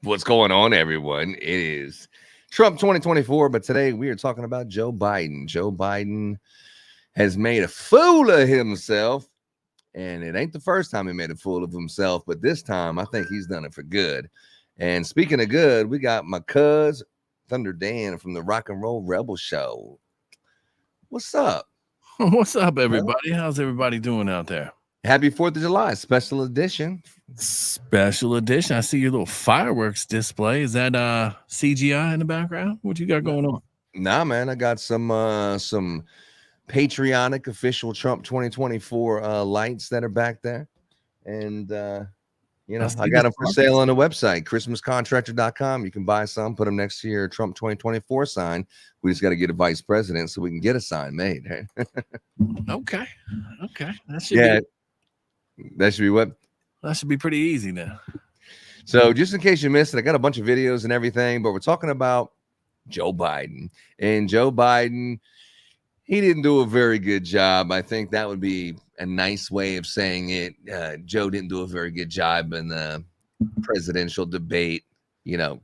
What's going on, everyone? It is Trump 2024, but today we are talking about Joe Biden. Joe Biden has made a fool of himself, and it ain't the first time he made a fool of himself, but this time I think he's done it for good. And speaking of good, we got my cuz Thunder Dan from the Rockin Roll Rebel Show. What's up? What's up, everybody? How's everybody doing out there? Happy 4th of July, special edition. Special edition. I see your little fireworks display. Is that CGI in the background? What you got going on? Nah, man, I got some patriotic official Trump 2024 lights that are back there. And I got them for sale on the website, christmascontractor.com. You can buy some, put them next to your Trump 2024 sign. We just got to get a vice president so we can get a sign made. Okay. That should be what? That should be pretty easy now. So just in case you missed it, I got a bunch of videos and everything, but we're talking about Joe Biden. And Joe Biden, he didn't do a very good job. I think that would be a nice way of saying it. Joe didn't do a very good job in the presidential debate. You know,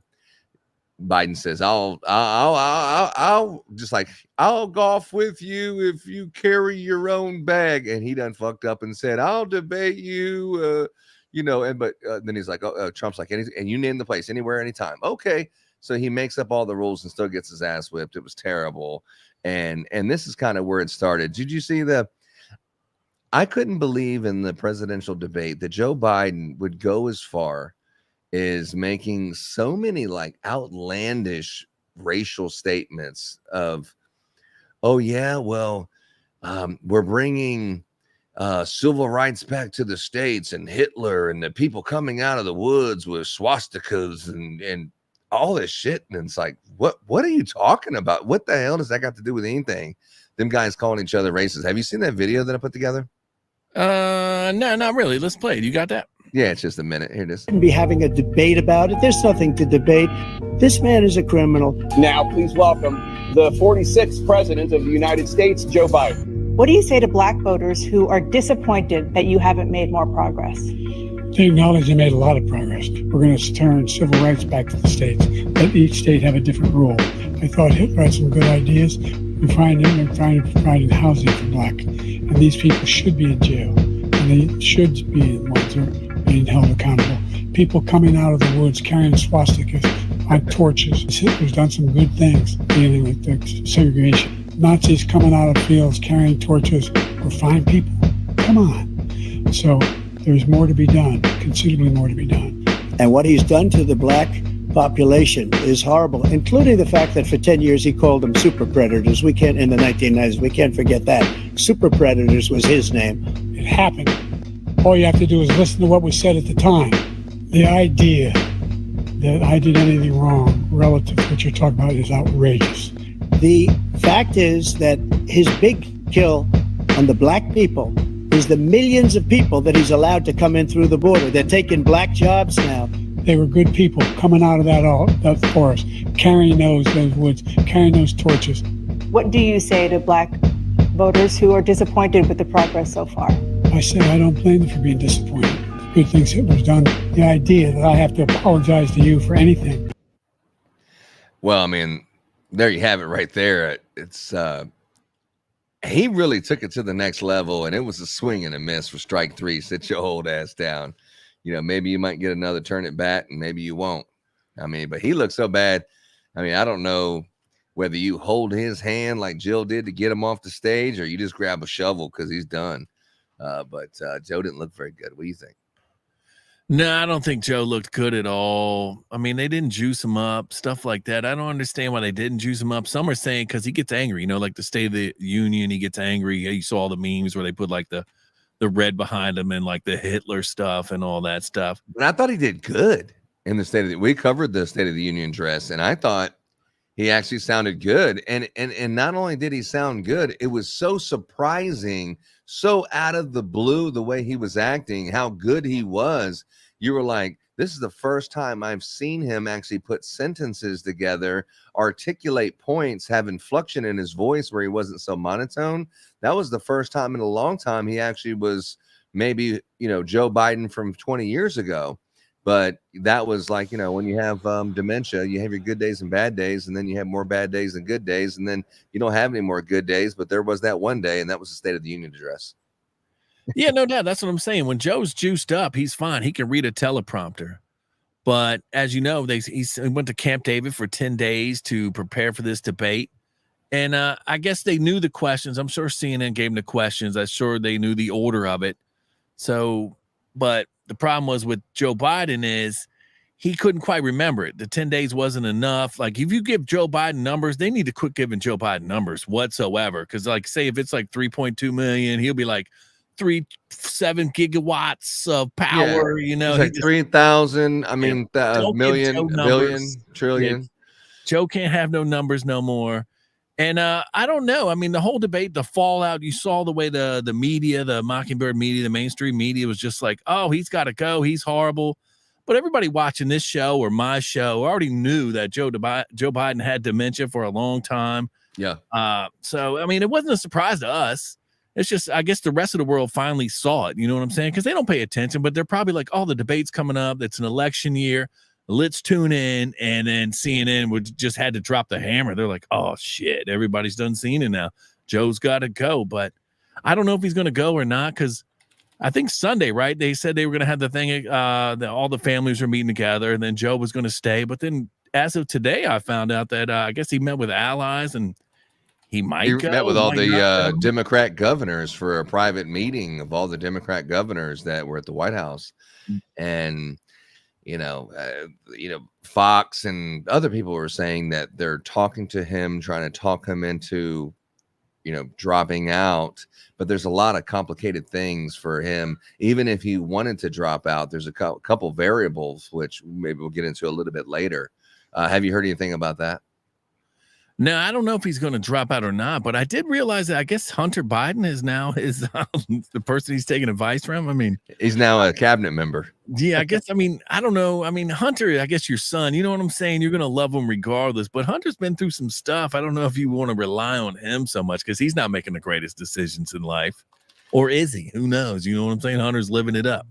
Biden says, I'll golf with you if you carry your own bag. And he done fucked up and said, I'll debate you, but then he's like, Trump's like, and you name the place, anywhere, anytime. Okay. So he makes up all the rules and still gets his ass whipped. It was terrible. And this is kind of where it started. Did you see I couldn't believe in the presidential debate that Joe Biden would go as far as making so many like outlandish racial statements of, oh yeah, well, we're bringing civil rights back to the States and Hitler and the people coming out of the woods with swastikas and all this shit. And it's like, what are you talking about? What the hell does that got to do with anything? Them guys calling each other racist. Have you seen that video that I put together? No, not really. Let's play it. You got that? Yeah, it's just a minute. Here it is. Be having a debate about it. There's nothing to debate. This man is a criminal. Now, please welcome the 46th president of the United States, Joe Biden. What do you say to black voters who are disappointed that you haven't made more progress? They acknowledge they made a lot of progress. We're going to turn civil rights back to the states. Let each state have a different rule. I thought Hitler had some good ideas. We're trying to provide housing for black. And these people should be in jail. And they should be the ones who are being held accountable. People coming out of the woods carrying swastikas on torches. Hitler's done some good things dealing with the segregation. Nazis coming out of fields carrying torches were fine people. Come on. So there's more to be done, considerably more to be done. And what he's done to the black population is horrible, including the fact that for 10 years he called them super predators. In the 1990s, we can't forget that. Super predators was his name. It happened. All you have to do is listen to what was said at the time. The idea that I did anything wrong relative to what you're talking about is outrageous. The fact is that his big kill on the black people is the millions of people that he's allowed to come in through the border. They're taking black jobs now. They were good people coming out of that forest, carrying those woods, carrying those torches. What do you say to black voters who are disappointed with the progress so far? I say I don't blame them for being disappointed. Good things Hitler's done. The idea that I have to apologize to you for anything. Well, I mean, there you have it right there. It's he really took it to the next level, and it was a swing and a miss for strike three. Sit your old ass down. Maybe you might get another turn at bat, and maybe you won't. I mean, but he looked so bad. I mean, I don't know whether you hold his hand like Jill did to get him off the stage, or you just grab a shovel because he's done. But Joe didn't look very good. What do you think? No, I don't think Joe looked good at all. I mean, they didn't juice him up, stuff like that. I don't understand why they didn't juice him up. Some are saying because he gets angry, like the State of the Union, he gets angry. You saw all the memes where they put like the red behind him and like the Hitler stuff and all that stuff. And I thought he did good in the we covered the State of the Union address, and I thought he actually sounded good. And not only did he sound good, it was so surprising, so out of the blue, the way he was acting, how good he was. You were like, this is the first time I've seen him actually put sentences together, articulate points, have inflection in his voice where he wasn't so monotone. That was the first time in a long time he actually was maybe, Joe Biden from 20 years ago. But that was like, when you have dementia, you have your good days and bad days, and then you have more bad days than good days, and then you don't have any more good days. But there was that one day, and that was the State of the Union address. Yeah, no doubt. That's what I'm saying. When Joe's juiced up, he's fine. He can read a teleprompter. But as you know, he went to Camp David for 10 days to prepare for this debate. And I guess they knew the questions. I'm sure CNN gave him the questions. I'm sure they knew the order of it. So, but the problem was with Joe Biden is he couldn't quite remember it. The 10 days wasn't enough. Like, if you give Joe Biden numbers, they need to quit giving Joe Biden numbers whatsoever. Because, like, say if it's like 3.2 million, he'll be like 7 gigawatts of power. It's like 3,000. I mean, million, a billion, trillion. Yeah. Joe can't have no numbers no more. And I don't know. I mean, the whole debate, the fallout, you saw the way the media, the Mockingbird media, the mainstream media was just like, oh, he's got to go. He's horrible. But everybody watching this show or my show already knew that Joe Biden had dementia for a long time. Yeah. So, I mean, it wasn't a surprise to us. It's just, I guess the rest of the world finally saw it. You know what I'm saying? Because they don't pay attention, but they're probably like, oh, the debate's coming up. It's an election year. Let's tune in. And then CNN would just had to drop the hammer. They're like, oh, shit, everybody's done seeing it now. Joe's got to go. But I don't know if he's going to go or not, because I think Sunday, right? They said they were going to have the thing, that all the families were meeting together, and then Joe was going to stay. But then as of today, I found out that I guess he met with allies, and he might go. Met with all the Democrat governors for a private meeting of all the Democrat governors that were at the White House. And, Fox and other people were saying that they're talking to him, trying to talk him into, dropping out. But there's a lot of complicated things for him. Even if he wanted to drop out, there's a couple variables, which maybe we'll get into a little bit later. Have you heard anything about that? No, I don't know if he's going to drop out or not, but I did realize that I guess Hunter Biden is now the person he's taking advice from. I mean, he's now a cabinet member. Yeah, I guess. I mean, I don't know. I mean, Hunter, I guess your son, you know what I'm saying? You're going to love him regardless, but Hunter's been through some stuff. I don't know if you want to rely on him so much because he's not making the greatest decisions in life. Or is he? Who knows? You know what I'm saying? Hunter's living it up.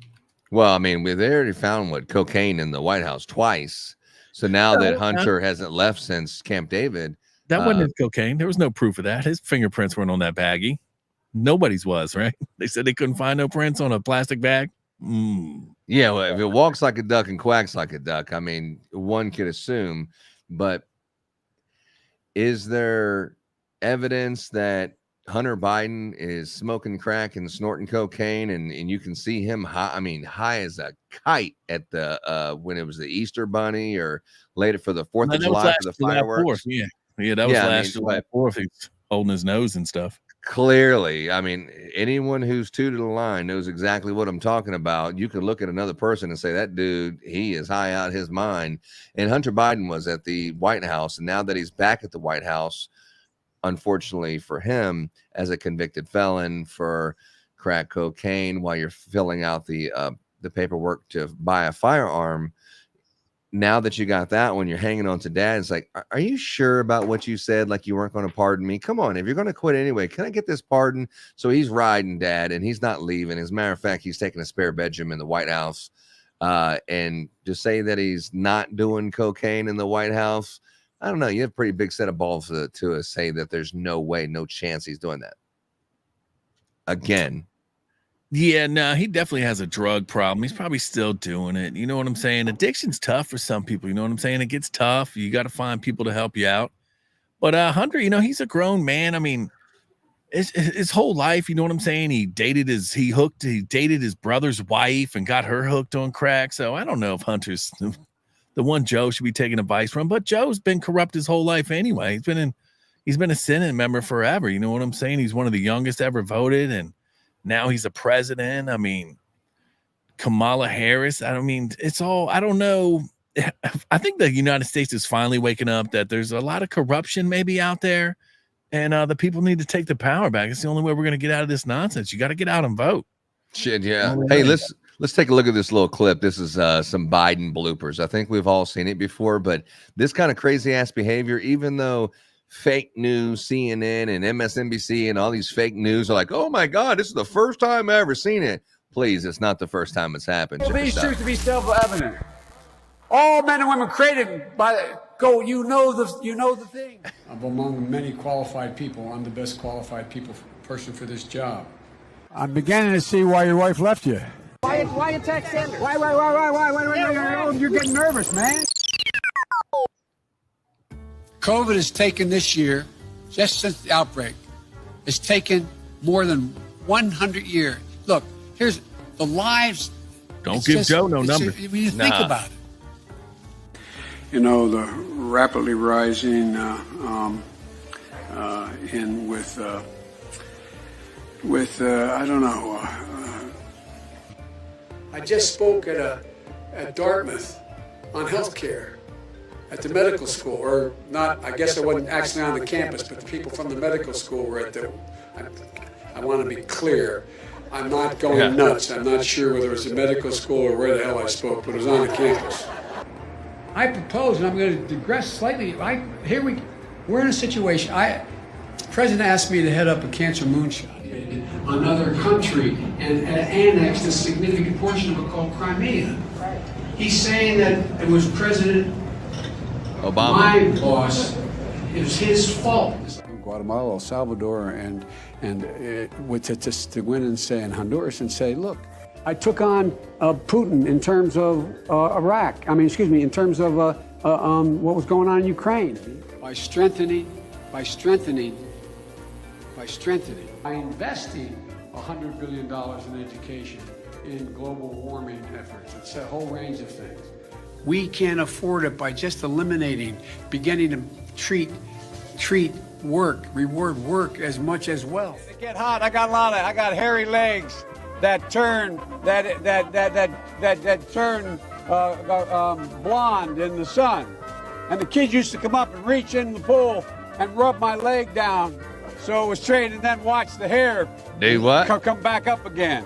Well, I mean, they already found cocaine in the White House twice. So now that Hunter hasn't left since Camp David. That wasn't his cocaine. There was no proof of that. His fingerprints weren't on that baggie. Nobody's was, right? They said they couldn't find no prints on a plastic bag. Yeah, well, if it walks like a duck and quacks like a duck, I mean, one could assume. But is there evidence that Hunter Biden is smoking crack and snorting cocaine, and you can see him high as a kite at the when it was the Easter Bunny or later for the 4th of July for the fireworks? Yeah, that was last July 4th. He's holding his nose and stuff. Clearly, I mean, anyone who's tooted a line knows exactly what I'm talking about. You can look at another person and say, that dude, he is high out his mind. And Hunter Biden was at the White House, and now that he's back at the White House, unfortunately for him, as a convicted felon for crack cocaine, while you're filling out the paperwork to buy a firearm, now that you got that one, you're hanging on to dad. It's like, are you sure about what you said? Like you weren't going to pardon me? Come on, if you're going to quit anyway, can I get this pardon? So he's riding dad, and he's not leaving. As a matter of fact, he's taking a spare bedroom in the White House. And to say that he's not doing cocaine in the White House, I don't know. You have a pretty big set of balls to say that there's no way, no chance he's doing that. Again. Yeah, no, he definitely has a drug problem. He's probably still doing it. You know what I'm saying? Addiction's tough for some people. You know what I'm saying? It gets tough. You got to find people to help you out. But Hunter, he's a grown man. I mean, his whole life, you know what I'm saying? He dated his brother's wife and got her hooked on crack. So I don't know if Hunter's the one Joe should be taking advice from. But Joe's been corrupt his whole life anyway. He's been a Senate member forever. You know what I'm saying? He's one of the youngest ever voted, and now he's a president. I mean, Kamala Harris. I mean, it's all, I don't know. I think the United States is finally waking up that there's a lot of corruption maybe out there, and the people need to take the power back. It's the only way we're going to get out of this nonsense. You got to get out and vote. Shit, yeah. Hey, let's take a look at this little clip. This is some Biden bloopers. I think we've all seen it before, but this kind of crazy ass behavior, even though fake news, CNN and MSNBC and all these fake news are like, oh my God, this is the first time I ever seen it. Please, it's not the first time it's happened. Check These this out. truths to be self-evident. All men and women created by the you know the thing. I'm among many qualified people. I'm the best qualified person for this job. I'm beginning to see why your wife left you. Why attack Sanders? Why? You're getting nervous, man. COVID has taken this year, just since the outbreak, it's taken more than 100 years. Look, here's the lives. Don't give Joe no number. When you think about it. You know, the rapidly rising I don't know. I just spoke at Dartmouth on healthcare at the medical school, or not. I guess I wasn't actually on the campus, but the people from the medical school were at the. I want to be clear. I'm not going nuts. I'm not sure whether it was a medical school or where the hell I spoke, but it was on the campus. I propose, and I'm going to digress slightly. We're in a situation. The president asked me to head up a cancer moonshot. Another country and annexed a significant portion of it called Crimea. He's saying that it was President Obama, my boss. It was his fault. Guatemala, El Salvador, and to win and say in Honduras and say, look, I took on Putin in terms of Iraq. In terms of what was going on in Ukraine. By strengthening, by investing $100 billion in education, in global warming efforts. It's a whole range of things. We can't afford it by just beginning to reward work as much as wealth. It get hot. I got hairy legs that turn blonde in the sun, and the kids used to come up and reach in the pool and rub my leg down, so it was straight, and then watch the hair come back up again.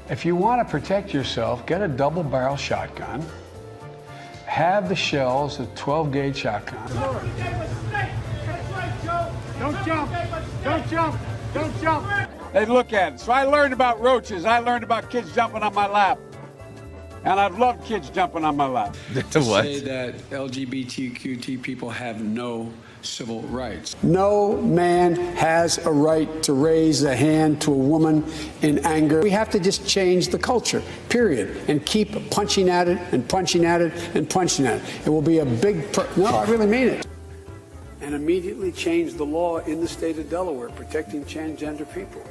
If you want to protect yourself, get a double-barrel shotgun. Have the shells, a 12-gauge shotgun. Don't jump! Don't jump! Don't jump! They look at it. So I learned about roaches. I learned about kids jumping on my lap. And I've loved kids jumping on my lap. To say that LGBTQ people have no civil rights. No man has a right to raise a hand to a woman in anger. We have to just change the culture, period, and keep punching at it and punching at it and punching at it. It will be a big, no, I really mean it. And immediately change the law in the state of Delaware protecting transgender people.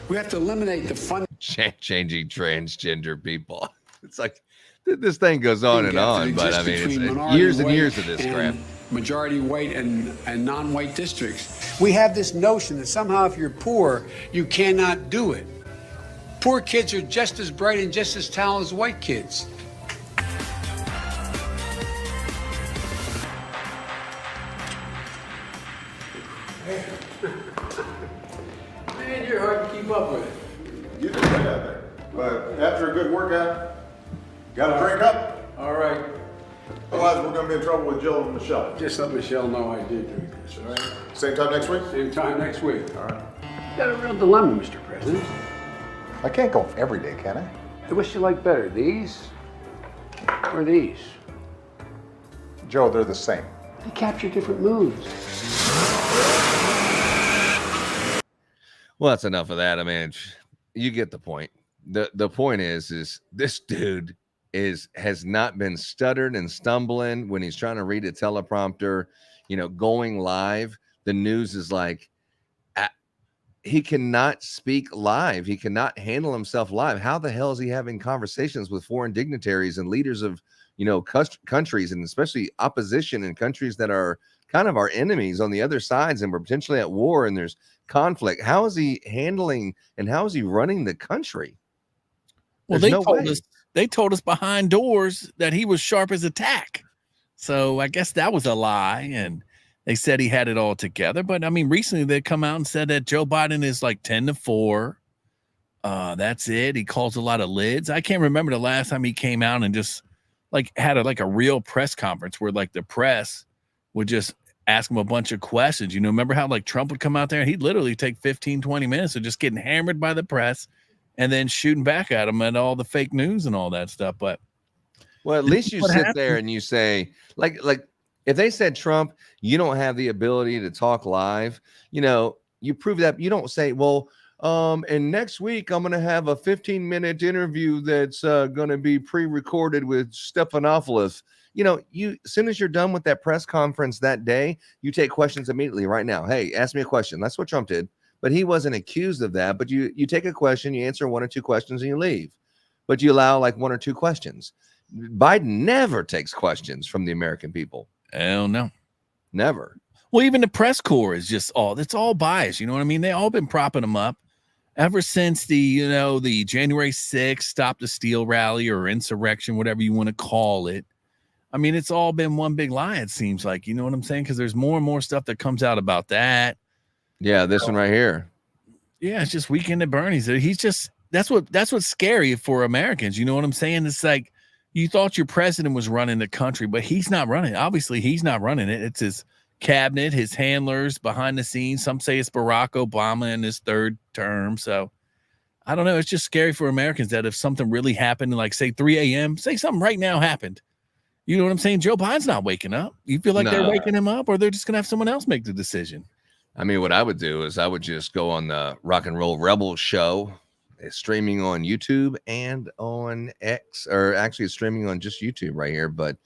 We have to eliminate the fun. Changing transgender people. It's like this thing goes on and on, but I mean, it's years and years of this crap. Majority white and non-white districts. We have this notion that somehow if you're poor, you cannot do it. Poor kids are just as bright and just as talented as white kids. Man, you're hard to keep up with. You did great out there. But after a good workout, got to drink up. All right. Otherwise, we're going to be in trouble with Jill and Michelle. Just let Michelle know I did drink this, all right? Same time next week? Same time next week. All right. You got a real dilemma, Mr. President. I can't go every day, can I? Which you like better, these or these? Joe, they're the same. They capture different moods. Well, that's enough of that. I mean, you get the point. The point is this dude has not been stuttered and stumbling when he's trying to read a teleprompter, going live. The news is like, he cannot speak live. He cannot handle himself live. How the hell is he having conversations with foreign dignitaries and leaders of, countries, and especially opposition in countries that are kind of our enemies on the other sides, and we're potentially at war and there's conflict? How is he handling and how is he running the country? Well, they told us behind doors that he was sharp as a tack. So I guess that was a lie. And they said he had it all together. But I mean, recently they come out and said that Joe Biden is like 10-4. That's it. He calls a lot of lids. I can't remember the last time he came out and just like had a real press conference where like the press would just ask him a bunch of questions. Remember how like Trump would come out there and he'd literally take 15-20 minutes of just getting hammered by the press and then shooting back at them and all the fake news and all that stuff. But well, at least you sit there and you say, like if they said, Trump, you don't have the ability to talk live, you prove that. You don't say, well, and next week I'm going to have a 15-minute interview that's going to be pre-recorded with Stephanopoulos. As soon as you're done with that press conference that day, you take questions immediately right now. Hey, ask me a question. That's what Trump did. But he wasn't accused of that. But you take a question, you answer 1 or 2 questions, and you leave. But you allow like 1 or 2 questions. Biden never takes questions from the American people. Hell no. Never. Well, even the press corps is just it's all biased. You know what I mean? They all been propping him up ever since the January 6th Stop the Steal rally or insurrection, whatever you want to call it. I mean, it's all been one big lie, it seems like. You know what I'm saying? Because there's more and more stuff that comes out about that. Yeah, this one right here. Yeah, it's just Weekend at Bernie's. He's just that's what's scary for Americans. You know what I'm saying? It's like you thought your president was running the country, but he's not running. Obviously, he's not running it. It's his cabinet, his handlers behind the scenes. Some say it's Barack Obama in his 3rd term. So I don't know. It's just scary for Americans that if something really happened, like say 3 a.m., say something right now happened. You know what I'm saying? Joe Biden's not waking up. You feel like they're waking him up, or they're just going to have someone else make the decision? I mean, what I would do is I would just go on the Rockin Roll Rebel Show. It's streaming on YouTube and on X, or actually it's streaming on just YouTube right here, but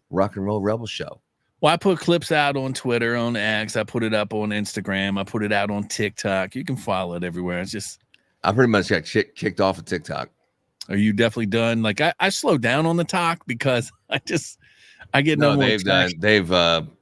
Rockin Roll Rebel Show. Well, I put clips out on Twitter, on X. I put it up on Instagram. I put it out on TikTok. You can follow it everywhere. It's just I pretty much got kicked off of TikTok. Are you definitely done? Like I slowed down on the talk because I get no more.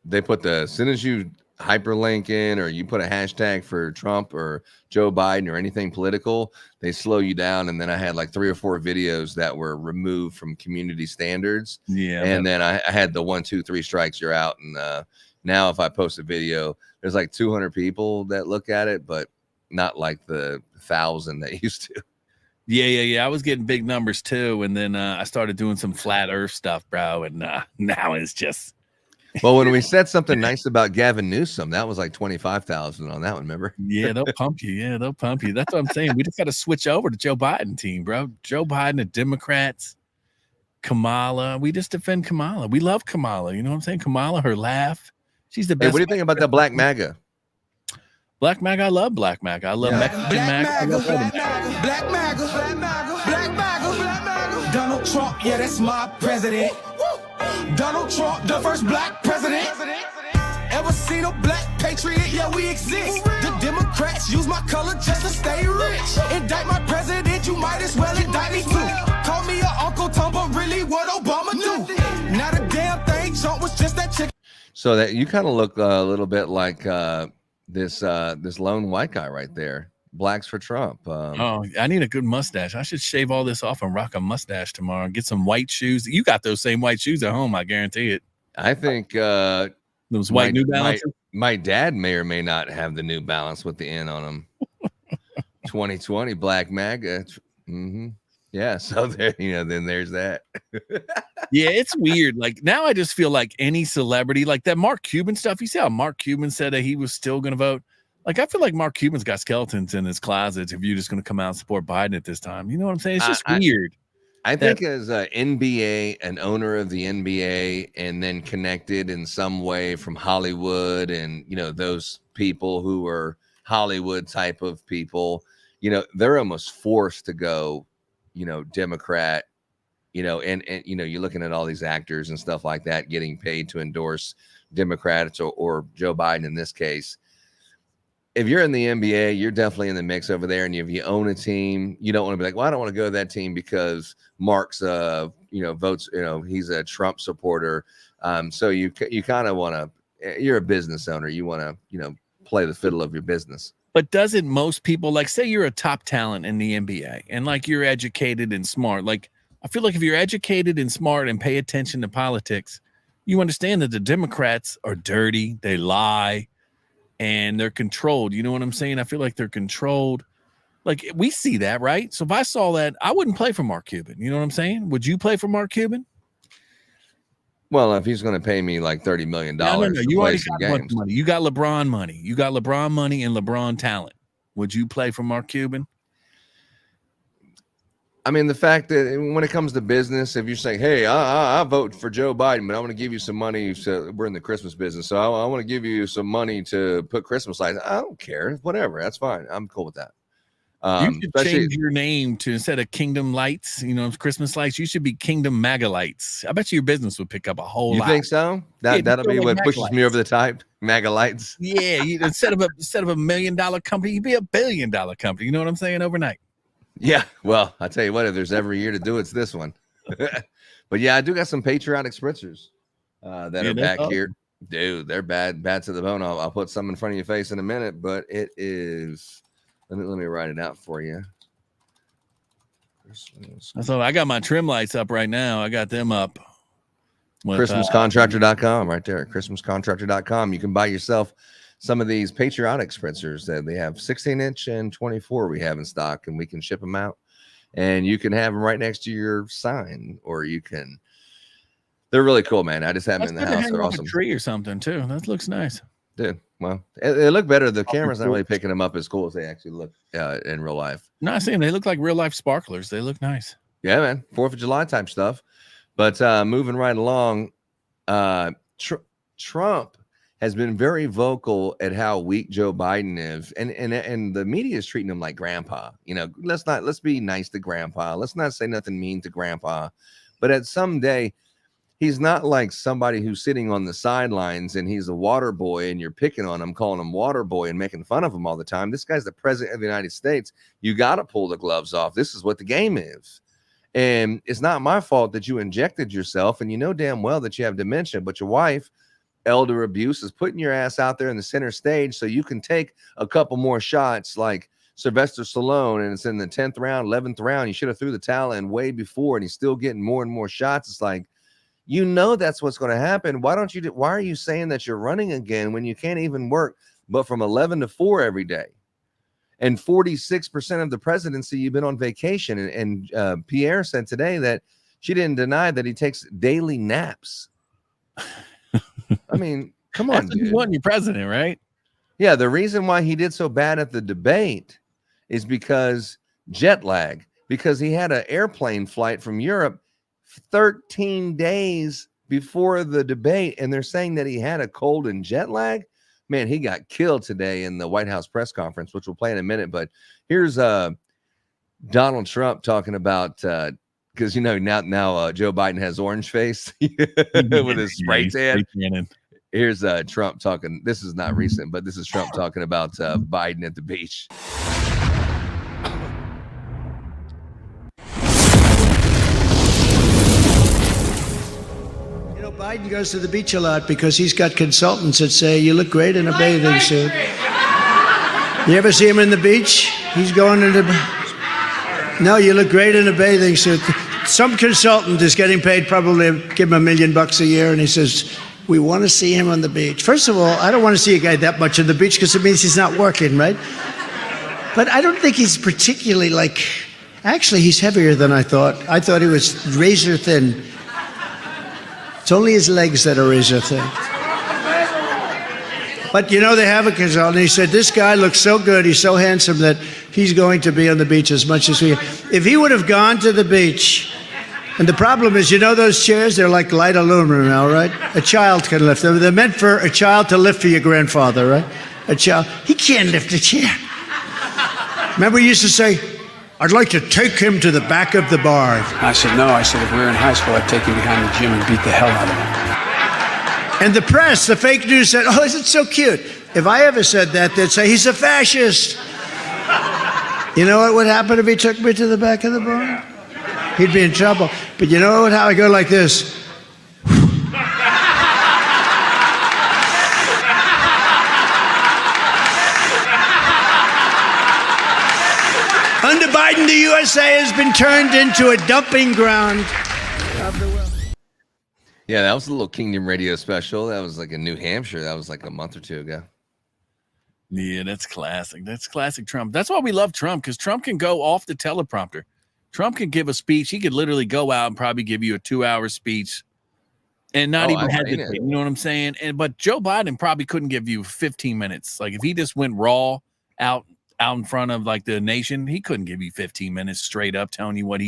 They put as soon as you hyperlink in or you put a hashtag for Trump or Joe Biden or anything political, they slow you down. And then I had like 3 or 4 videos that were removed from community standards. Yeah. And then I had the 1, 2, 3 strikes, you're out. And now if I post a video, there's like 200 people that look at it, but not like the 1,000 that used to. Yeah. I was getting big numbers too. And then I started doing some flat earth stuff, bro. And now it's just. Well, when we said something nice about Gavin Newsom, that was like 25,000 on that one, remember? Yeah, they'll pump you. Yeah, they'll pump you. That's what I'm saying. We just got to switch over to Joe Biden team, bro. Joe Biden, the Democrats, Kamala. We just defend Kamala. We love Kamala. You know what I'm saying? Kamala, her laugh. She's the best. Hey, what do you think about that Black MAGA? Black MAGA, I love Black MAGA. I love Mexican MAGA. I love Black MAGA, Black MAGA. Donald Trump, yeah, that's my president. Donald Trump, the first black president. Ever seen a black patriot? Yeah, we exist. The Democrats use my color just to stay rich. Indict my president, you might as well indict me too. Call me your Uncle Tom, but really what Obama do? Not a damn thing. Trump was just that chick. So that you kind of look a little bit like this lone white guy right there. Blacks for Trump. I need a good mustache. I should shave all this off and rock a mustache tomorrow and get some white shoes. You got those same white shoes at home, I guarantee it. I think those white New Balances. My dad may or may not have the New Balance with the N on them. 2020 Black MAGA. Mm-hmm. Yeah, so there, then there's that. Yeah, it's weird. Like now I just feel like any celebrity, like that Mark Cuban stuff. You see how Mark Cuban said that he was still going to vote? Like, I feel like Mark Cuban's got skeletons in his closet if you're just going to come out and support Biden at this time. You know what I'm saying? It's just weird. I think as an NBA, an owner of the NBA, and then connected in some way from Hollywood and, those people who are Hollywood type of people, they're almost forced to go, Democrat, and you're looking at all these actors and stuff like that getting paid to endorse Democrats or Joe Biden in this case. If you're in the NBA, you're definitely in the mix over there. And if you own a team, you don't want to be like, well, I don't want to go to that team because Mark's, votes, he's a Trump supporter. So you kind of want to, you're a business owner. You want to, play the fiddle of your business. But doesn't most people, like, say you're a top talent in the NBA and like you're educated and smart. Like, I feel like if you're educated and smart and pay attention to politics, you understand that the Democrats are dirty. They lie. And they're controlled. You know what I'm saying? I feel like they're controlled. Like we see that, right? So if I saw that, I wouldn't play for Mark Cuban. You know what I'm saying? Would you play for Mark Cuban? Well, if he's going to pay me like $30 million, no. You already got money. You got LeBron money. You got LeBron money and LeBron talent. Would you play for Mark Cuban? I mean, the fact that when it comes to business, if you're saying, hey, I vote for Joe Biden, but I want to give you some money. So we're in the Christmas business. So I want to give you some money to put Christmas lights. I don't care. Whatever. That's fine. I'm cool with that. You should change your name to, instead of Kingdom Lights, Christmas lights, you should be Kingdom Maga Lights. I bet you your business would pick up a whole lot. You think so? That'll be what pushes me over the top. Maga Lights. Yeah, instead of a $1 million company, you'd be $1 billion company. You know what I'm saying? Overnight. Yeah, well, I tell you what, if there's every year to do, it's this one. But yeah, I do got some patriotic spritzers that are back here. Dude, they're bad to the bone. I'll put some in front of your face in a minute, but it is. Let me write it out for you. So I got my trim lights up right now. I got them up. ChristmasContractor.com right there. ChristmasContractor.com. You can buy yourself some of these patriotic spritzers that they have 16-inch and 24 we have in stock, and we can ship them out, and you can have them right next to your sign, or you can. They're really cool, man. I just have them in the house. They're awesome. A tree or something too. That looks nice. Dude, well, they look better. The camera's not really picking them up as cool as they actually look in real life. No, I see them. They look like real life sparklers. They look nice. Yeah, man. 4th of July type stuff. But moving right along, Trump has been very vocal at how weak Joe Biden is, and the media is treating him like grandpa. Let's be nice to grandpa. Let's not say nothing mean to grandpa. But at some day, he's not like somebody who's sitting on the sidelines and he's a water boy and you're picking on him, calling him water boy and making fun of him all the time. This guy's the president of the United States. You got to pull the gloves off. This is what the game is. And it's not my fault that you injected yourself, and you know damn well that you have dementia, but your wife, elder abuse, is putting your ass out there in the center stage so you can take a couple more shots like Sylvester Stallone, and it's in the 10th round, 11th round. You should have threw the towel in way before, and he's still getting more and more shots. It's like, that's what's going to happen. Why are you saying that you're running again when you can't even work but from 11 to 4 every day? And 46% of the presidency, you've been on vacation. And Pierre said today that she didn't deny that he takes daily naps. I mean, come on, dude. You want your president, right? Yeah, the reason why he did so bad at the debate is because jet lag, because he had an airplane flight from Europe 13 days before the debate, and they're saying that he had a cold and jet lag. Man, he got killed today in the White House press conference, which we'll play in a minute. But here's Donald Trump talking about because now Joe Biden has orange face with his spray tan. Here's Trump talking. This is not recent, but this is Trump talking about Biden at the beach. Biden goes to the beach a lot because he's got consultants that say, you look great in a bathing suit. You ever see him in the beach? He's going into... No, you look great in a bathing suit. Some consultant is getting paid, probably give him $1 million a year, and he says, we want to see him on the beach. First of all, I don't want to see a guy that much on the beach because it means he's not working, right? But I don't think he's particularly actually, he's heavier than I thought. I thought he was razor thin. It's only his legs that are razor thin. But they have a consultant. He said, this guy looks so good, he's so handsome that he's going to be on the beach as much as we. If he would have gone to the beach, and the problem is, those chairs, they're like light aluminum now, right? A child can lift them. They're meant for a child to lift for your grandfather, right? A child, he can't lift a chair. Remember we used to say, I'd like to take him to the back of the bar. I said, no. I said, if we were in high school, I'd take him behind the gym and beat the hell out of him. And the press, the fake news said, oh, isn't it so cute? If I ever said that, they'd say, he's a fascist. You know what would happen if he took me to the back of the bar? He'd be in trouble. But you know how I go like this? Under Biden, the USA has been turned into a dumping ground of the world. Yeah, that was a little Kingdom Radio special. That was like in New Hampshire. That was like a month or two ago. Yeah, that's classic. That's classic Trump. That's why we love Trump, because Trump can go off the teleprompter. Trump can give a speech. He could literally go out and probably give you a 2-hour speech and not even hesitate. You know what I'm saying? But Joe Biden probably couldn't give you 15 minutes. Like if he just went raw out out in front of like the nation, he couldn't give you 15 minutes straight up telling you what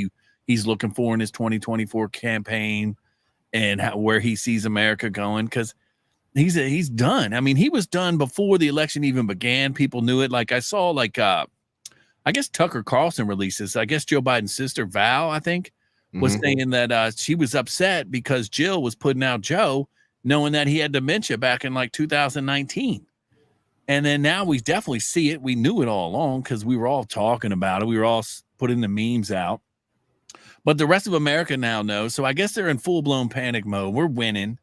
he's looking for in his 2024 campaign and where he sees America going, because he's done. I mean, he was done before the election even began. People knew it. Like I saw, like I guess Tucker Carlson releases. I guess Joe Biden's sister Val, I think, was saying that she was upset because Jill was putting out Joe, knowing that he had dementia back in like 2019. And then now we definitely see it. We knew it all along because we were all talking about it. We were all putting the memes out. But the rest of America now knows. So I guess they're in full-blown panic mode. We're winning.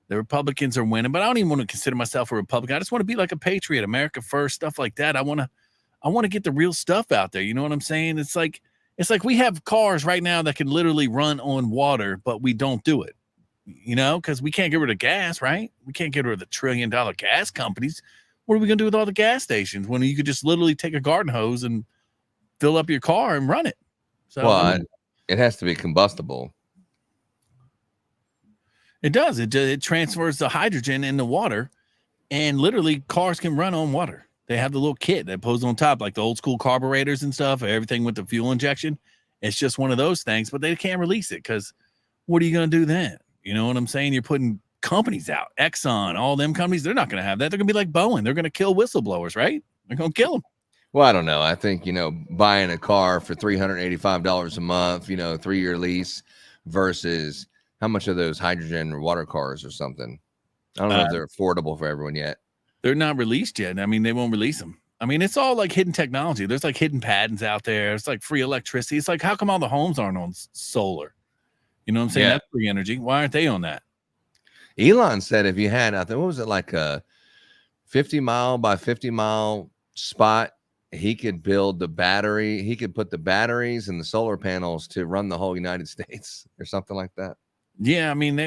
The Republicans are winning. But I don't even want to consider myself a Republican. I just want to be like a patriot, America first, stuff like that. I want to get the real stuff out there. You know what I'm saying? It's like we have cars right now that can literally run on water, but we don't do it. You know, because we can't get rid of gas, right? We can't get rid of the $1 trillion gas companies. What are we going to do with all the gas stations when you could just literally take a garden hose and fill up your car and run it? So, well, it has to be combustible. It does. It transfers the hydrogen in the water, and literally cars can run on water. They have the little kit that goes on top, like the old school carburetors and stuff, everything with the fuel injection. It's just one of those things, but they can't release it because what are you going to do then? You know what I'm saying? You're putting companies out, Exxon, all them companies. They're not going to have that. They're going to be like Boeing. They're going to kill whistleblowers, right? They're going to kill them. Well, I don't know. I think, buying a car for $385 a month, 3-year lease versus how much are those hydrogen or water cars or something? I don't know if they're affordable for everyone yet. They're not released yet. I mean, they won't release them. I mean, it's all like hidden technology. There's like hidden patents out there. It's like free electricity. It's like, how come all the homes aren't on solar? You know what I'm saying? Yeah. That's free energy. Why aren't they on that? Elon said if you had, I think, what was it, like a 50-mile by 50-mile spot, he could build the battery. He could put the batteries and the solar panels to run the whole United States or something like that. Yeah, I mean,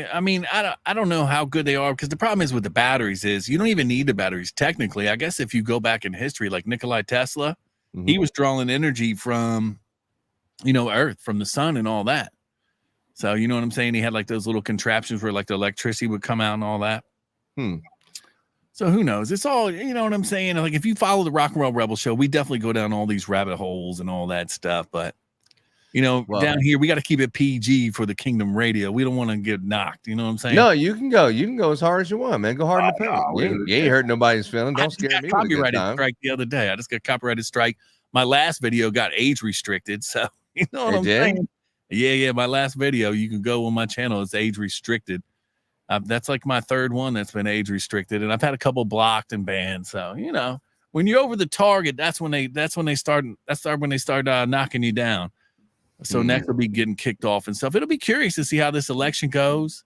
I don't know how good they are, because the problem is with the batteries is you don't even need the batteries technically. I guess if you go back in history, like Nikola Tesla, he was drawing energy from, Earth, from the sun and all that. So you know what I'm saying? He had like those little contraptions where like the electricity would come out and all that. So who knows? It's all, you know what I'm saying? Like if you follow the Rockin Roll Rebel Show, we definitely go down all these rabbit holes and all that stuff. But down here, we got to keep it PG for the Kingdom Radio. We don't want to get knocked. You know what I'm saying? No, you can go. You can go as hard as you want, man. Go hard in the paint. You ain't hurt nobody's feelings. Don't scare me. Copyrighted strike the other day. I just got copyrighted strike. My last video got age restricted. So you know what I'm saying? Yeah. My last video, you can go on my channel. It's age restricted. That's like my third one that's been age restricted, and I've had a couple blocked and banned. So when you're over the target, that's when they start knocking you down. So next will be getting kicked off and stuff. It'll be curious to see how this election goes.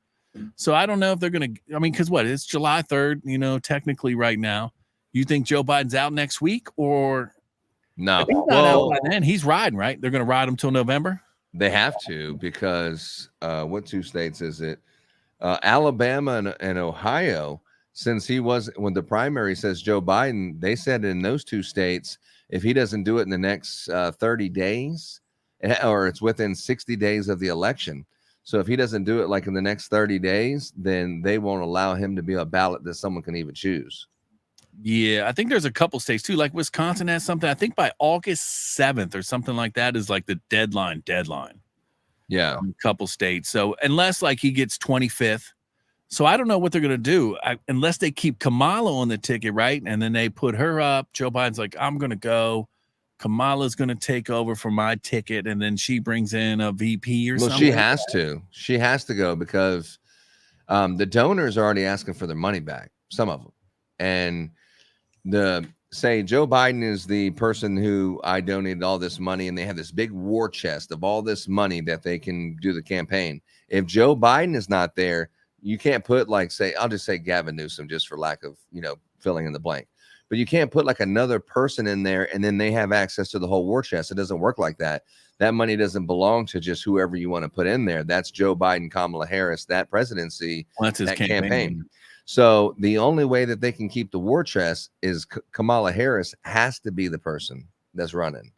So I don't know if they're going to, because it's July 3rd, technically right now. You think Joe Biden's out next week or? No. Well, then he's riding, right? They're going to ride him till November. They have to, because what 2 states is it? Alabama and Ohio, since when the primary says Joe Biden, they said in those 2 states, if he doesn't do it in the next 30 days, or it's within 60 days of the election. So if he doesn't do it like in the next 30 days, then they won't allow him to be a ballot that someone can even choose. Yeah, I think there's a couple states too, like Wisconsin has something. I think by August 7th or something like that is like the deadline. Yeah. A couple states. So unless like he gets 25th. So I don't know what they're going to do unless they keep Kamala on the ticket, right? And then they put her up. Joe Biden's like, I'm going to go. Kamala's going to take over for my ticket, and then she brings in a VP or something. Well, she has to. She has to go because the donors are already asking for their money back, some of them. And say Joe Biden is the person who I donated all this money, and they have this big war chest of all this money that they can do the campaign. If Joe Biden is not there, you can't put I'll just say Gavin Newsom just for lack of, filling in the blank. But you can't put like another person in there and then they have access to the whole war chest. It doesn't work like that. That money doesn't belong to just whoever you want to put in there. That's Joe Biden, Kamala Harris, that presidency, that's his campaign. So the only way that they can keep the war chest is Kamala Harris has to be the person that's running.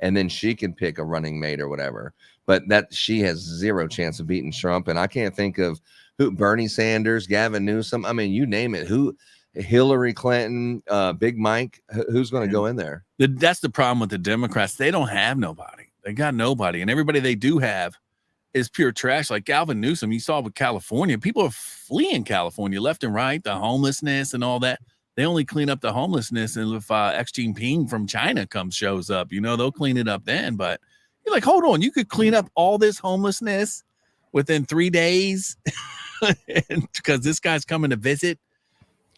And then she can pick a running mate or whatever. But that she has zero chance of beating Trump. And I can't think of Bernie Sanders, Gavin Newsom. I mean, you name it. Hillary Clinton, Big Mike. Who's going to go in there? That's the problem with the Democrats. They don't have nobody. They got nobody. And everybody they do have is pure trash. Like Gavin Newsom, you saw with California. People are fleeing California left and right, the homelessness and all that. They only clean up the homelessness, and if Xi Jinping from China shows up, they'll clean it up then. But you're like, hold on, you could clean up all this homelessness within 3 days because this guy's coming to visit.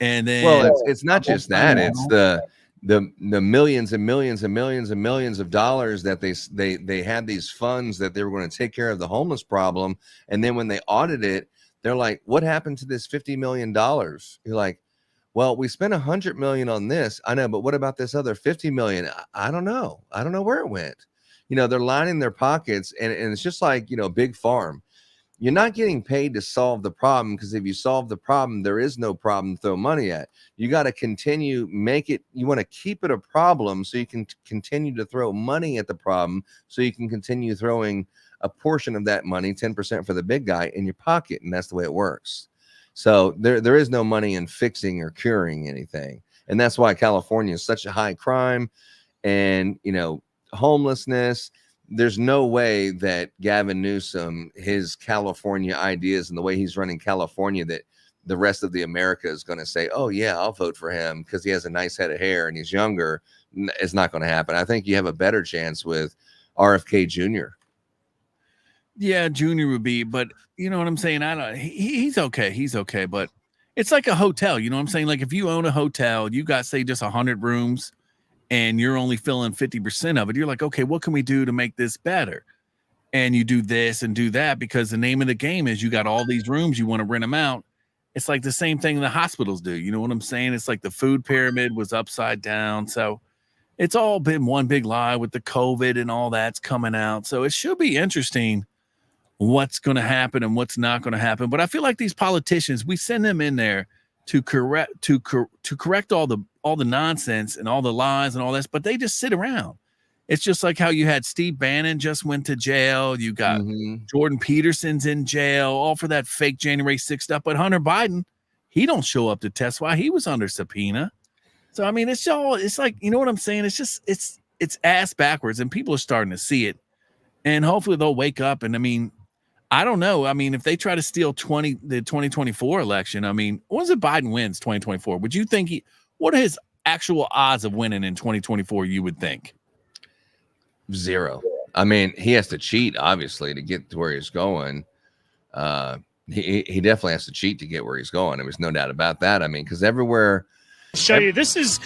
And then, it's not just that; it's the millions and millions and millions and millions of dollars that they had these funds that they were going to take care of the homeless problem, and then when they audit it, they're like, "What happened to this $50 million?" You're like, well, we spent $100 million on this. I know, but what about this other $50 million? I don't know. I don't know where it went. They're lining their pockets, and it's just like, Big Farm. You're not getting paid to solve the problem, because if you solve the problem, there is no problem to throw money at. You got to continue, you want to keep it a problem so you can continue to throw money at the problem, so you can continue throwing a portion of that money, 10% for the big guy, in your pocket. And that's the way it works. So there is no money in fixing or curing anything. And that's why California is such a high crime and, homelessness. There's no way that Gavin Newsom, his California ideas and the way he's running California, that the rest of the America is going to say, oh, yeah, I'll vote for him because he has a nice head of hair and he's younger. It's not going to happen. I think you have a better chance with RFK Jr. Yeah, Junior would be, but you know what I'm saying? He's okay. He's okay. But it's like a hotel. You know what I'm saying? Like if you own a hotel, you got, say, just 100 rooms and you're only filling 50% of it. You're like, okay, what can we do to make this better? And you do this and do that, because the name of the game is you got all these rooms, you want to rent them out. It's like the same thing the hospitals do. You know what I'm saying? It's like the food pyramid was upside down. So it's all been one big lie with the COVID and all that's coming out. So it should be interesting what's going to happen and what's not going to happen. But I feel like these politicians, we send them in there to correct all the nonsense and all the lies and all this, but they just sit around. It's just like how you had Steve Bannon just went to jail. You got Jordan Peterson's in jail, all for that fake January 6th stuff. But Hunter Biden, he don't show up to testify. He was under subpoena. So, I mean, it's like, you know what I'm saying? It's just, it's ass backwards, and people are starting to see it. And hopefully they'll wake up. And I mean, I don't know. I mean, if they try to steal the 2024 election, I mean, once Biden wins 2024, would you think what are his actual odds of winning in 2024, you would think? 0. I mean, he has to cheat, obviously, to get to where he's going. He definitely has to cheat to get where he's going. There's no doubt about that. I mean, because everywhere. Show you. This is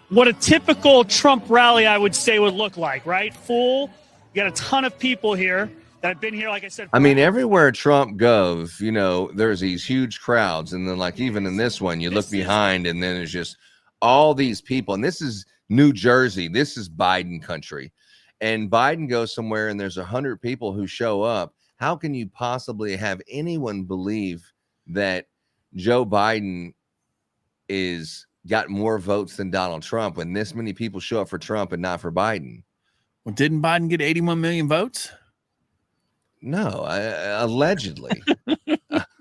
what a typical Trump rally, I would say, would look like, right? Full. You got a ton of people here that have been here, like I said. I mean, everywhere Trump goes, there's these huge crowds. And then, like, even in this one, you look behind, and then there's just all these people. And this is New Jersey. This is Biden country. And Biden goes somewhere and there's 100 people who show up. How can you possibly have anyone believe that Joe Biden is got more votes than Donald Trump when this many people show up for Trump and not for Biden? Well, didn't Biden get 81 million votes? No, allegedly.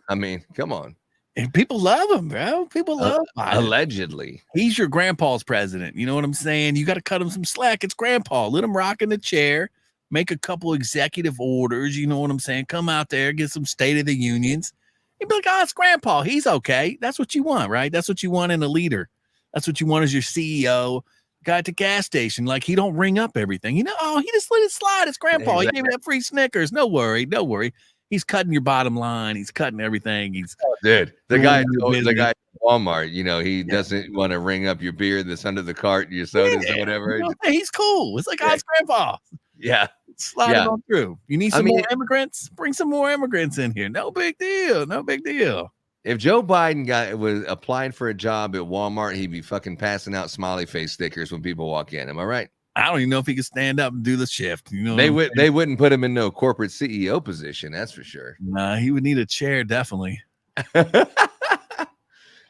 I mean, come on. And people love him, bro. People love Biden. Allegedly. He's your grandpa's president. You know what I'm saying? You got to cut him some slack. It's grandpa. Let him rock in the chair. Make a couple executive orders. You know what I'm saying? Come out there, get some State of the Unions. You'd be like, oh, it's grandpa. He's okay. That's what you want, right? That's what you want in a leader. That's what you want as your CEO. Guy at the gas station. Like, he don't ring up everything. He just let it slide. It's grandpa. He gave me that free Snickers. No worry. He's cutting your bottom line. He's cutting everything. The guy at Walmart, he doesn't want to ring up your beer that's under the cart, your sodas or whatever. He's cool. It's like, it's grandpa. Yeah. Slide it on through. You need some more immigrants? Bring some more immigrants in here. No big deal. No big deal. If Joe Biden was applied for a job at Walmart, he'd be fucking passing out smiley face stickers when people walk in. Am I right? I don't even know if he could stand up and do the shift. They wouldn't put him in no corporate CEO position. That's for sure. Nah, he would need a chair, definitely.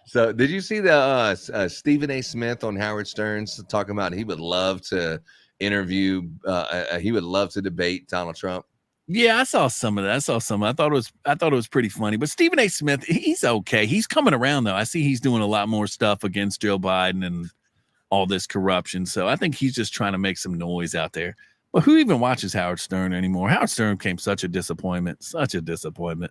So, did you see the Stephen A. Smith on Howard Stern's talking about he would love to interview, he would love to debate Donald Trump? Yeah, I saw some of that. I thought it was pretty funny. But Stephen A. Smith, he's okay. He's coming around though. I see he's doing a lot more stuff against Joe Biden and all this corruption. So I think he's just trying to make some noise out there. But who even watches Howard Stern anymore? Howard Stern became such a disappointment. Such a disappointment.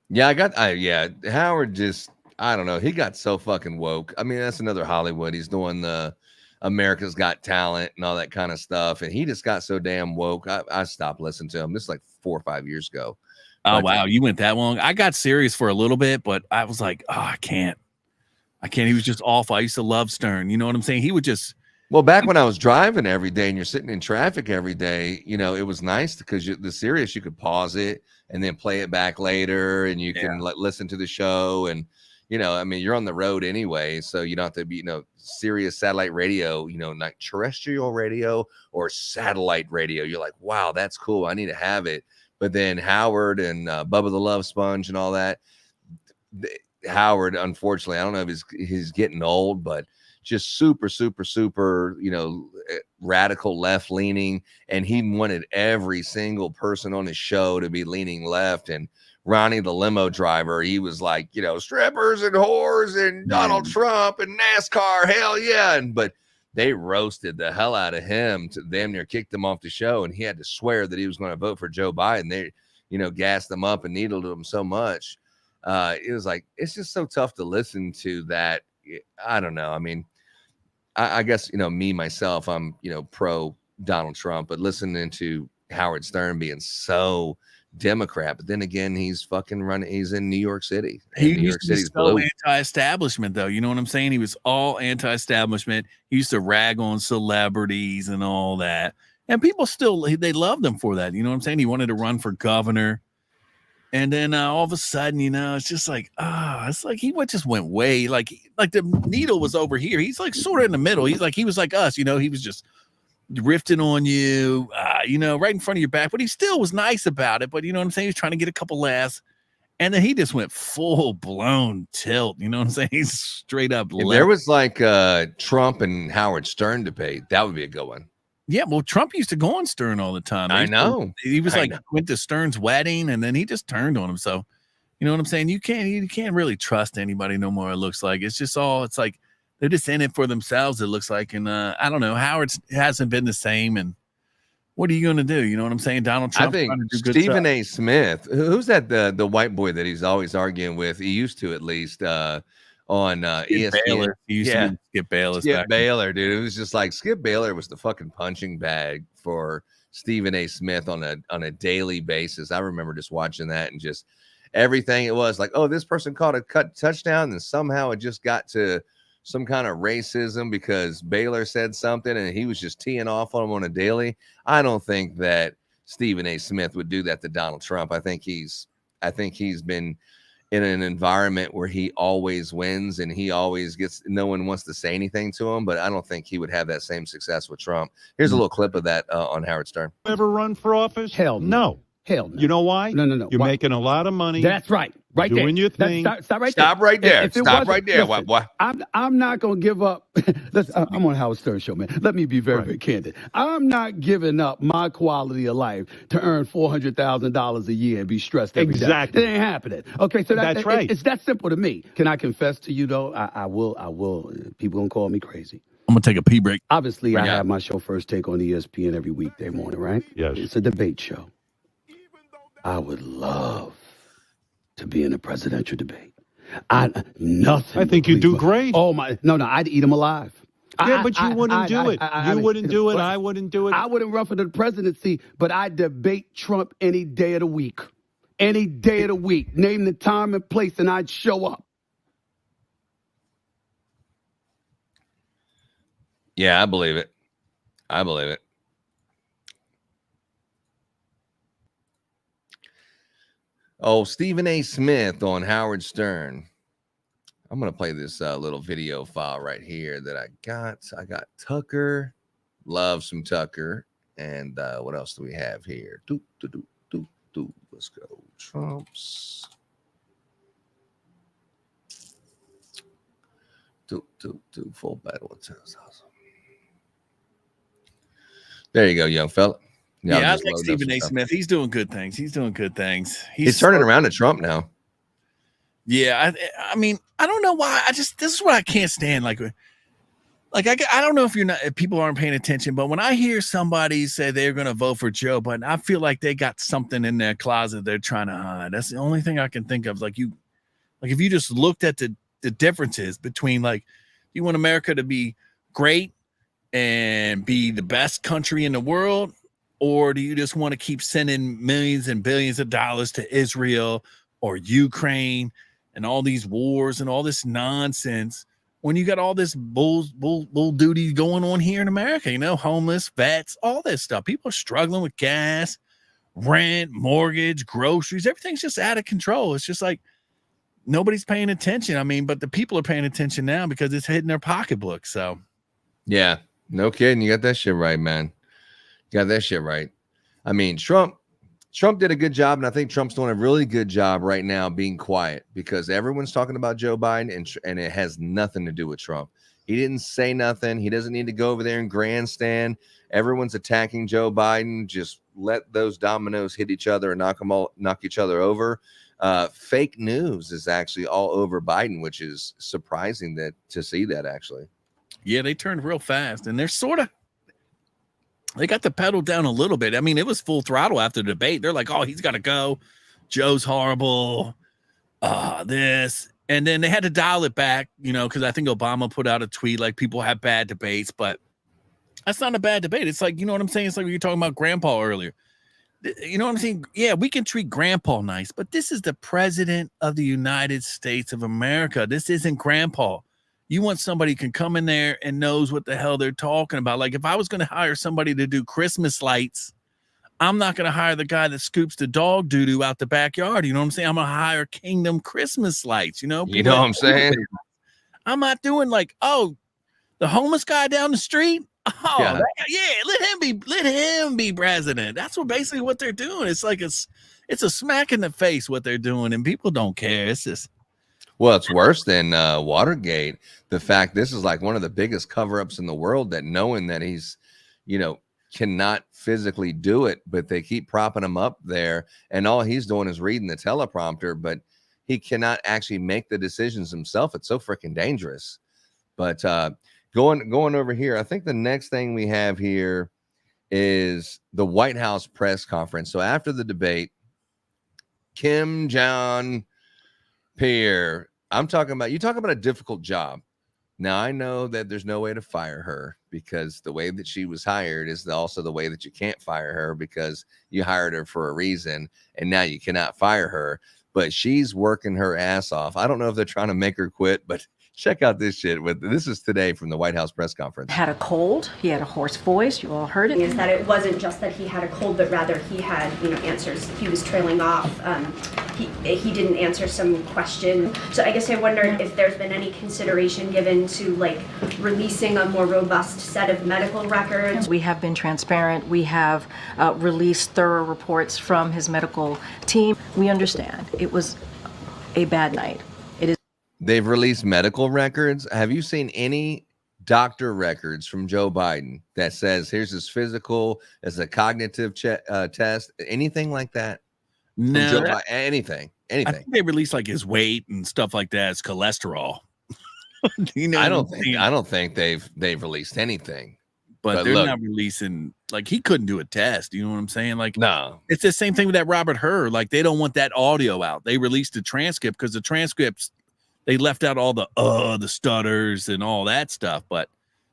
Yeah, Howard just, I don't know. He got so fucking woke. I mean, that's another Hollywood. He's doing the America's Got Talent and all that kind of stuff. And he just got so damn woke. I stopped listening to him. This is like 4 or 5 years ago. Oh, wow. You went that long? I got serious for a little bit, but I was like, oh, I can't. He was just awful. I used to love Stern. You know what I'm saying? He would just. Well, back when I was driving every day and you're sitting in traffic every day, you know, it was nice because the Sirius, you could pause it and then play it back later and you can listen to the show. And, you know, I mean, you're on the road anyway, so you don't have to be, you know, Sirius satellite radio, you know, like terrestrial radio or satellite radio. You're like, wow, that's cool. I need to have it. But then Howard and Bubba the Love Sponge and all that. Howard, unfortunately, I don't know if he's getting old, but just super, super, super, you know, radical left leaning. And he wanted every single person on his show to be leaning left. And Ronnie, the limo driver, he was like, you know, strippers and whores and Donald Trump and NASCAR. Hell yeah. But they roasted the hell out of him to damn near kicked him off the show. And he had to swear that he was going to vote for Joe Biden. They, you know, gassed him up and needled him so much. It was like, it's just so tough to listen to that. I don't know. I mean, I guess, you know, me, myself, I'm, you know, pro Donald Trump, but listening to Howard Stern being so Democrat, but then again, he's fucking running. He's in New York City. He used to be so anti-establishment, though. You know what I'm saying? He was all anti-establishment. He used to rag on celebrities and all that. And people still, they loved him for that. You know what I'm saying? He wanted to run for governor. And then all of a sudden, you know, it's just like, it's like he just went way, like the needle was over here. He's like sort of in the middle. He was like us, you know, he was just riffing on you, you know, right in front of your back. But he still was nice about it. But you know what I'm saying? He was trying to get a couple laughs. And then he just went full blown tilt. You know what I'm saying? He's straight up. If there was like Trump and Howard Stern debate, that would be a good one. Yeah, well, Trump used to go on Stern all the time. I know. He was like, went to Stern's wedding, and then he just turned on him. So, you know what I'm saying? You can't really trust anybody no more, it looks like. It's just it's like they're just in it for themselves, it looks like. And I don't know. Howard hasn't been the same. And what are you going to do? You know what I'm saying? Donald Trump. I think Stephen A. Smith, who's that, the white boy that he's always arguing with? He used to, at least, on ESPN. Baylor. He used to be Skip Bayless. Skip Baylor, dude. It was just like Skip Baylor was the fucking punching bag for Stephen A. Smith on a daily basis. I remember just watching that and just everything it was like, oh, this person caught a touchdown, and somehow it just got to some kind of racism because Baylor said something and he was just teeing off on him on a daily. I don't think that Stephen A. Smith would do that to Donald Trump. I think he's been in an environment where he always wins and he always gets, no one wants to say anything to him, but I don't think he would have that same success with Trump. Here's a little clip of that on Howard Stern. Ever run for office? Hell no. Hell no. You know why? No. You're making a lot of money. That's right. Right doing there. Your thing. Stop right Stop there. Right there. Stop right there. Listen, What? I'm not going to give up. I'm on Howard Stern show, man. Let me be very, very candid. I'm not giving up my quality of life to earn $400,000 a year and be stressed every day. Exactly. It ain't happening. Okay, so that's right. It's that simple to me. Can I confess to you, though? I will. People going to call me crazy. I'm going to take a pee break. Obviously, I have my show First Take on ESPN every weekday morning, right? Yes. It's a debate show. I would love to be in a presidential debate. I think you do great. Oh my, no, I'd eat him alive. Yeah, but you wouldn't do it. You wouldn't do it. I wouldn't do it. I wouldn't run for the presidency, but I'd debate Trump any day of the week. Any day of the week. Name the time and place, and I'd show up. Yeah, I believe it. Oh, Stephen A. Smith on Howard Stern. I'm going to play this little video file right here that I got. I got Tucker. Love some Tucker. And what else do we have here? Let's go. Trump's. Full battle of 10,000. There you go, young fella. Yeah, I I'll just like load up Stephen some A. stuff. Smith. He's doing good things. He's He's turning around to Trump now. Yeah, I mean, I don't know why. This is what I can't stand. Like I don't know if people aren't paying attention, but when I hear somebody say they're going to vote for Joe Biden, I feel like they got something in their closet they're trying to hide. That's the only thing I can think of. Like if you just looked at the differences between, like, you want America to be great and be the best country in the world, or do you just want to keep sending millions and billions of dollars to Israel or Ukraine and all these wars and all this nonsense, when you got all this bull duty going on here in America? Homeless, vets, all this stuff. People are struggling with gas, rent, mortgage, groceries. Everything's just out of control. It's just like nobody's paying attention. I mean, but the people are paying attention now because it's hitting their pocketbook. So, yeah, no kidding. You got that shit right, man. You got that shit right. I mean, Trump did a good job, and I think Trump's doing a really good job right now being quiet, because everyone's talking about Joe Biden, and it has nothing to do with Trump. He didn't say nothing. He doesn't need to go over there and grandstand. Everyone's attacking Joe Biden. Just let those dominoes hit each other and knock each other over. Fake news is actually all over Biden, which is surprising to see that, actually. Yeah, they turned real fast, and they got the pedal down a little bit. I mean, it was full throttle after the debate. They're like, oh, he's got to go. Joe's horrible. This. And then they had to dial it back, because I think Obama put out a tweet like, people have bad debates, but that's not a bad debate. It's like, you know what I'm saying? It's like we were talking about Grandpa earlier. You know what I'm saying? Yeah, we can treat Grandpa nice, but this is the president of the United States of America. This isn't Grandpa. You want somebody who can come in there and knows what the hell they're talking about. Like, if I was going to hire somebody to do Christmas lights, I'm not going to hire the guy that scoops the dog doo-doo out the backyard. You know what I'm saying? I'm going to hire Kingdom Christmas lights, You know what I'm saying? I'm not doing like, oh, the homeless guy down the street? Oh, yeah, let him be president. That's basically what they're doing. It's like it's a smack in the face what they're doing, and people don't care. It's just, well, it's worse than Watergate. The fact this is like one of the biggest cover-ups in the world, that knowing that he's, cannot physically do it, but they keep propping him up there, and all he's doing is reading the teleprompter, but he cannot actually make the decisions himself. It's so freaking dangerous. But going over here, I think the next thing we have here is the White House press conference. So after the debate, Kim Jong Pierre, you talking about a difficult job. Now, I know that there's no way to fire her, because the way that she was hired is also the way that you can't fire her, because you hired her for a reason, and now you cannot fire her. But she's working her ass off. I don't know if they're trying to make her quit, but check out this shit. This is today from the White House press conference. Had a cold. He had a hoarse voice. You all heard it. Is that it wasn't just that he had a cold, but rather he had, answers. He was trailing off. He didn't answer some question. So I guess I wondered if there's been any consideration given to releasing a more robust set of medical records. We have been transparent. We have released thorough reports from his medical team. We understand it was a bad night. They've released medical records. Have you seen any doctor records from Joe Biden that says here's his physical, as a cognitive test, anything like that? No, anything. I think they released like his weight and stuff like that. His cholesterol. I don't think they've released anything. But they're not releasing, like, he couldn't do a test. You know what I'm saying? Like, no, it's the same thing with that Robert Hur. Like, they don't want that audio out. They released the transcript because the transcripts, they left out all the stutters and all that stuff. But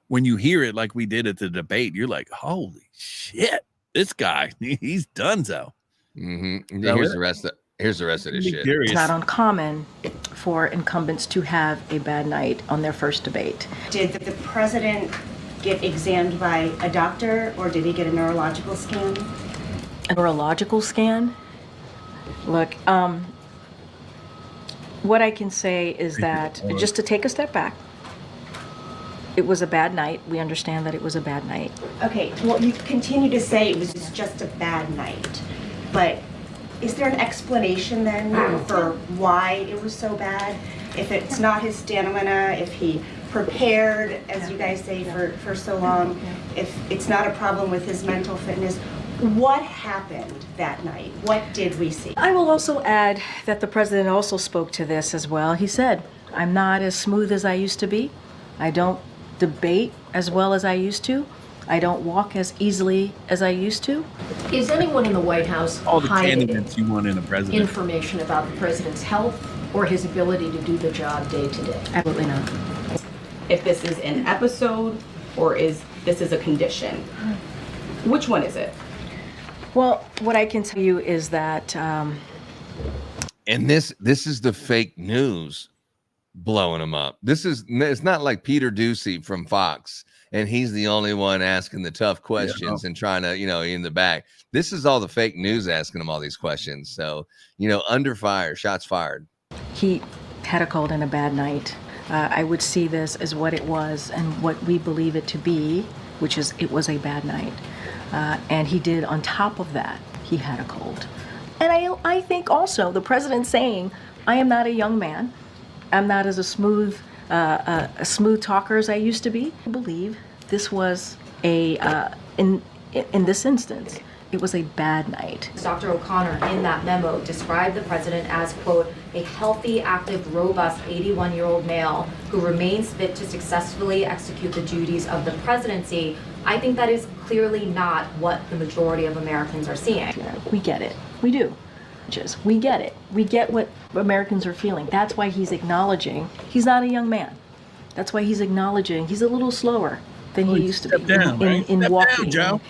when you hear it, like we did at the debate, you're like, holy shit, this guy, he's donezo. Mm-hmm. Here's the rest of this shit. It's not uncommon for incumbents to have a bad night on their first debate. Did the president get examined by a doctor, or did he get a neurological scan? A neurological scan? Look, what I can say is that, just to take a step back, it was a bad night. We understand that it was a bad night. Okay, well, you continue to say it was just a bad night, but is there an explanation then for why it was so bad? If it's not his stamina, if he prepared, as you guys say, for so long, if it's not a problem with his mental fitness, What happened that night? What did we see? I will also add that the president also spoke to this as well. He said, I'm not as smooth as I used to be. I don't debate as well as I used to. I don't walk as easily as I used to. Is anyone in the White House All the hiding candidates you want in a president. information about the president's health or his ability to do the job day to day? Absolutely not. If this is an episode or is this is a condition, which one is it? Well, what I can tell you is that And this is the fake news blowing him up. It's not like Peter Ducey from Fox, and he's the only one asking the tough questions and trying to, in the back. This is all the fake news asking him all these questions. So, under fire, shots fired. he had a cold and a bad night. I would see this as what it was and what we believe it to be, which is it was a bad night. And he did, on top of that, he had a cold. And I think also the president saying, I am not a young man. I'm not as a smooth talker as I used to be. I believe this was in this instance, it was a bad night. Dr. O'Connor, in that memo, described the president as, quote, a healthy, active, robust 81-year-old male who remains fit to successfully execute the duties of the presidency. I think that is clearly not what the majority of Americans are seeing. We get it. We do. We get it. We get what Americans are feeling. That's why he's acknowledging he's not a young man. That's why he's acknowledging he's a little slower than he used to be in walking. Joe.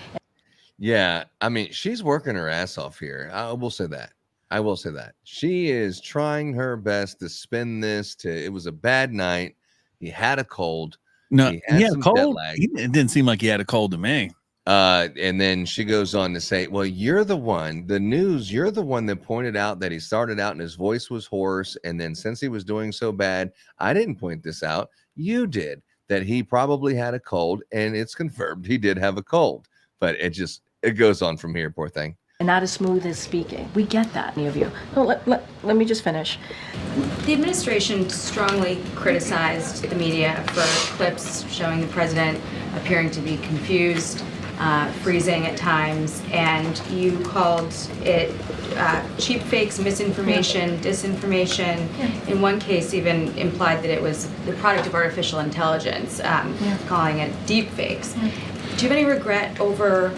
Yeah, I mean, she's working her ass off here. I will say that. She is trying her best to spin this to, it was a bad night. He had a cold. No, he had a cold. It didn't seem like he had a cold to me. And then she goes on to say, well, you're the one that pointed out that he started out and his voice was hoarse. And then since he was doing so bad, I didn't point this out. You did, that he probably had a cold, and it's confirmed he did have a cold. But it goes on from here, poor thing. And not as smooth as speaking. We get that, many of you. No, let me just finish. The administration strongly criticized the media for clips showing the president appearing to be confused, freezing at times, and you called it cheap fakes, misinformation, disinformation. In one case, even implied that it was the product of artificial intelligence, calling it deep fakes. Do you have any regret over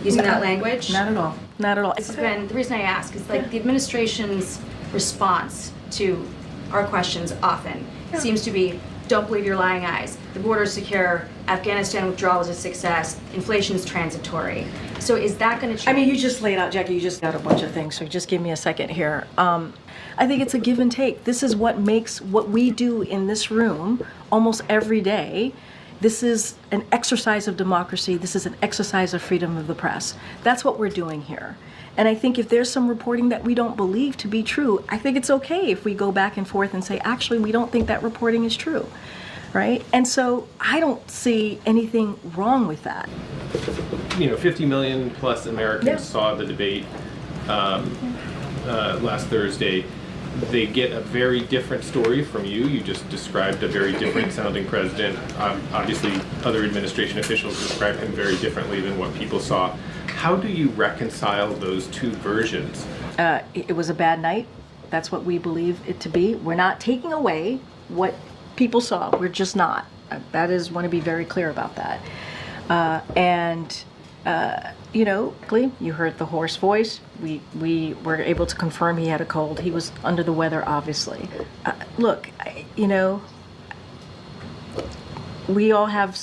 using that language? Not at all. Not at all. This has been, the reason I ask is like the administration's response to our questions often seems to be, don't believe your lying eyes. The border is secure. Afghanistan withdrawal was a success. Inflation is transitory. So is that going to change? I mean, you just laid out, Jackie, you just got a bunch of things. So just give me a second here. I think it's a give and take. This is what makes what we do in this room almost every day. This is an exercise of democracy. This is an exercise of freedom of the press. That's what we're doing here. And I think if there's some reporting that we don't believe to be true, I think it's okay if we go back and forth and say, actually, we don't think that reporting is true, right? And so I don't see anything wrong with that. 50 million plus Americans saw the debate last Thursday. They get a very different story from you. You just described a very different sounding president. Obviously, other administration officials described him very differently than what people saw. How do you reconcile those two versions? It was a bad night. That's what we believe it to be. We're not taking away what people saw. We're just not. Want to be very clear about that. You heard the hoarse voice. We were able to confirm he had a cold. He was under the weather, obviously. We all have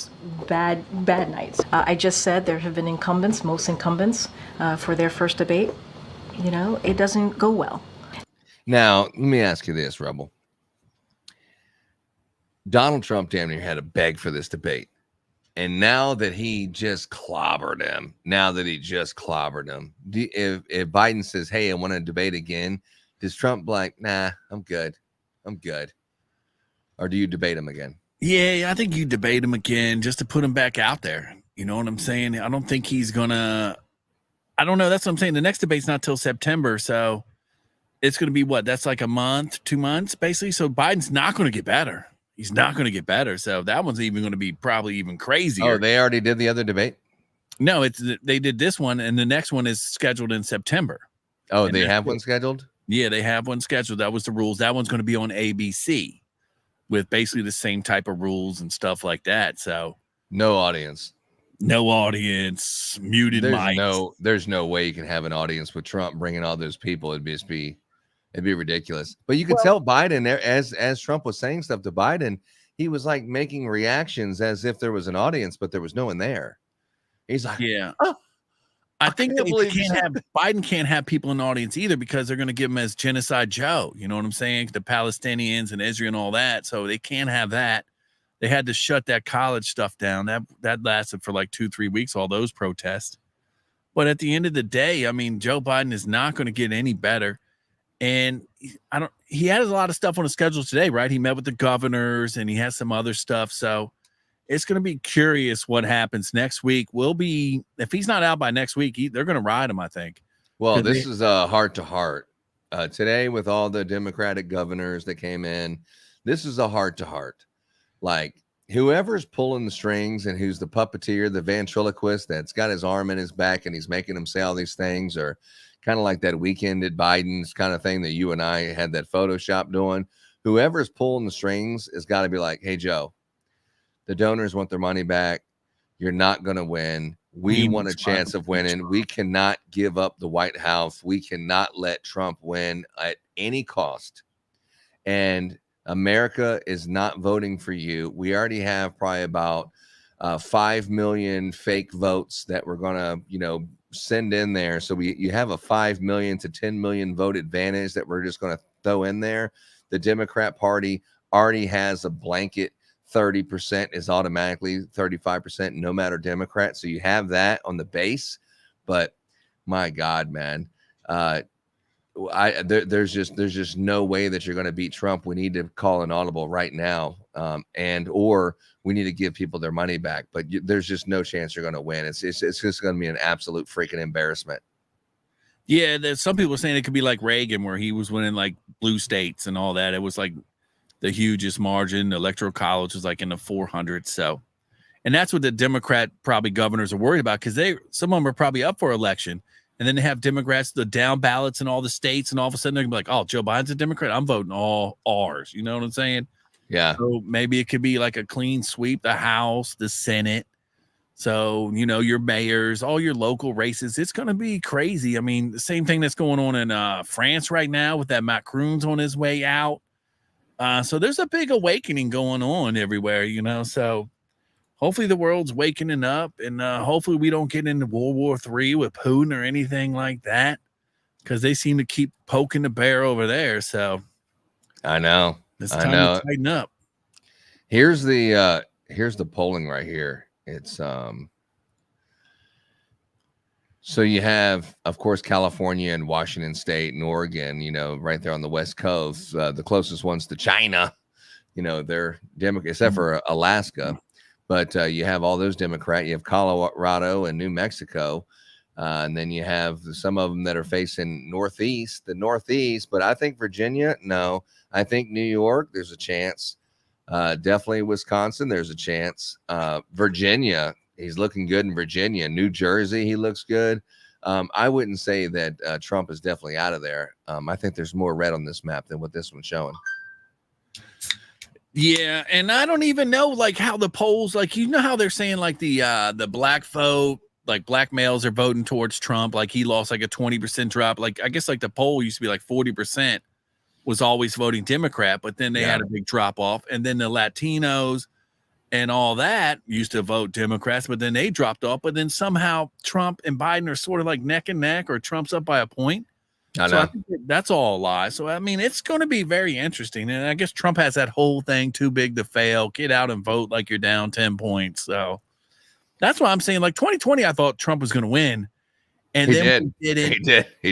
bad nights. I just said there have been most incumbents, for their first debate. It doesn't go well. Now, let me ask you this, Rebel. Donald Trump damn near had to beg for this debate. And now that he just clobbered him, if Biden says, hey, I want to debate again, does Trump like, nah, I'm good. Or do you debate him again? Yeah, I think you debate him again just to put him back out there. You know what I'm saying? I don't think he's going to, I don't know. That's what I'm saying. The next debate's not till September. So it's going to be what? That's like a month, 2 months, basically. So Biden's not going to get better. He's not going to get better. So that one's even going to be probably even crazier. Oh, they already did the other debate? No, they did this one, and the next one is scheduled in September. Oh, and they have one scheduled? Yeah, they have one scheduled. That was the rules. That one's going to be on ABC with basically the same type of rules and stuff like that. So no audience, muted mics. There's no way you can have an audience with Trump bringing all those people. It'd be ridiculous. But you could tell Biden there, as Trump was saying stuff to Biden, he was like making reactions as if there was an audience, but there was no one there. He's like, yeah. I think that Biden can't have people in the audience either because they're going to give him as Genocide Joe. You know what I'm saying? The Palestinians and Israel and all that. So they can't have that. They had to shut that college stuff down. That lasted for like 2-3 weeks, all those protests. But at the end of the day, I mean, Joe Biden is not going to get any better. And he had a lot of stuff on his schedule today, right? He met with the governors and he has some other stuff. So it's going to be curious what happens next week. If he's not out by next week, they're going to ride him, I think. Well, this is a heart-to-heart. Today with all the Democratic governors that came in, this is a heart-to-heart. Like, whoever's pulling the strings and who's the puppeteer, the ventriloquist that's got his arm in his back and he's making him say all these things, or kind of like that Weekend at Biden's kind of thing that you and I had that Photoshop doing. Whoever's pulling the strings has got to be like, hey, Joe, the donors want their money back. You're not going to win. We want a chance of winning. We cannot give up the White House. We cannot let Trump win at any cost. And America is not voting for you. We already have probably about 5 million fake votes that we're going to, send in there. So you have a 5 million to 10 million vote advantage that we're just going to throw in there. The Democrat Party already has a blanket 30% is automatically 35%, no matter Democrat. So you have that on the base, but my God, man, there's just no way that you're going to beat Trump. We need to call an audible right now, or we need to give people their money back. But there's just no chance you're going to win. It's just going to be an absolute freaking embarrassment. Yeah, there's some people saying it could be like Reagan, where he was winning like blue states and all that. It was like the hugest margin. The Electoral College was like in the 400s. So, and that's what the Democrat probably governors are worried about, because some of them are probably up for election, and then they have Democrats, the down ballots in all the states, and all of a sudden they're gonna be like, oh, Joe Biden's a Democrat, I'm voting all R's. You know what I'm saying? Yeah. So maybe it could be like a clean sweep, the House, the Senate. So, your mayors, all your local races, it's going to be crazy. I mean, the same thing that's going on in France right now with that Macron's on his way out. So there's a big awakening going on everywhere, so hopefully the world's waking up, and hopefully we don't get into World War III with Putin or anything like that, because they seem to keep poking the bear over there. So I know it's time to tighten up. Here's the polling right here. It's so you have, of course, California and Washington State and Oregon, right there on the West Coast. The closest ones to China, they're Democrat, except for Alaska. But you have all those Democrat. You have Colorado and New Mexico. And then you have some of them that are facing the Northeast. But I think Virginia, no. I think New York, there's a chance. Definitely Wisconsin, there's a chance. Virginia, he's looking good in Virginia. New Jersey, he looks good. I wouldn't say that Trump is definitely out of there. I think there's more red on this map than what this one's showing. Yeah, and I don't even know how the polls, how they're saying the black vote, black males are voting towards Trump, he lost a 20% drop. I guess the poll used to be 40% was always voting Democrat, but then they had a big drop off, and then the Latinos and all that used to vote Democrats, but then they dropped off. But then somehow Trump and Biden are sort of neck and neck, or Trump's up by a point. I think that's all a lie. So, I mean, it's going to be very interesting. And I guess Trump has that whole thing, too big to fail. Get out and vote like you're down 10 points. So that's why I'm saying 2020, I thought Trump was going to win. And he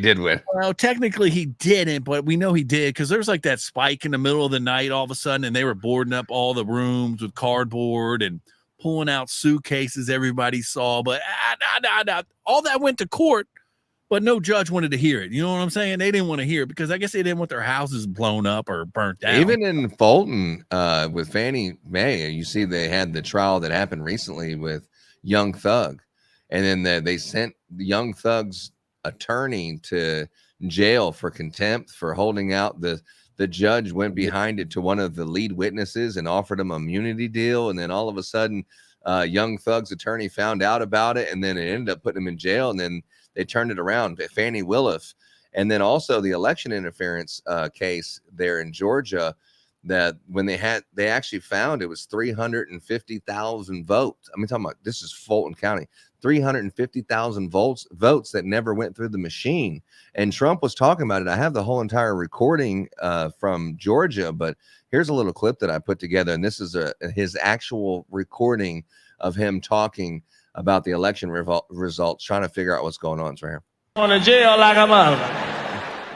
did win. Well, technically he didn't, but we know he did, because there's that spike in the middle of the night all of a sudden, and they were boarding up all the rooms with cardboard and pulling out suitcases everybody saw. But all that went to court, but no judge wanted to hear it. You know what I'm saying? They didn't want to hear it because I guess they didn't want their houses blown up or burnt down. Even in Fulton with Fannie Mae, you see they had the trial that happened recently with Young Thug. And then they sent Young Thug's attorney to jail for contempt for holding out. The judge went behind it to one of the lead witnesses and offered him an immunity deal. And then all of a sudden, Young Thug's attorney found out about it, and then it ended up putting him in jail. And then they turned it around. Fannie Willis. And then also the election interference case there in Georgia, that when they actually found it was 350,000 votes. I mean, talking about, this is Fulton County, 350,000 votes that never went through the machine. And Trump was talking about it. I have the whole entire recording from Georgia, but here's a little clip that I put together. And this is his actual recording of him talking about the election results, trying to figure out what's going on. It's right here. On a jail like a mother.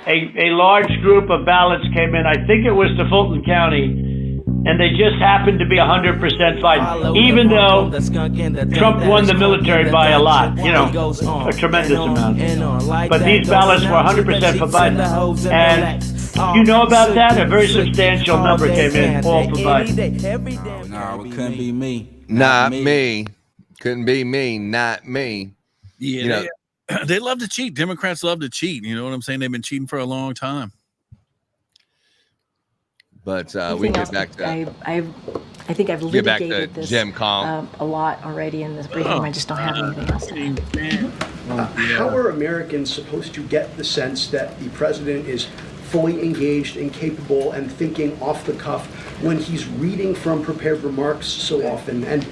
A large group of ballots came in. I think it was to Fulton County, and they just happened to be 100% Biden, even though Trump won the military by a lot, a tremendous amount. But these ballots were 100% for Biden. And you know about that? A very substantial number came in, all for Biden. No, it couldn't be me. Not me. Couldn't be me. Not me. Yeah. They love to cheat. Democrats love to cheat. You know what I'm saying? They've been cheating for a long time. But we get back to. I think I've litigated this Jim Calm a lot already in this briefing. I just don't have anything else to add. How are Americans supposed to get the sense that the president is fully engaged and capable and thinking off the cuff when he's reading from prepared remarks so often? And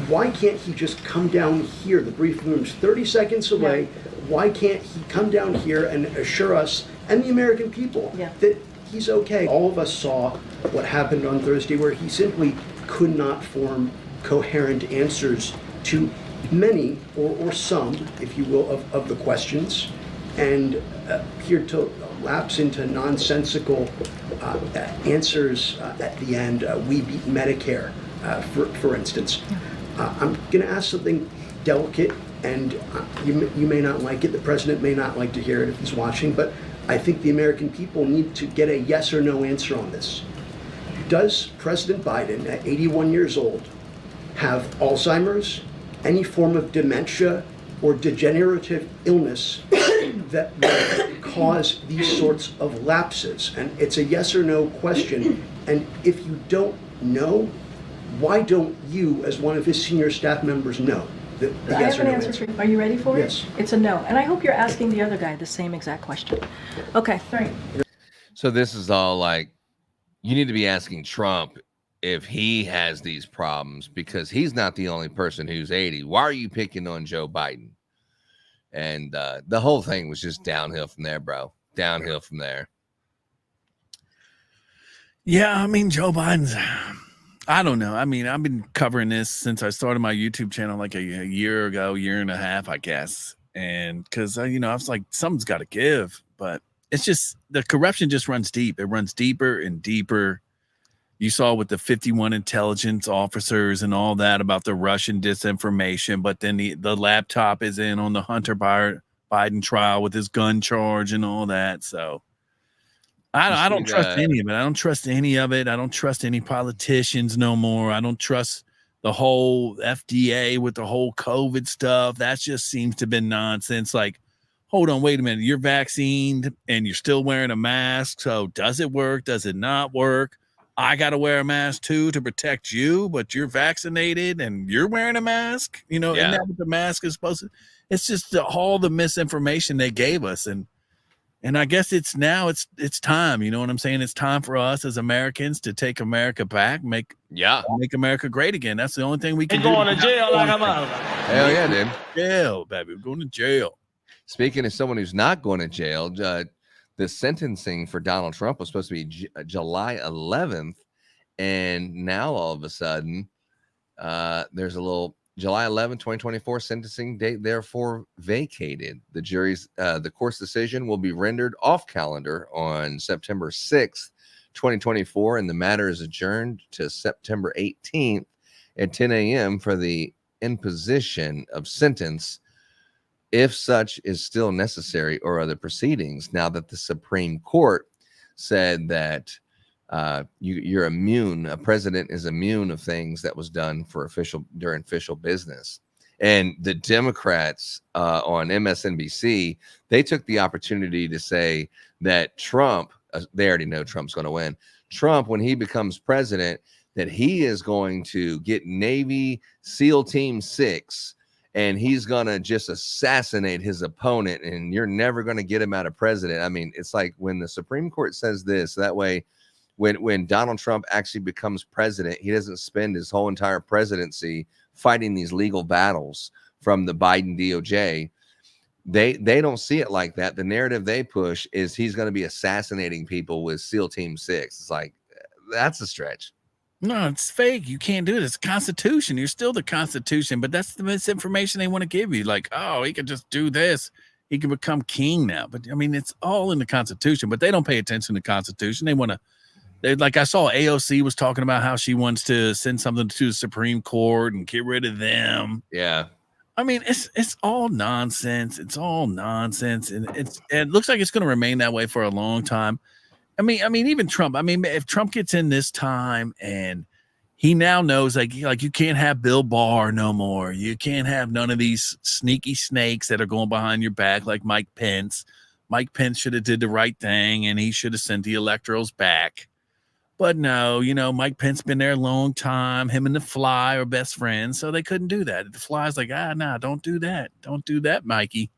why can't he just come down here? The briefing room's 30 seconds away. Why can't he come down here and assure us and the American people that he's okay? All of us saw what happened on Thursday, where he simply could not form coherent answers to many or some, if you will, of the questions, and appeared to lapse into nonsensical answers at the end. We beat Medicare, for instance. I'm going to ask something delicate, and you may not like it. The president may not like to hear it if he's watching, but I think the American people need to get a yes or no answer on this. Does President Biden, at 81 years old, have Alzheimer's, any form of dementia or degenerative illness that would cause these sorts of lapses? And it's a yes or no question. And if you don't know, why don't you, as one of his senior staff members, know the I yes have or an no answer for you. Are you ready for Yes. it? It's a no. And I hope you're asking the other guy the same exact question. Okay, three. So this is all like, you need to be asking Trump if he has these problems, because he's not the only person who's 80. Why are you picking on Joe Biden? And the whole thing was just downhill from there, bro. Downhill from there. Yeah, I mean, Joe Biden's, I don't know. I mean, I've been covering this since I started my YouTube channel like a year ago, year and a half, I guess. And because, I was like, something's got to give. But it's just, the corruption just runs deep. It runs deeper and deeper. You saw with the 51 intelligence officers and all that about the Russian disinformation. But then the laptop is in on the Hunter Biden trial with his gun charge and all that. So I don't trust any of it. I don't trust any of it. I don't trust any politicians no more. I don't trust the whole FDA with the whole COVID stuff. That just seems to have been nonsense. Like, hold on, wait a minute. You're vaccinated and you're still wearing a mask. So does it work? Does it not work? I got to wear a mask too to protect you, but you're vaccinated and you're wearing a mask. Isn't that what the mask is supposed to? It's just all the misinformation they gave us. And I guess it's time, you know what I'm saying? It's time for us as Americans to take America back, make America great again. That's the only thing we can do. Going to jail like a mother. Hell yeah, dude. Jail, baby. We're going to jail. Speaking of someone who's not going to jail, the sentencing for Donald Trump was supposed to be July 11th. And now all of a sudden, there's a little July 11, 2024 sentencing date, therefore vacated. The the court's decision will be rendered off calendar on September 6th, 2024, and the matter is adjourned to September 18th at 10 a.m. for the imposition of sentence, if such is still necessary, or other proceedings. Now that the Supreme Court said that you're immune, a president is immune of things that was done for during official business. And the Democrats on MSNBC, they took the opportunity to say that Trump, they already know Trump's going to win. Trump, when he becomes president, that he is going to get Navy SEAL Team 6 and he's going to just assassinate his opponent and you're never going to get him out of president. I mean, it's like when the Supreme Court says this, that way, when Donald Trump actually becomes president, he doesn't spend his whole entire presidency fighting these legal battles from the Biden DOJ. They don't see it like that. The narrative they push is he's going to be assassinating people with SEAL Team 6. It's like, that's a stretch. No, it's fake. You can't do it. It's Constitution. You're still the Constitution, but that's the misinformation they want to give you. Like, oh, he could just do this. He can become king now. But I mean, it's all in the Constitution, but they don't pay attention to the Constitution. They want to, like I saw AOC was talking about how she wants to send something to the Supreme Court and get rid of them. Yeah. I mean, it's all nonsense. It's all nonsense. And it looks like it's going to remain that way for a long time. I mean, even Trump. I mean, if Trump gets in this time and he now knows, like you can't have Bill Barr no more. You can't have none of these sneaky snakes that are going behind your back like Mike Pence. Mike Pence should have did the right thing and he should have sent the electorals back. But no, Mike Pence been there a long time. Him and the Fly are best friends, so they couldn't do that. The Fly's like, nah, don't do that. Don't do that, Mikey.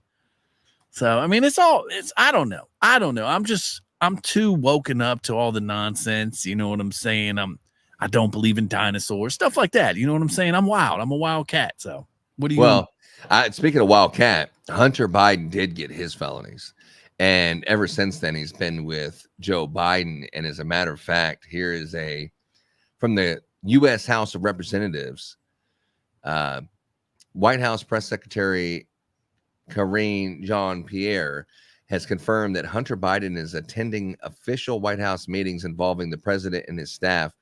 So, I mean, I don't know. I'm too woken up to all the nonsense. You know what I'm saying? I don't believe in dinosaurs, stuff like that. You know what I'm saying? I'm wild. I'm a wild cat. So what do you? Well, speaking of wild cat, Hunter Biden did get his felonies. And ever since then, he's been with Joe Biden. And as a matter of fact, here is from the U.S. House of Representatives, White House Press Secretary Karine Jean-Pierre has confirmed that Hunter Biden is attending official White House meetings involving the president and his staff.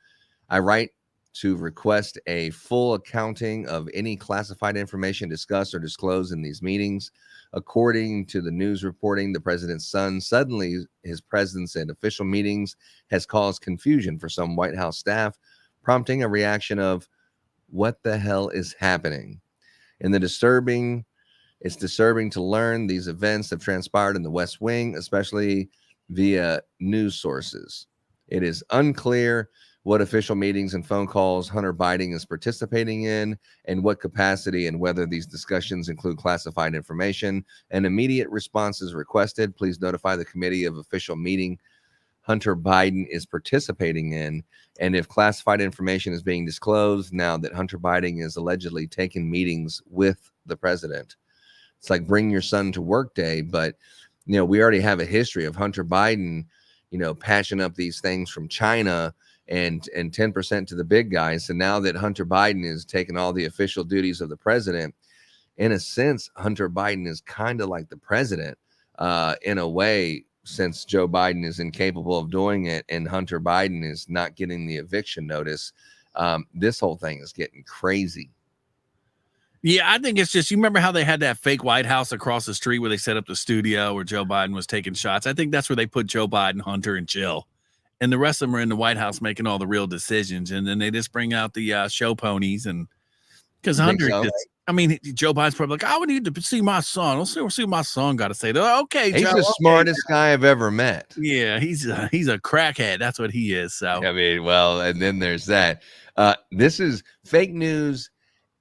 I write to request a full accounting of any classified information discussed or disclosed in these meetings. According to the news reporting, the president's son, suddenly his presence at official meetings has caused confusion for some White House staff, prompting a reaction of, what the hell is happening? It's disturbing to learn these events have transpired in the West Wing, especially via news sources. It is unclear what official meetings and phone calls Hunter Biden is participating in and what capacity, and whether these discussions include classified information. An immediate response is requested. Please notify the committee of official meeting Hunter Biden is participating in, and if classified information is being disclosed now that Hunter Biden is allegedly taking meetings with the president. It's like bring your son to work day, but we already have a history of Hunter Biden, patching up these things from China and 10% to the big guys. So now that Hunter Biden is taking all the official duties of the president, in a sense, Hunter Biden is kind of like the president in a way, since Joe Biden is incapable of doing it and Hunter Biden is not getting the eviction notice. This whole thing is getting crazy. Yeah, I think it's just, you remember how they had that fake White House across the street where they set up the studio where Joe Biden was taking shots? I think that's where they put Joe Biden, Hunter, and Jill. And the rest of them are in the White House making all the real decisions. And then they just bring out the show ponies. And because Hunter, Joe Biden's probably like, I would need to see my son. Let's see what my son got to say. Okay, he's Joe, the smartest guy I've ever met. Yeah, he's a crackhead. That's what he is. So and then there's that. This is fake news.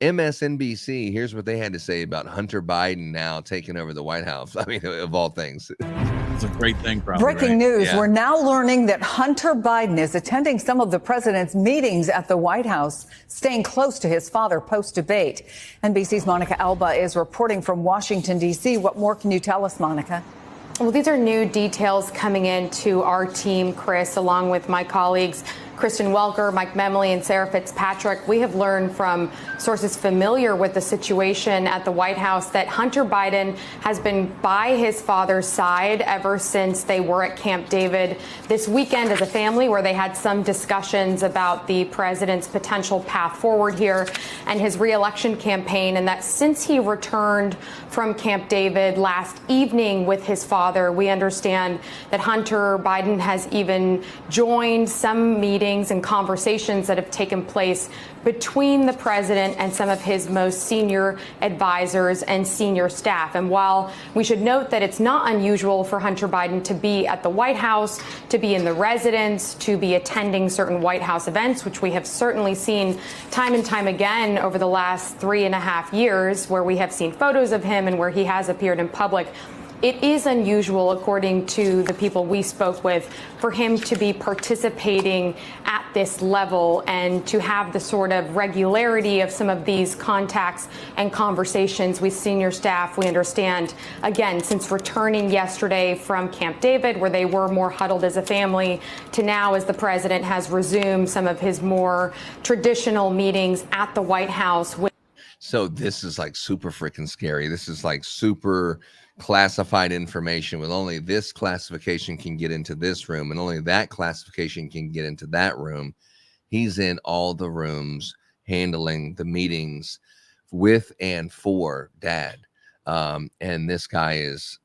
MSNBC, here's what they had to say about Hunter Biden now taking over the White House. I mean, of all things. It's a great thing, probably. Breaking news. Yeah. We're now learning that Hunter Biden is attending some of the president's meetings at the White House, staying close to his father post-debate. NBC's Monica Alba is reporting from Washington, D.C. What more can you tell us, Monica? Well, these are new details coming in to our team, Chris, along with my colleagues Kristen Welker, Mike Memley, and Sarah Fitzpatrick. We have learned from sources familiar with the situation at the White House that Hunter Biden has been by his father's side ever since they were at Camp David this weekend as a family, where they had some discussions about the president's potential path forward here and his re-election campaign, and that since he returned from Camp David last evening with his father, we understand that Hunter Biden has even joined some meetings meetings and conversations that have taken place between the president and some of his most senior advisors and senior staff. And while we should note that it's not unusual for Hunter Biden to be at the White House, to be in the residence, to be attending certain White House events, which we have certainly seen time and time again over the last 3.5 years, where we have seen photos of him and where he has appeared in public. It is unusual, according to the people we spoke with, for him to be participating at this level and to have the sort of regularity of some of these contacts and conversations with senior staff. We understand, again, since returning yesterday from Camp David, where they were more huddled as a family, to now as the president has resumed some of his more traditional meetings at the White House. So this is like super freaking scary. This is like super classified information with only this classification can get into this room and only that classification can get into that room. He's in all the rooms handling the meetings with and for dad. And this guy is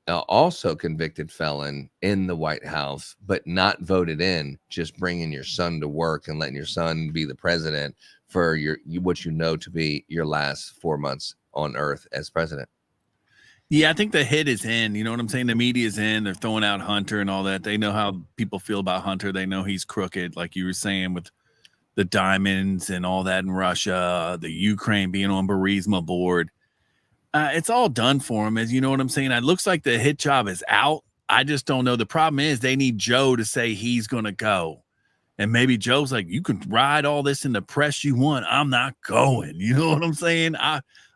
also convicted felon in the White House, but not voted in, just bringing your son to work and letting your son be the president for your what you know to be your last 4 months on earth as president. Yeah, I think the hit is in. You know what I'm saying? The media's in. They're throwing out Hunter and all that. They know how people feel about Hunter. They know he's crooked, like you were saying, with the diamonds and all that in Russia, the Ukraine being on Burisma board. It's all done for him, as you know what I'm saying. It looks like the hit job is out. I just don't know. The problem is they need Joe to say he's going to go. And maybe Joe's like, you can ride all this in the press you want. I'm not going. You know what I'm saying?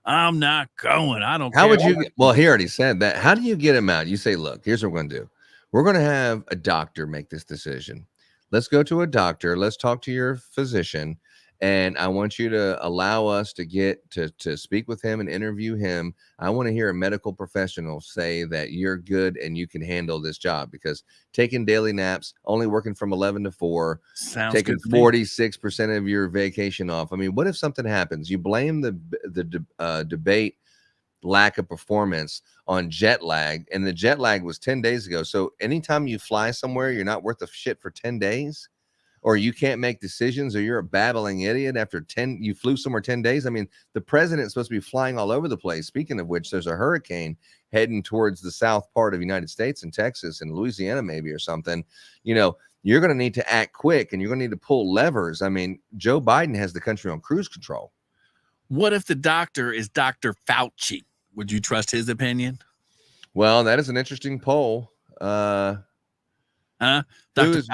I'm not going. I don't care. How would you well, he already said that. How do you get him out? You say, look, here's what we're going to do. We're going to have a doctor make this decision. Let's go to a doctor. Let's talk to your physician. And I want you to allow us to get to speak with him and interview him. I want to hear a medical professional say that you're good and you can handle this job, because taking daily naps, only working from 11 to 4, taking 46% of your vacation off. I mean, what if something happens? You blame the debate lack of performance on jet lag, and the jet lag was 10 days ago. So anytime you fly somewhere, you're not worth a shit for 10 days. Or you can't make decisions, or you're a babbling idiot after you flew somewhere 10 days. I mean, the president's supposed to be flying all over the place. Speaking of which, there's a hurricane heading towards the south part of the United States in Texas and Louisiana, maybe, or something. You know, you're going to need to act quick and you're going to need to pull levers. I mean, Joe Biden has the country on cruise control. What if the doctor is Dr. Fauci? Would you trust his opinion? Well, that is an interesting poll. Who's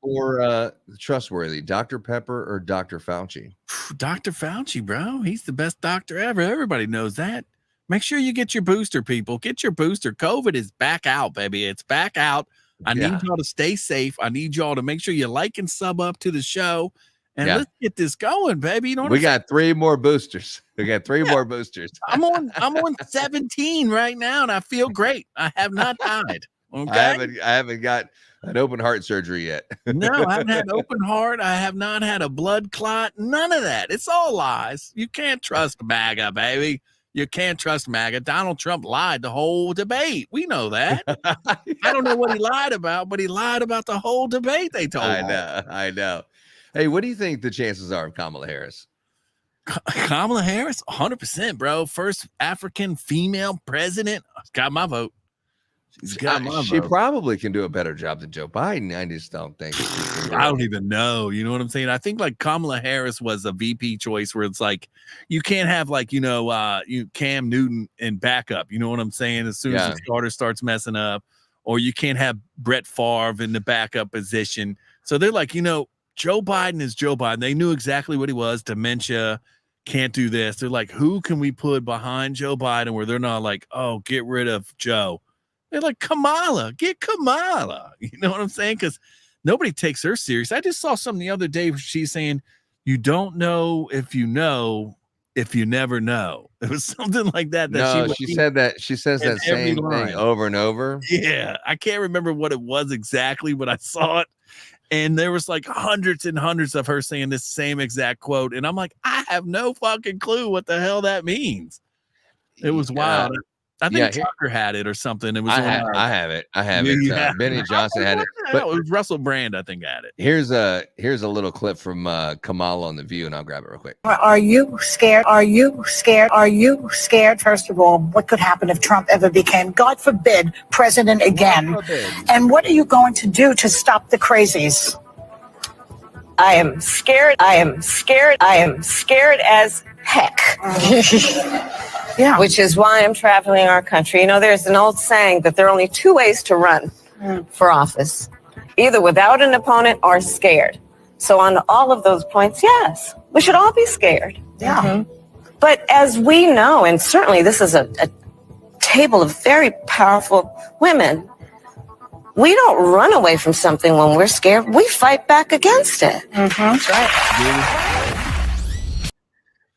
more trustworthy, Dr. Pepper or Dr. Fauci? Dr. Fauci, bro. He's the best doctor ever. Everybody knows that. Make sure you get your booster, people. Get your booster. COVID is back out, baby. It's back out. I need y'all to stay safe. I need y'all to make sure you like and sub up to the show. And let's get this going, baby. You know what we got 3 more boosters. We got 3 more boosters. I'm on 17 right now, and I feel great. I have not died. Okay. I haven't got an open heart surgery yet. No, I haven't had open heart. I have not had a blood clot. None of that. It's all lies. You can't trust MAGA, baby. You can't trust MAGA. Donald Trump lied the whole debate. We know that. I don't know what he lied about, but he lied about the whole debate they told him. I know. Hey, what do you think the chances are of Kamala Harris? Kamala Harris, 100%, bro. First African female president. Got my vote. She probably can do a better job than Joe Biden. I just don't think. I don't even know. You know what I'm saying? I think like Kamala Harris was a VP choice where it's like you can't have like, Cam Newton in backup. You know what I'm saying? As soon as the starter starts messing up, or you can't have Brett Favre in the backup position. So they're like, Joe Biden is Joe Biden. They knew exactly what he was. Dementia, can't do this. They're like, who can we put behind Joe Biden where they're not like, oh, get rid of Joe. They're like, Kamala, get Kamala. You know what I'm saying? Because nobody takes her serious. I just saw something the other day where she's saying, you don't know if you never know. It was something like that. She said that. She says that same thing over and over. Yeah. I can't remember what it was exactly, but I saw it. And there was like hundreds and hundreds of her saying this same exact quote. And I'm like, I have no fucking clue what the hell that means. It was wild. I think Tucker had it or something. It was I have it. Benny Johnson had it. But it was Russell Brand, I think, had it. Here's a little clip from Kamala on The View, and I'll grab it real quick. Are you scared? Are you scared? Are you scared? First of all, what could happen if Trump ever became, God forbid, president again? And what are you going to do to stop the crazies? I am scared. I am scared. I am scared as heck. Yeah. Which is why I'm traveling our country. You know, there's an old saying that there are only two ways to run for office, either without an opponent or scared. So on all of those points, yes, we should all be scared. Yeah. Mm-hmm. But as we know, and certainly this is a table of very powerful women, we don't run away from something when we're scared. We fight back against it. That's right.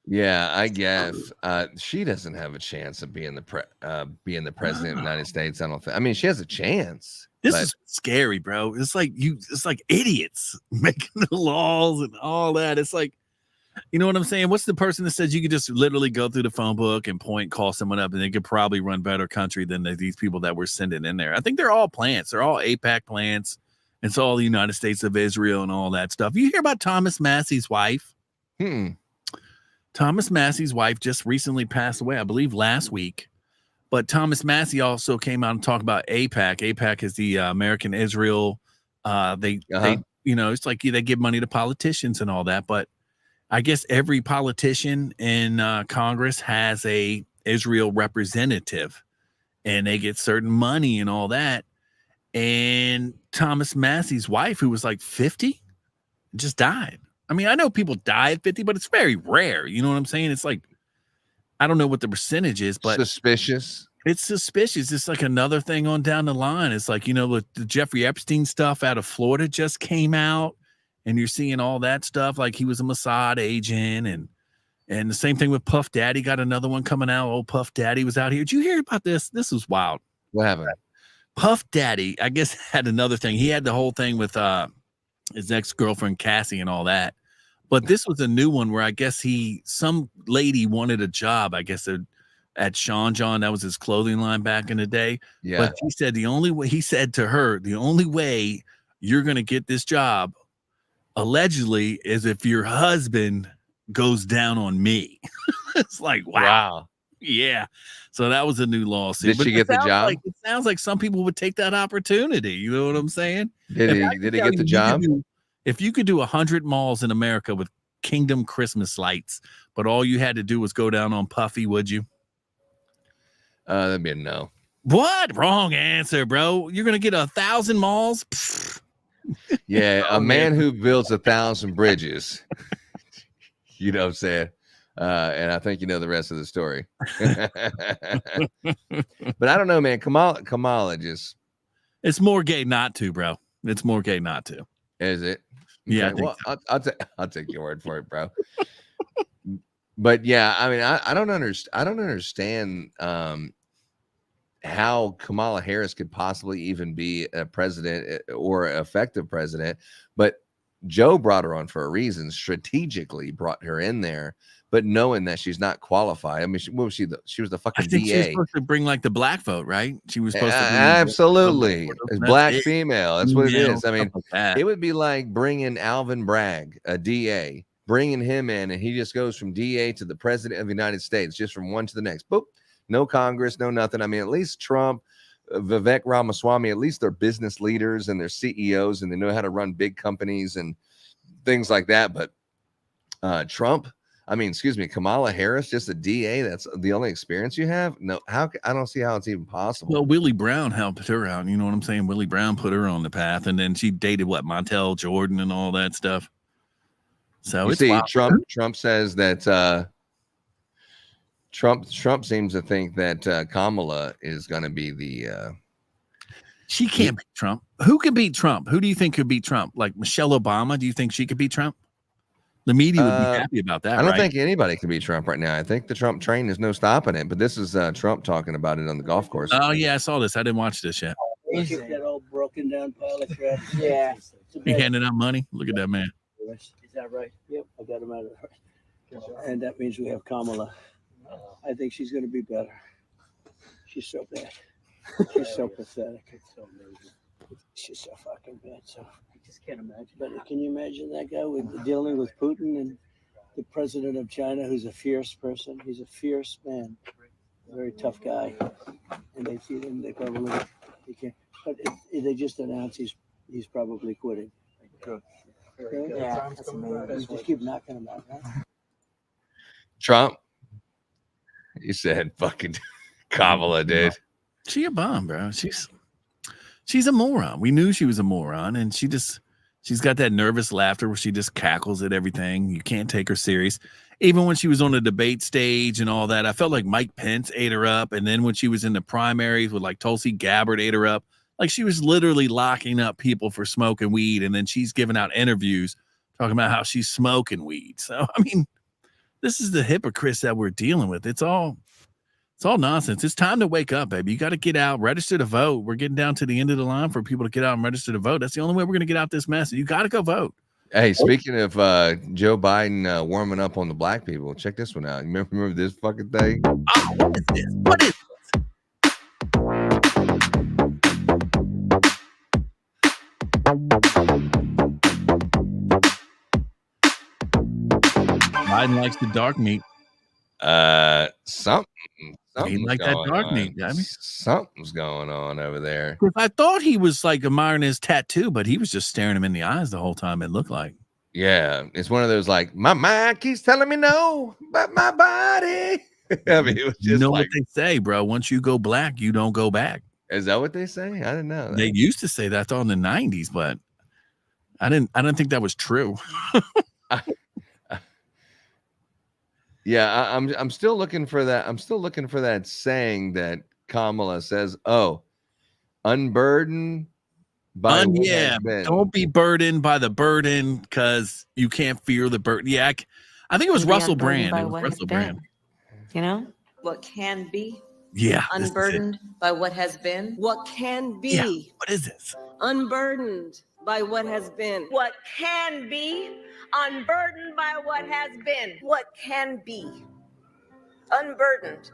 Yeah, I guess she doesn't have a chance of being the president of the United States. I don't think. I mean, she has a chance. This is scary, bro. It's like idiots making the laws and all that. It's like, you know what I'm saying? What's the person that says you could just literally go through the phone book and call someone up, and they could probably run better country than these people that we're sending in there? I think they're all plants. They're all AIPAC plants. It's all the United States of Israel and all that stuff. You hear about Thomas Massey's wife? Thomas Massey's wife just recently passed away, I believe last week. But Thomas Massey also came out and talked about AIPAC. AIPAC is the American Israel. They, you know, it's like they give money to politicians and all that. But I guess every politician in Congress has a Israel representative, and they get certain money and all that. And Thomas Massey's wife, who was like 50, just died. I mean, I know people die at 50, but it's very rare. You know what I'm saying? It's like, I don't know what the percentage is, but suspicious. It's suspicious. It's like another thing on down the line. It's like, you know, the Jeffrey Epstein stuff out of Florida just came out, and you're seeing all that stuff. Like he was a Mossad agent, and the same thing with Puff Daddy. Got another one coming out. Old Puff Daddy was out here. Did you hear about this? This was wild. What happened? Puff Daddy, I guess, had another thing. He had the whole thing with his ex-girlfriend Cassie and all that. But this was a new one where I guess some lady wanted a job, I guess, at Sean John. That was his clothing line back in the day. Yeah. But he said he said to her, the only way you're going to get this job, allegedly, is if your husband goes down on me. It's like, wow. Yeah. So that was a new lawsuit. Did she get the job? It sounds like some people would take that opportunity. You know what I'm saying? Did he get the job? If you could do 100 malls in America with Kingdom Christmas lights, but all you had to do was go down on Puffy, would you? That'd be a no. What? Wrong answer, bro. You're going to get 1,000 malls? Pfft. Yeah, a man who builds 1,000 bridges. You know what I'm saying? And I think you know the rest of the story. But I don't know, man. Kamala just... It's more gay not to, bro. It's more gay not to. Is it? Yeah. Okay, well, so. I'll take your word for it, bro. But yeah, I mean, I don't understand how Kamala Harris could possibly even be a president or effective president. But Joe brought her on for a reason, strategically brought her in there, but knowing that she's not qualified. I mean, what was she? She was the fucking I think DA. she was supposed to bring like the black vote, right? She was supposed to bring absolutely black it. female. That's what it is. I mean, like it would be like bringing Alvin Bragg, a DA, bringing him in, and he just goes from DA to the president of the United States, just from one to the next. Boop. No Congress, no nothing. I mean, at least Trump, Vivek Ramaswamy, at least they're business leaders and they're CEOs and they know how to run big companies and things like that. But Kamala Harris, just a DA, that's the only experience you have? No, I don't see how it's even possible. Well, Willie Brown helped her out. You know what I'm saying? Willie Brown put her on the path, and then she dated Montel Jordan and all that stuff. So you see, Trump says that Trump seems to think that Kamala is going to be the. She can't beat Trump. Who could beat Trump? Who do you think could beat Trump? Like Michelle Obama? Do you think she could beat Trump? The media would be happy about that. I don't think anybody can beat Trump right now. I think the Trump train is no stopping it. But this is Trump talking about it on the golf course. Oh yeah, I saw this. I didn't watch this yet. That old broken down pile of crap. Yeah. He handing out money. Look at that man. Is that right? Yep, I got him out of there. And that means we have Kamala. I think she's going to be better. She's so bad. She's so pathetic. It's so amazing. She's so fucking bad. So I just can't imagine. But can you imagine that guy dealing with Putin and the president of China, who's a fierce person? He's a fierce man, a very tough guy. And they see him. They probably can't. But they just announced he's probably quitting. Good. Very good. Yeah, that's amazing. You just keep knocking him out. Huh? Trump. You said fucking Kamala, dude. She a bomb, bro. She's a moron. We knew she was a moron, and she's got that nervous laughter where she just cackles at everything. You can't take her serious. Even when she was on the debate stage and all that, I felt like Mike Pence ate her up. And then when she was in the primaries with like Tulsi Gabbard ate her up, like she was literally locking up people for smoking weed. And then she's giving out interviews talking about how she's smoking weed. So, I mean, this is the hypocrites that we're dealing with. It's all nonsense. It's time to wake up, baby. You got to get out, register to vote. We're getting down to the end of the line for people to get out and register to vote. That's the only way we're going to get out this mess. You got to go vote. Hey, speaking of Joe Biden warming up on the black people, check this one out. You remember this fucking thing? Oh, what is this? What is this? Biden likes the dark meat. Something He like that dark meat. I mean, something's going on over there. I thought he was like admiring his tattoo, but he was just staring him in the eyes the whole time. It looked like. Yeah, it's one of those like my mind keeps telling me no, but my body. I mean, it was just what they say, bro. Once you go black, you don't go back. Is that what they say? I didn't know that. They used to say that in the 90s, but I didn't think that was true. Yeah, I'm still looking for that. I'm still looking for that saying that Kamala says, "Oh, unburdened by what has been." Don't be burdened by the burden because you can't fear the burden. Yeah, I think it was Russell Brand. It was Russell Brand. You know what can be? Yeah, unburdened by what has been. What can be? Yeah. What is this? Unburdened by what has been. What can be? Unburdened by what has been. What can be? Unburdened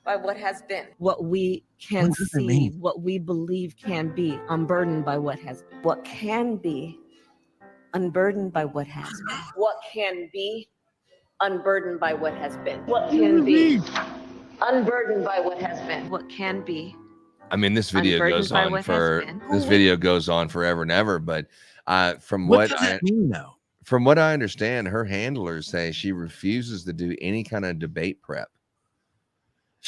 by what has been. What we can see, what we believe can be, unburdened by what has been. What can be? Unburdened by what has been. What can be? Unburdened by what has been. What can be? Unburdened by what has been. What can be? I mean, this video goes on forever and ever. But from what does that mean, though? From what I understand, her handlers say she refuses to do any kind of debate prep.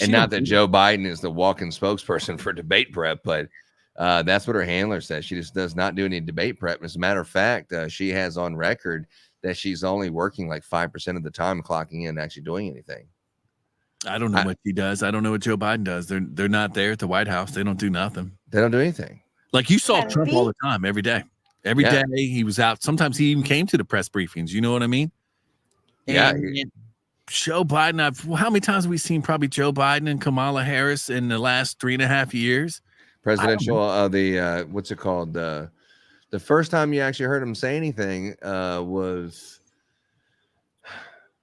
And not that Joe Biden is the walking spokesperson for debate prep, but that's what her handler says. She just does not do any debate prep. As a matter of fact, she has on record that she's only working like 5% of the time, clocking in and actually doing anything. I don't know what he does. I don't know what Joe Biden does. They're not there at the White House. They don't do nothing. They don't do anything. Like you saw Trump all the time, every day. Every day he was out. Sometimes he even came to the press briefings. You know what I mean? Yeah. And Joe Biden, how many times have we seen probably Joe Biden and Kamala Harris in the last 3.5 years? Presidential, what's it called? The first time you actually heard him say anything was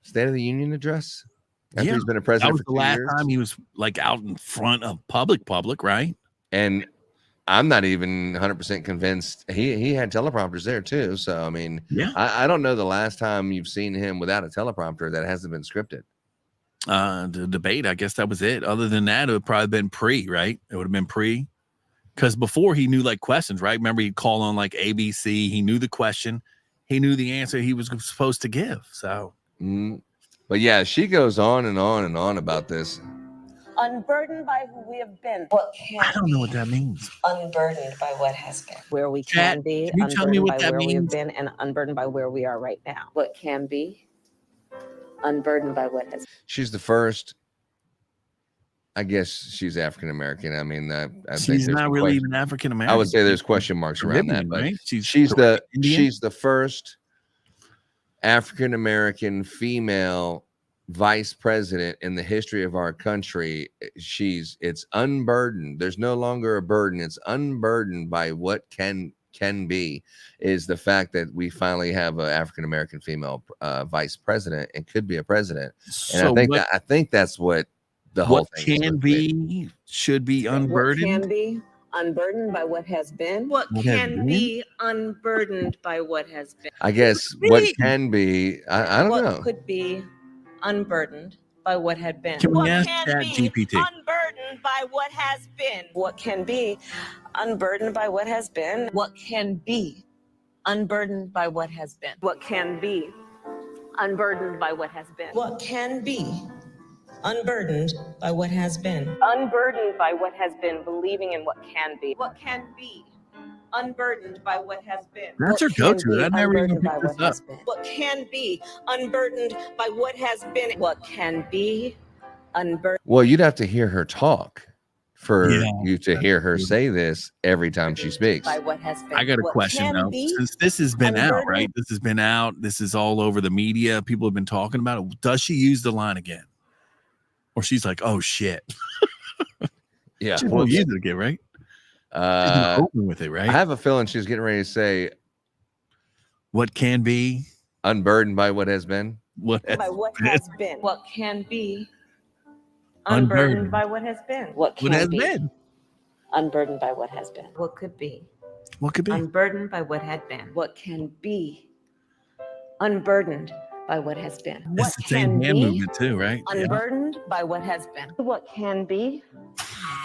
State of the Union address. After he's been a president that was the last time he was like out in front of public, right? And I'm not even 100% convinced he had teleprompters there too. So I mean, I don't know the last time you've seen him without a teleprompter that hasn't been scripted. The debate, I guess that was it. Other than that, it would probably been pre, right? It would have been pre, because before he knew like questions, right? Remember, he'd call on like ABC. He knew the question, he knew the answer he was supposed to give. So, but yeah, she goes on and on and on about this. Unburdened by who we have been. What can I don't know what that means. Unburdened by what has been. Where we can be. Can you tell me what that means? means? We have been, and unburdened by where we are right now. What can be. Unburdened by what has been. She's the first. I guess she's African American. I mean, I she's not really even African American. I would say there's question marks around that, but right? she's the first African American female vice president in the history of our country. It's unburdened. There's no longer a burden. It's unburdened by what can be, is the fact that we finally have an African American female vice president and could be a president. And I think that's what the whole What thing. can be should be What unburdened. can be unburdened by what has been. What What has can been? be unburdened by what has been. I guess what can be, I don't What know. could be unburdened by what had been. Can we What ask can Chat be GPT? unburdened by what has been. What can be unburdened by what has been. What can be unburdened by what has been. What can be unburdened by what has been. What can be unburdened by what has been. Unburdened by what has been, believing in what can be. What can be unburdened by what has been. That's her What can go-to. be I never even unburdened by picked this what up. has been. What can be unburdened by what has been. What can be unburdened. Well, you'd have to hear her talk for Yeah, you to hear her say this every time she speaks. By what has been. I got a What question can though. be Since this has been out, unburdened. right? This has been out. This is all over the media. People have been talking about it. Does she use the line again? Or she's like, oh shit. Yeah. She won't use it again, right? She's gonna open with it, right? I have a feeling she's getting ready to say what can be unburdened by what has been. What By what has been. What can be Unburdened. unburdened by what has been. What can What has be been? unburdened by what has been. What could be What could be? unburdened by what had been. What can be unburdened by what has been. What It's the same can hand be movement too, right? Yeah. unburdened by what has been. What can be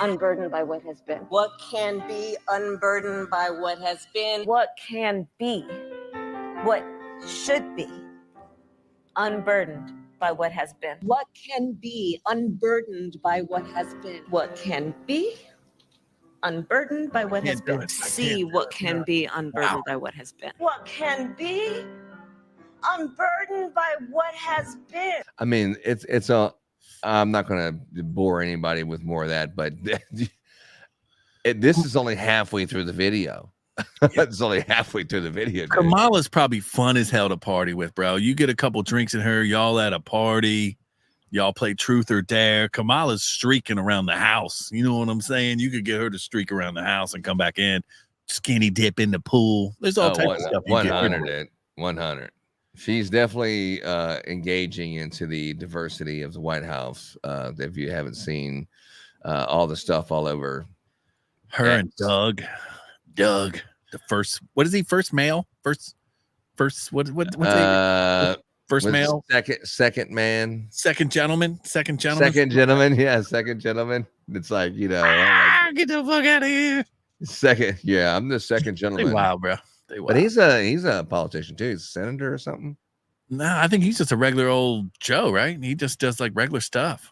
unburdened by what has been. What can be unburdened by what has been. What can be, what should be unburdened by what has been. What can be unburdened by what has been. What can be unburdened by what has Can't do been. it. I See can't. what can be unburdened by what has been. What can be unburdened by what has been. I mean, it's a. I'm not going to bore anybody with more of that, but this is only halfway through the video. It's only halfway through the video. Dude. Kamala's probably fun as hell to party with, bro. You get a couple drinks in her, y'all at a party, y'all play truth or dare. Kamala's streaking around the house. You know what I'm saying? You could get her to streak around the house and come back in, skinny dip in the pool. There's all types of stuff. 100. 100. She's definitely engaging into the diversity of the White House. If you haven't seen all the stuff all over her and Doug, the first, what is he? First male, first, what's first male, second man, second gentleman. Yeah, second gentleman. It's like, you know, get the fuck out of here. Second, yeah, I'm the second gentleman. They wild, bro. They wild. But he's a politician too. He's a senator or something. No, I think he's just a regular old Joe, right? He just does like regular stuff.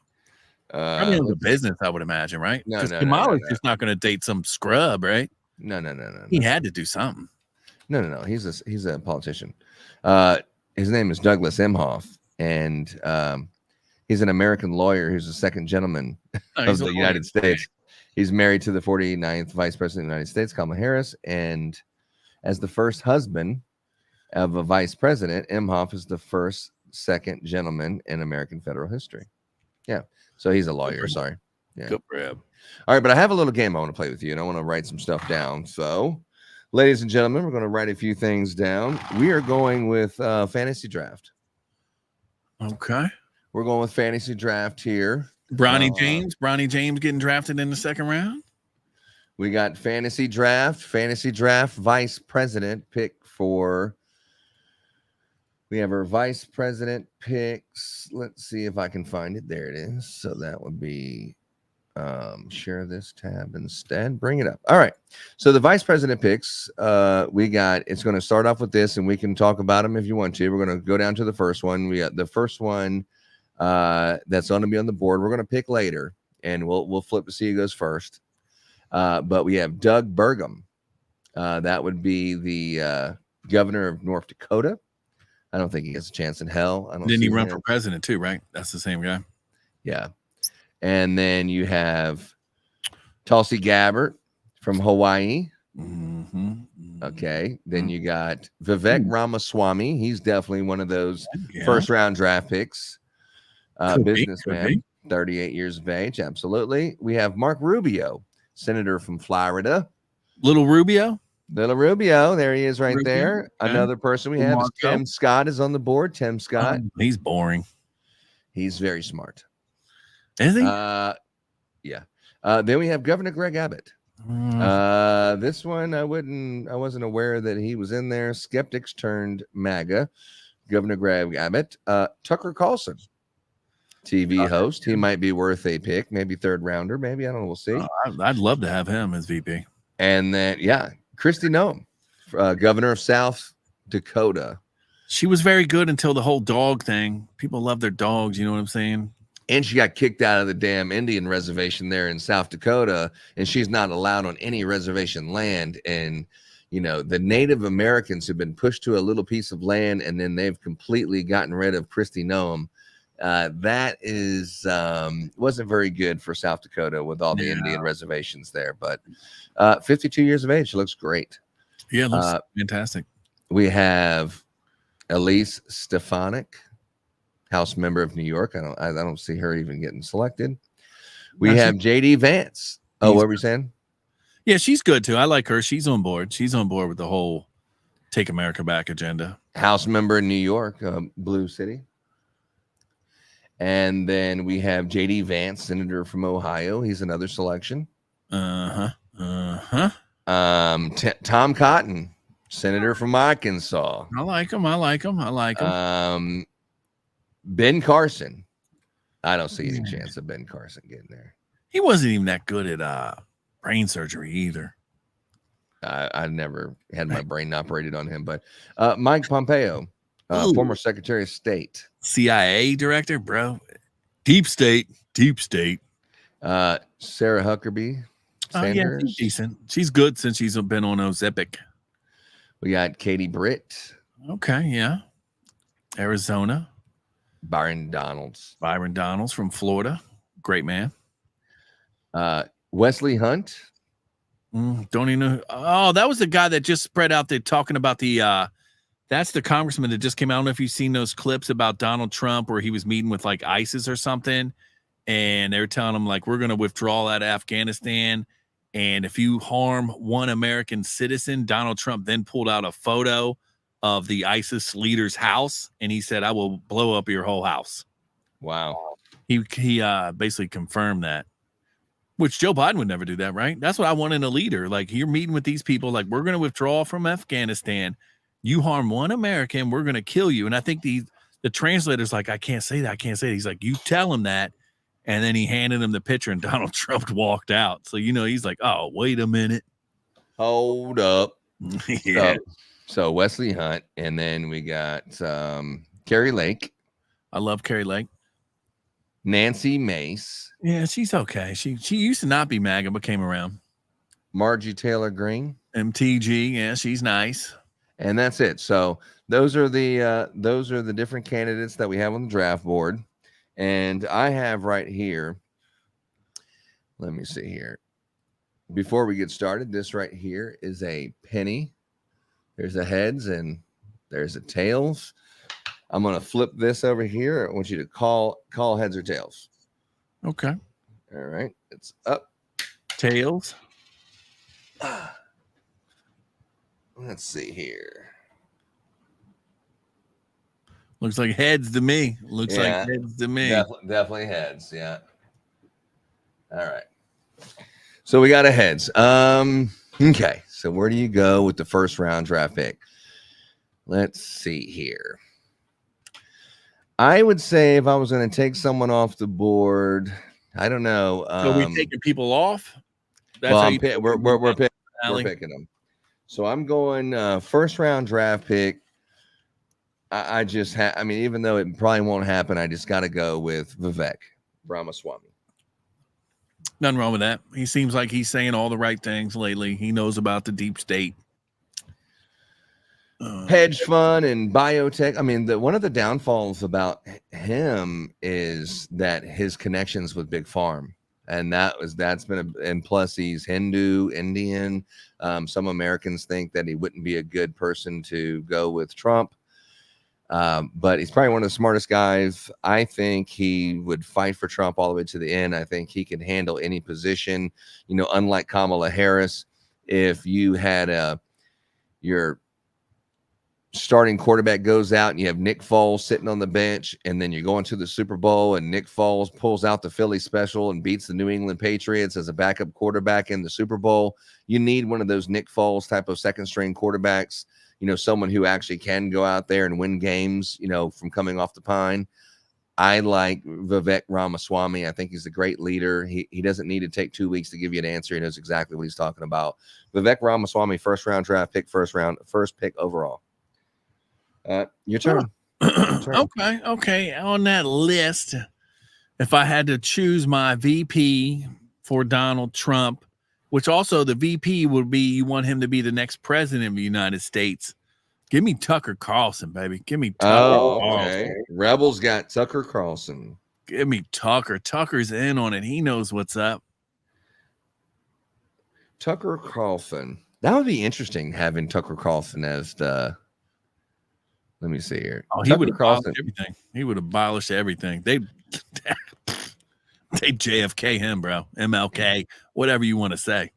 I mean, the business, I would imagine, right? No, Because no, Kamala's no. just not going to date some scrub, right? No. He had to do something. No. He's a politician. His name is Douglas Emhoff, and he's an American lawyer who's the second gentleman of the United States. He's married to the 49th Vice President of the United States, Kamala Harris, and as the first husband of a vice president, Emhoff is the second gentleman in American federal history. Yeah. So he's a lawyer. Sorry. Yeah. Good for him. All right, but I have a little game I want to play with you, and I want to write some stuff down. So, ladies and gentlemen, we're going to write a few things down. We are going with fantasy draft. Okay. We're going with fantasy draft here. Bronny James getting drafted in the second round. We got fantasy draft vice president pick for. We have our vice president picks. Let's see if I can find it. There it is. So that would be share this tab instead. Bring it up. All right. So the vice president picks, we got, it's going to start off with this, and we can talk about them if you want to. We're going to go down to the first one. We got the first one that's going to be on the board. We're going to pick later, and we'll flip to see who goes first. But we have Doug Burgum. That would be the governor of North Dakota. I don't think he has a chance in hell. Didn't he run for president too, right? That's the same guy. Yeah. And then you have Tulsi Gabbard from Hawaii. Okay. Then you got Vivek Ramaswamy. He's definitely one of those first round draft picks. Businessman, 38 years of age. Absolutely. We have Mark Rubio, senator from Florida. Little Rubio. There he is right there. Okay. Another person we have is Tim Scott is on the board. Tim Scott. He's boring. He's very smart. Is he? Yeah. Then we have Governor Greg Abbott. This one I wasn't aware that he was in there. Skeptics turned MAGA. Governor Greg Abbott. Tucker Carlson, TV host. He might be worth a pick, maybe third rounder, maybe. I don't know. We'll see. I'd love to have him as VP. And then, Kristi Noem, governor of South Dakota. She was very good until the whole dog thing. People love their dogs. You know what I'm saying? And she got kicked out of the damn Indian reservation there in South Dakota, and she's not allowed on any reservation land. And, the Native Americans have been pushed to a little piece of land, and then they've completely gotten rid of Kristi Noem. That wasn't very good for South Dakota with all the Indian reservations there. But 52 years of age, she looks great. Yeah, looks fantastic. We have Elise Stefanik, House member of New York. I don't see her even getting selected. We have JD Vance. Oh, what were you saying? Yeah, she's good too. I like her. She's on board. She's on board with the whole Take America Back agenda. House member in New York, Blue City. And then we have JD Vance, senator from Ohio. He's another selection. Tom Cotton, senator from Arkansas. I like him. Ben Carson. I don't see any chance of Ben Carson getting there. He wasn't even that good at brain surgery either. I never had my brain operated on him. But Mike Pompeo, former Secretary of State. CIA director, bro. Deep state. Sarah Huckabee Sanders. She's decent. She's good since she's been on Ozepic. We got Katie Britt. Okay, yeah. Arizona. Byron Donalds from Florida. Great man. Wesley Hunt. Don't even know. Oh, that was the guy that just spread out there talking about that's the congressman that just came out. I don't know if you've seen those clips about Donald Trump where he was meeting with like ISIS or something. And they were telling him like, we're going to withdraw out of Afghanistan. And if you harm one American citizen, Donald Trump then pulled out a photo of the ISIS leader's house. And he said, I will blow up your whole house. Wow. He basically confirmed that, which Joe Biden would never do that, right? That's what I want in a leader. Like, you're meeting with these people, like, we're going to withdraw from Afghanistan. You harm one American, we're going to kill you. And I think the translator's like, I can't say that. I can't say that. He's like, you tell him that. And then he handed him the picture and Donald Trump walked out. So, he's like, oh, wait a minute. Hold up. Yeah. So Wesley Hunt. And then we got Carrie Lake. I love Carrie Lake. Nancy Mace. Yeah, she's okay. She used to not be MAGA, but came around. Margie Taylor Greene. MTG. Yeah, she's nice. And that's it. So those are the different candidates that we have on the draft board. And I have right here, let me see here. Before we get started, this right here is a penny. There's a heads and there's a tails. I'm going to flip this over here. I want you to call heads or tails. Okay. All right. It's up. Tails. Let's see here. Looks like heads to me. Looks like heads to me. Definitely heads. Yeah. All right. So we got a heads. Okay. So where do you go with the first round draft pick? Let's see here. I would say if I was going to take someone off the board, I don't know. So we're taking people off? That's well, we're picking them. So I'm going first round draft pick. I mean, even though it probably won't happen, I just got to go with Vivek Ramaswamy. Nothing wrong with that. He seems like he's saying all the right things lately. He knows about the deep state. Hedge fund and biotech. I mean, one of the downfalls about him is that his connections with Big Farm. And that's been and plus he's Hindu, Indian. Some Americans think that he wouldn't be a good person to go with Trump. But he's probably one of the smartest guys. I think he would fight for Trump all the way to the end. I think he can handle any position, unlike Kamala Harris. If you had your starting quarterback goes out and you have Nick Foles sitting on the bench, and then you're going to the Super Bowl and Nick Foles pulls out the Philly special and beats the New England Patriots as a backup quarterback in the Super Bowl. You need one of those Nick Foles type of second string quarterbacks, someone who actually can go out there and win games, from coming off the pine. I like Vivek Ramaswamy. I think he's a great leader. He doesn't need to take 2 weeks to give you an answer. He knows exactly what he's talking about. Vivek Ramaswamy, first round draft pick, first pick overall. Your turn. Okay. On that list, if I had to choose my VP for Donald Trump, which also the VP would be, you want him to be the next president of the United States. Give me Tucker Carlson, baby. Give me Tucker Carlson. Rebels got Tucker Carlson. Give me Tucker. Tucker's in on it. He knows what's up. Tucker Carlson. That would be interesting, having Tucker Carlson as the. Let me see here. Oh, he would abolish everything. He would abolish everything. They JFK him, bro. MLK, whatever you want to say.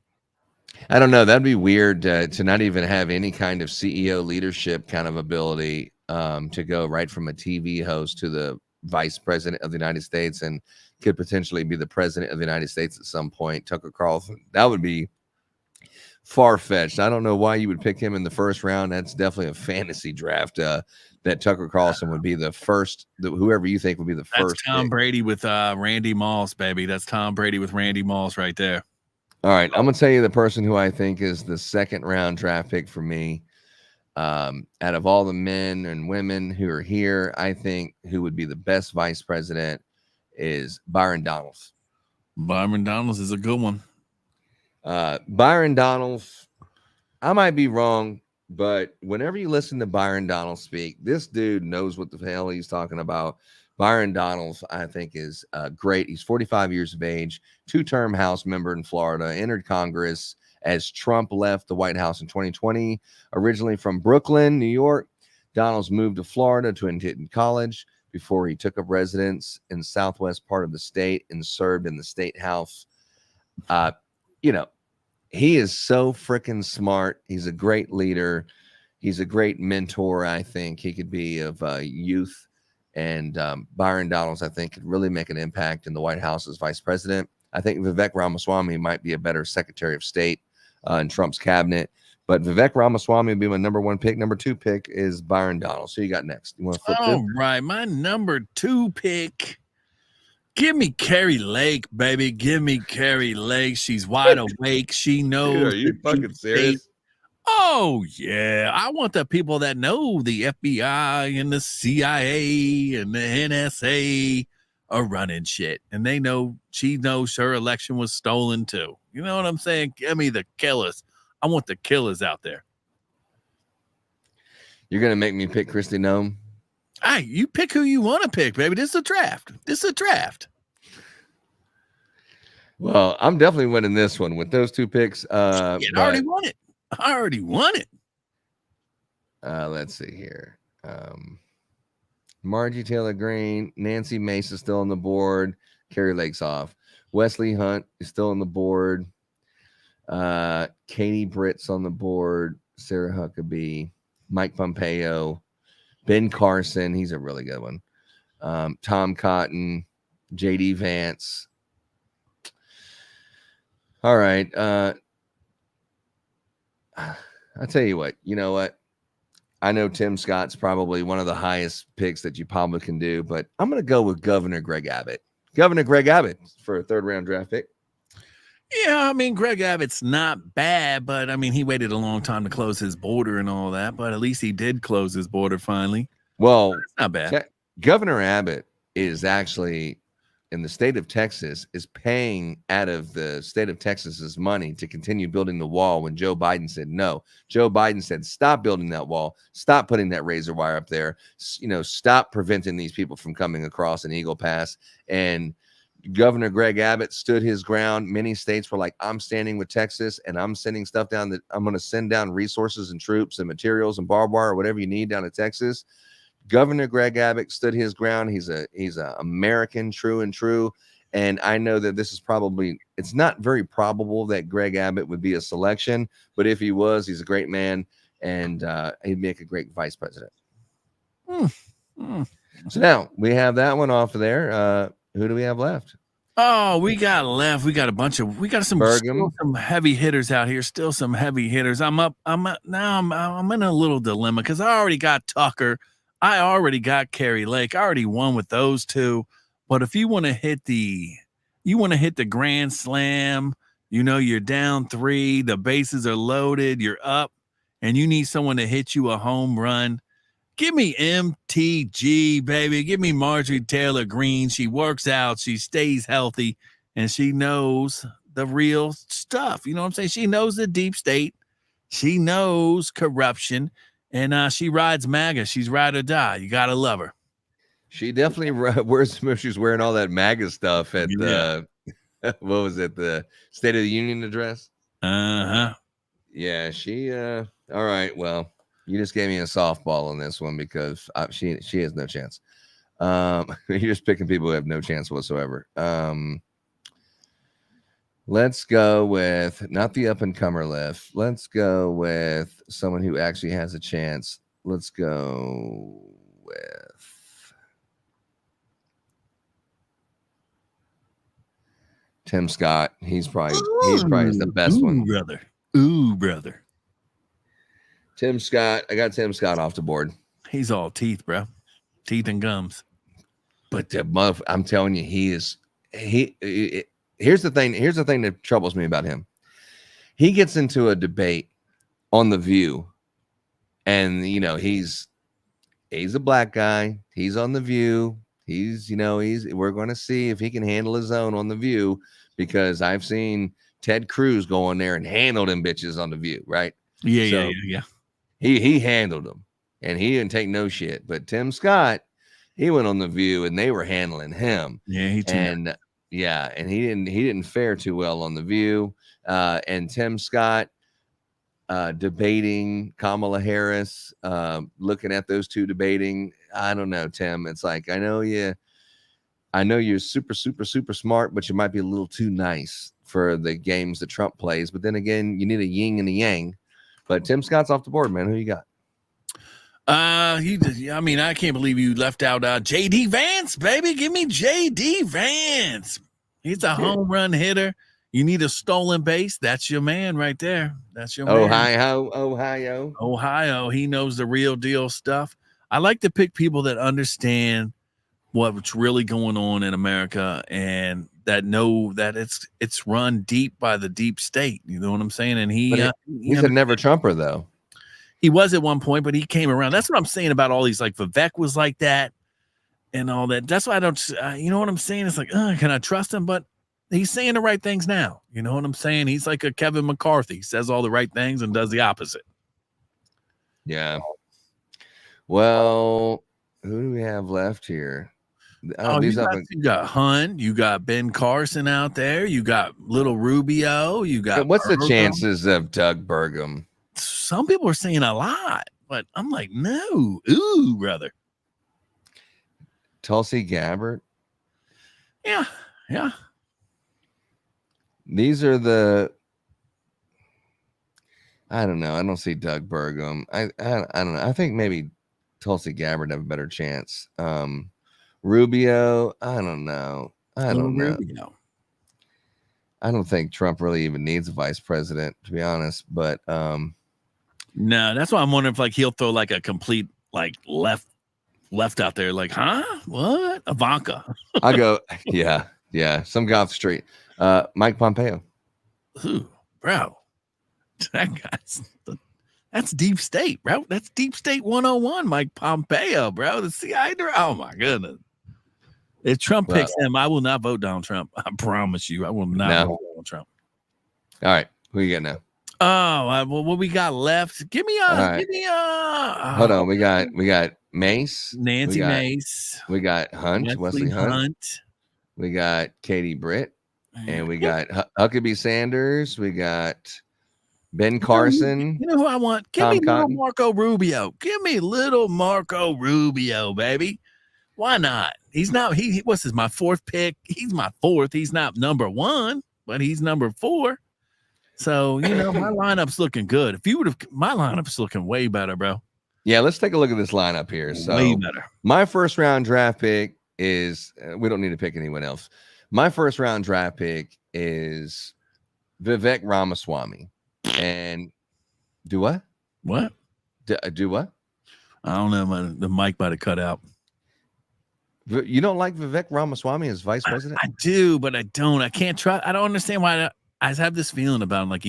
I don't know. That'd be weird to not even have any kind of CEO leadership kind of ability to go right from a TV host to the vice president of the United States and could potentially be the president of the United States at some point. Tucker Carlson. That would be far-fetched. I don't know why you would pick him in the first round. That's definitely a fantasy draft that Tucker Carlson would be the first, whoever you think would be the first. That's Tom Brady with Randy Moss, baby. That's Tom Brady with Randy Moss right there. All right, I'm going to tell you the person who I think is the second round draft pick for me. Out of all the men and women who are here, I think who would be the best vice president is Byron Donalds. Byron Donalds is a good one. Byron Donalds, I might be wrong, but whenever you listen to Byron Donalds speak, this dude knows what the hell he's talking about. Byron Donalds, I think, is great. He's 45 years of age, 2-term House member in Florida, entered Congress as Trump left the White House in 2020. Originally from Brooklyn, New York, Donalds moved to Florida to attend college before he took up residence in the southwest part of the state and served in the state house. He is so freaking smart. He's a great leader. He's a great mentor. I think he could be of youth. And Byron Donalds, I think, could really make an impact in the White House as vice president. I think Vivek Ramaswamy might be a better Secretary of State in Trump's cabinet. But Vivek Ramaswamy would be my number 1 pick. Number 2 pick is Byron Donalds. So you got next. You want to flip All right. My number 2 pick. Give me Carrie Lake, baby. Give me Carrie Lake. She's wide awake. She knows. Dude, are you fucking serious? Oh, yeah. I want the people that know the FBI and the CIA and the NSA are running shit. And they know she knows her election was stolen too. You know what I'm saying? Give me the killers. I want the killers out there. You're going to make me pick Kristi Noem? Hey, you pick who you want to pick, baby. This is a draft. Well, I'm definitely winning this one with those 2 picks. I already won it. Let's see here. Margie Taylor Greene, Nancy Mace is still on the board. Carrie Lake's off. Wesley Hunt is still on the board. Katie Britt's on the board. Sarah Huckabee, Mike Pompeo, Ben Carson. He's a really good one. Tom Cotton, JD Vance. All right. I'll tell you what, you know what? I know Tim Scott's probably one of the highest picks that you probably can do, but I'm going to go with Governor Greg Abbott. Governor Greg Abbott for a 3rd round draft pick. Yeah, I mean, Greg Abbott's not bad, but I mean, he waited a long time to close his border and all that, but at least he did close his border finally. Well, it's not bad. Governor Abbott is actually in the state of Texas is paying out of the state of Texas's money to continue building the wall when Joe Biden said no. Joe Biden said, stop building that wall. Stop putting that razor wire up there. Stop preventing these people from coming across an Eagle Pass. And Governor Greg Abbott stood his ground. Many states were like, I'm standing with Texas and I'm sending stuff down that I'm going to send down resources and troops and materials and barbed wire or whatever you need down to Texas. Governor Greg Abbott stood his ground. He's a American, true and true. And I know that this is it's not very probable that Greg Abbott would be a selection, but if he was, he's a great man. and he'd make a great vice president. So now we have that one off of there. Who do we have left? Oh, we got some heavy hitters out here. Still some heavy hitters. I'm in a little dilemma because I already got Tucker. I already got Carrie Lake. I already won with those two. But if you want to hit the grand slam, you're down 3, the bases are loaded, you're up, and you need someone to hit you a home run. Give me MTG, baby. Give me Marjorie Taylor Greene. She works out. She stays healthy, and she knows the real stuff. You know what I'm saying? She knows the deep state. She knows corruption, and she rides MAGA. She's ride or die. You got to love her. She definitely wears. She's wearing all that MAGA stuff at the what was it? The State of the Union address. Yeah, she. All right. Well, you just gave me a softball on this one because she has no chance. You're just picking people who have no chance whatsoever. Let's go with not the up and comer left. Let's go with someone who actually has a chance. Let's go with Tim Scott. He's probably the best one. Brother. Ooh, brother. Tim Scott. I got Tim Scott off the board. He's all teeth, bro. Teeth and gums. But I'm telling you, here's the thing. Here's the thing that troubles me about him. He gets into a debate on The View, and he's a black guy. He's on The View. We're going to see if he can handle his own on The View, because I've seen Ted Cruz go on there and handle them bitches on The View, right? Yeah. He handled them, and he didn't take no shit. But Tim Scott, he went on The View, and they were handling him. Yeah, and he didn't fare too well on The View. And Tim Scott debating Kamala Harris, looking at those two debating. I don't know, Tim. It's like, I know you're super, super, super smart, but you might be a little too nice for the games that Trump plays. But then again, you need a yin and a yang. But Tim Scott's off the board, man. Who you got? I can't believe you left out JD Vance, baby. Give me JD Vance. He's a home run hitter. You need a stolen base. That's your man right there. That's your man. Ohio. He knows the real deal stuff. I like to pick people that understand what's really going on in America and that know that it's run deep by the deep state. You know what I'm saying? And he's a never Trumper, though. He was at one point, but he came around. That's what I'm saying about all these, like Vivek was like that and all that. That's why I don't, you know what I'm saying? It's like, can I trust him? But he's saying the right things now. You know what I'm saying? He's like a Kevin McCarthy, says all the right things and does the opposite. Yeah. Well, who do we have left here? You got Hunt, you got Ben Carson out there, you got little Rubio, you got. What's the chances of Doug Burgum? Some people are saying a lot, but I'm like, no. Ooh, brother. Tulsi Gabbard. Yeah. These are the. I don't know. I don't see Doug Burgum. I don't know. I think maybe Tulsi Gabbard have a better chance. Rubio, I don't know. I don't know. I don't think Trump really even needs a vice president, to be honest. But no, that's why I'm wondering if he'll throw a complete left out there, what? Ivanka. I go, yeah, some guy off the street. Mike Pompeo. Ooh, bro, that's deep state, bro. That's deep state 101. Mike Pompeo, bro. The CIA. Oh my goodness. If Trump picks him, I will not vote Donald Trump. I promise you, I will not vote Donald Trump. All right, who you got now? Oh, what we got left? Give me a. Hold on, we got Mace, Nancy Mace. We got Hunt, Wesley Hunt. We got Katie Britt, and we got Huckabee Sanders. We got Ben Carson. You know who I want? Give me little Marco Rubio. Give me little Marco Rubio, baby. Why not? He's not. What's my fourth pick? He's my fourth. He's not number one, but he's number 4. So, my lineup's looking good. If you would have, my lineup's looking way better, bro. Yeah, let's take a look at this lineup here. So, way better. My first round draft pick is, we don't need to pick anyone else. My first round draft pick is Vivek Ramaswamy. And do what? What? Do what? I don't know. The mic might have cut out. You don't like Vivek Ramaswamy as vice president? I do, but I don't. I can't trust. I don't understand why. I have this feeling about him. Like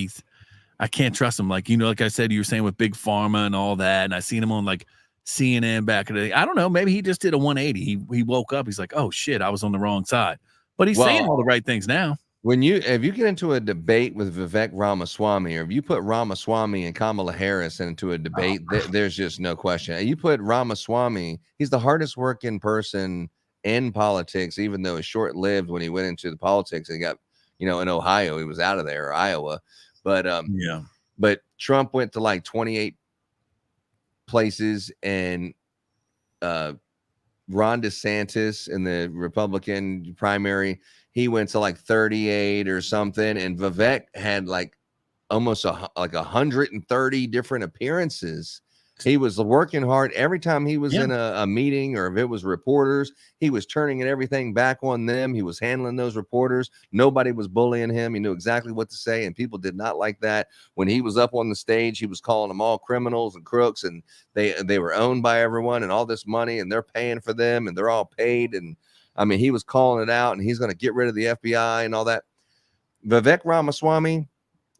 I can't trust him. Like, like I said, you were saying with Big Pharma and all that. And I seen him on like CNN back in the day. I don't know. Maybe he just did a 180. He woke up. He's like, oh shit, I was on the wrong side. But he's saying all the right things now. If you get into a debate with Vivek Ramaswamy, or if you put Ramaswamy and Kamala Harris into a debate, there's just no question. You put Ramaswamy, he's the hardest working person in politics, even though it's short lived when he went into the politics and got, in Ohio, he was out of there, or Iowa. But but Trump went to like 28 places, and Ron DeSantis in the Republican primary, he went to like 38 or something, and Vivek had like almost 130 different appearances. He was working hard every time he was in a meeting, or if it was reporters, he was turning everything back on them. He was handling those reporters. Nobody was bullying him. He knew exactly what to say, and people did not like that. When he was up on the stage, he was calling them all criminals and crooks, and they were owned by everyone and all this money, and they're paying for them, and they're all paid. And I mean, he was calling it out, and he's going to get rid of the FBI and all that. Vivek Ramaswamy,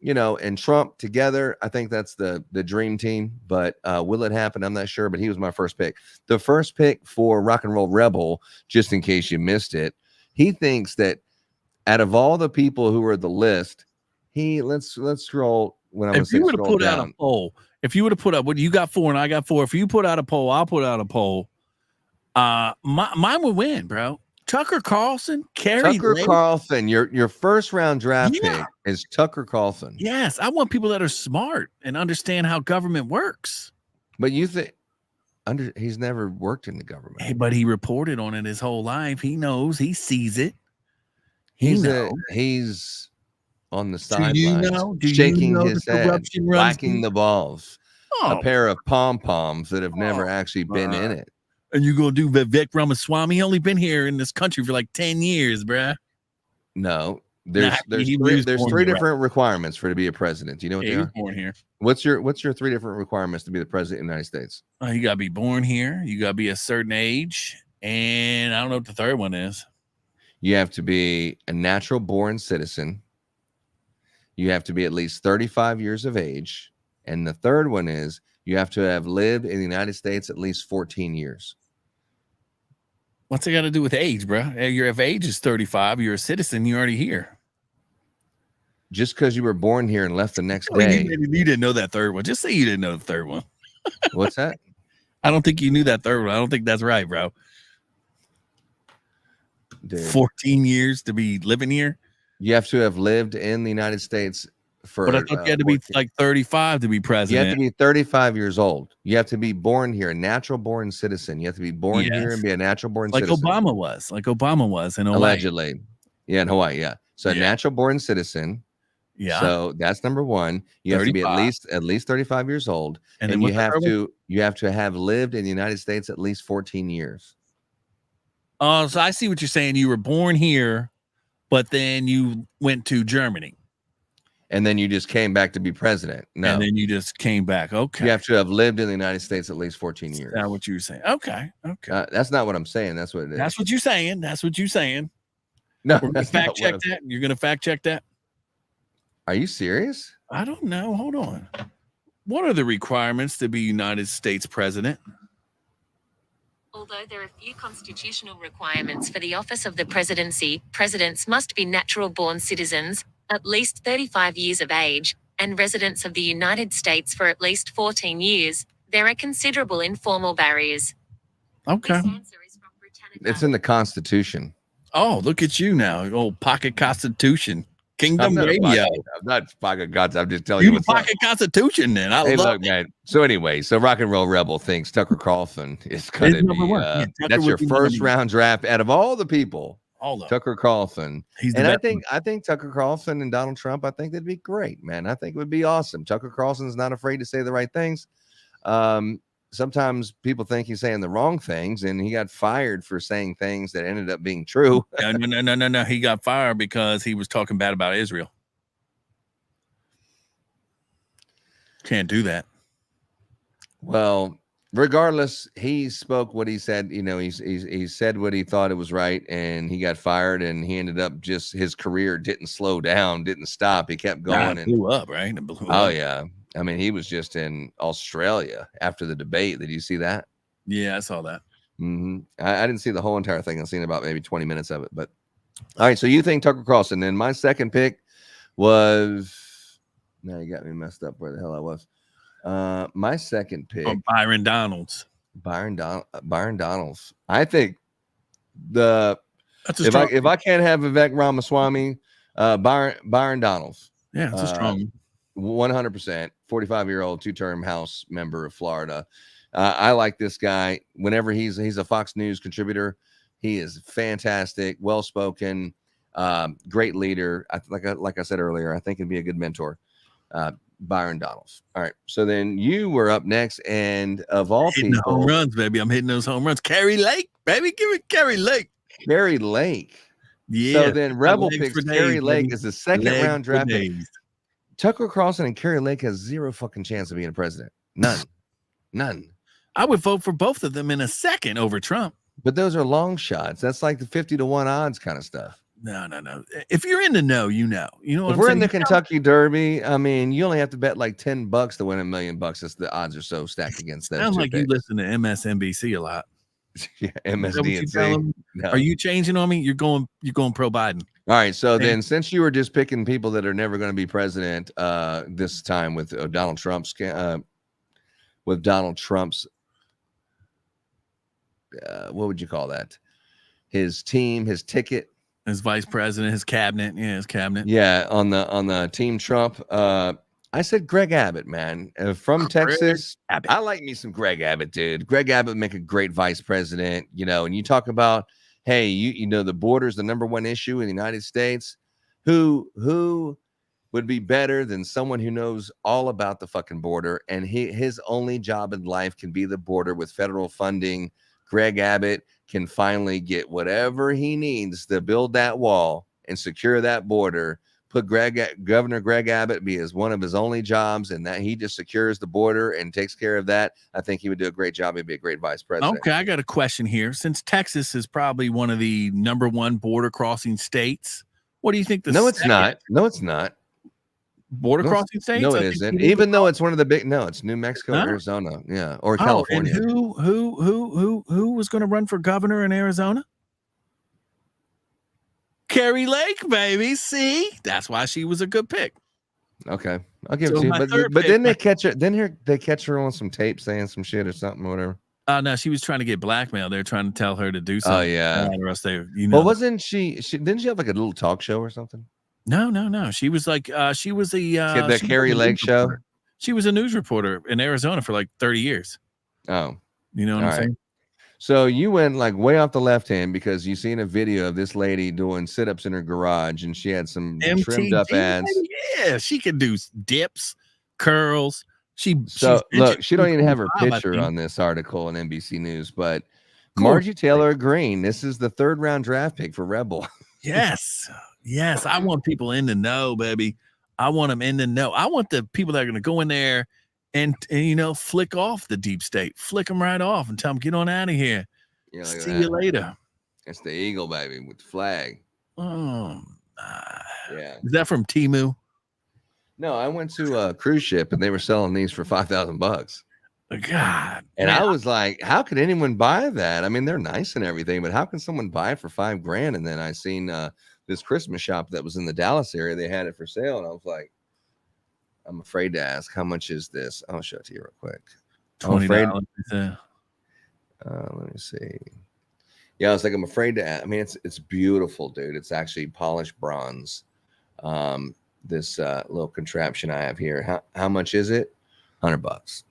and Trump together, I think that's the dream team. But will it happen? I'm not sure. But he was my first pick. The first pick for Rockin Roll Rebel, just in case you missed it, he thinks that out of all the people who are the list, let's scroll. If you would have put out a poll, if you would have put up what you got 4 and I got 4, if you put out a poll, I'll put out a poll. Mine would win, bro. Tucker Carlson, Carlson, your first round draft pick is Tucker Carlson. Yes, I want people that are smart and understand how government works. But you think he's never worked in the government. Hey, but he reported on it his whole life. He knows. He sees it. He's on the sidelines, shaking his head, whacking the balls. A pair of pom-poms that have never actually been in it. And you're going to do Vivek Ramaswamy? He only been here in this country for like 10 years, bruh. No, there's three different requirements for to be a president. Do you know what they are? Born here. What's your 3 different requirements to be the president of the United States? You got to be born here. You got to be a certain age. And I don't know what the third one is. You have to be a natural born citizen. You have to be at least 35 years of age. And the third one is you have to have lived in the United States at least 14 years. What's it got to do with age, bro? Your age is 35. You're a citizen. You're already here. Just because you were born here and left the next day. You didn't know that third one. Just say you didn't know the third one. What's that? I don't think you knew that third one. I don't think that's right, bro. Dude. 14 years to be living here. You have to have lived in the United States for. But I thought you had to be like 35 to be president. You have to be 35 years old. You have to be born here, a natural born citizen. You have to be born here and be a natural born citizen. Like Obama was in Hawaii. Allegedly. Yeah, in Hawaii, yeah. So a natural born citizen. Yeah. So that's number one. You have to be at least 35 years old. And you have to have lived in the United States at least 14 years. Oh, so I see what you're saying. You were born here, but then you went to Germany. And then you just came back to be president. No. And then you just came back. Okay. You have to have lived in the United States at least 14 years. That's what you were saying. Okay. That's not what I'm saying. That's what it is. That's what you're saying. That's what you're saying. No, we're gonna fact check that. You're gonna fact check that. Are you serious? I don't know. Hold on. What are the requirements to be United States president? Although there are few constitutional requirements for the office of the presidency, presidents must be natural-born citizens, at least 35 years of age, and residents of the United States for at least 14 years. There are considerable informal barriers. Okay. It's in the Constitution. Oh, look at you now, old pocket Constitution. Kingdom Radio. I'm not pocket gods. I'm just telling you what's pocket up. Constitution. Then I love it. Man. So anyway, Rockin Roll Rebel thinks Tucker Carlson is going to be. That's your first round draft out of all the people. All of them. Tucker Carlson. He's the And best I think Tucker Carlson and Donald Trump, I think that'd be great, man. I think it would be awesome. Tucker Carlson's not afraid to say the right things. Sometimes people think he's saying the wrong things, and he got fired for saying things that ended up being true. No. He got fired because he was talking bad about Israel. Can't do that. Well, regardless, he spoke what he said. You know, he said what he thought it was right, and he got fired, and he ended up just his career didn't slow down, didn't stop. He kept going and blew up, right? Oh yeah. I mean, he was just in Australia after the debate. Did you see that? Yeah, I saw that. I didn't see the whole entire thing. I've seen about maybe 20 minutes of it. But all right, so you think Tucker Carlson. And my second pick was, now you got me messed up where the hell I was. My second pick, Byron Donalds. Byron Donalds. I think if I can't have Vivek Ramaswamy, Byron Donalds. Yeah, it's a strong 100%. 45-year-old two-term House member of Florida. I like this guy. Whenever he's a Fox News contributor, he is fantastic, well-spoken, great leader. Like I said earlier, I think he'd be a good mentor. Byron Donalds. All right. So then you were up next, and of all hitting people, home runs, baby. I'm hitting those home runs. Kerry Lake, baby. Give it Kerry Lake. Kerry Lake. Yeah. So then Rebel Legs picks for Kerry days, Lake baby. as the second Legs round for draft pick. days. Tucker Carlson and Kerry Lake has zero fucking chance of being a president. None. I would vote for both of them in a second over Trump. But those are long shots. That's like the 50-1 odds kind of stuff. No. If you're in the know, you know. You know what If I'm we're saying? in the Kentucky Derby, I mean, you only have to bet like $10 to win $1 million. That's the odds are so stacked against those. Sounds two like you picks. listen to MSNBC a lot. Yeah, Is that what you tell MSDNC. them? No. Are you changing on me? You're going pro Biden. All right, so Man. then since you were just picking people that are never going to be president, this time with Donald Trump's what would you call that? His team, his ticket, His vice president, his cabinet. Yeah, his cabinet. yeah, on the team Trump. I said Greg Abbott, man, from Texas. Abbott. I like me some Greg Abbott, dude. Greg Abbott would make a great vice president, you know. And you talk about, hey, you know, the border is the #1 issue in the United States. Who would be better than someone who knows all about the fucking border, and his only job in life can be the border with federal funding. Greg Abbott can finally get whatever he needs to build that wall and secure that border. Put Governor Greg Abbott be as one of his only jobs, and that he just secures the border and takes care of that. I think he would do a great job. He'd be a great vice president. Okay, I got a question here. Since Texas is probably one of the #1 border crossing states, what do you think? No, it's not. No, it's not. Border crossing states? No, I it think isn't. you need Even to- though it's one of the big. No, it's New Mexico, Huh? Arizona, yeah, or Oh, California. and who was going to run for governor in Arizona? Kerry Lake, baby. See, that's why she was a good pick. Okay, I'll give So it to you. my But third then they pick- catch her. Then they catch her on some tape saying some shit or something, or whatever. No, she was trying to get blackmailed. They're trying to tell her to do something. Oh yeah. Or else they, you know. Well, wasn't she? Didn't she have like a little talk show or something? No. She was like, she was the That she was Kerry a Lake news show. reporter. She was a news reporter in Arizona for like 30 years. Oh, You know what all I'm right. saying? So you went like way off the left hand because you seen a video of this lady doing sit-ups in her garage, and she had some trimmed up MTG, ads. baby. Yeah, she can do dips, curls. So look, she don't even have her 25, I picture think. on this article on NBC News, but Cool. Margie Taylor Greene, this is the 3rd round draft pick for Rebel. Yes. I want people in the know, baby. I want them in the know. I want the people that are going to go in there and you know, flick off the deep state, flick them right off and tell them, get on out of here. Yeah, look at See that. you later. It's the eagle, baby, with the flag. Oh, Yeah. is that from Temu? No, I went to a cruise ship and they were selling these for $5,000. God. And man, I was like, how could anyone buy that? I mean, they're nice and everything, but how can someone buy it for $5,000? And then I seen this Christmas shop that was in the Dallas area. They had it for sale. And I was like, I'm afraid to ask, how much is this? I'll show it to you real quick. I'm afraid. $20. Let me see. Yeah, I was like, I'm afraid to ask. I mean, it's beautiful, dude. It's actually polished bronze. This little contraption I have here. How much is it? $100. $100.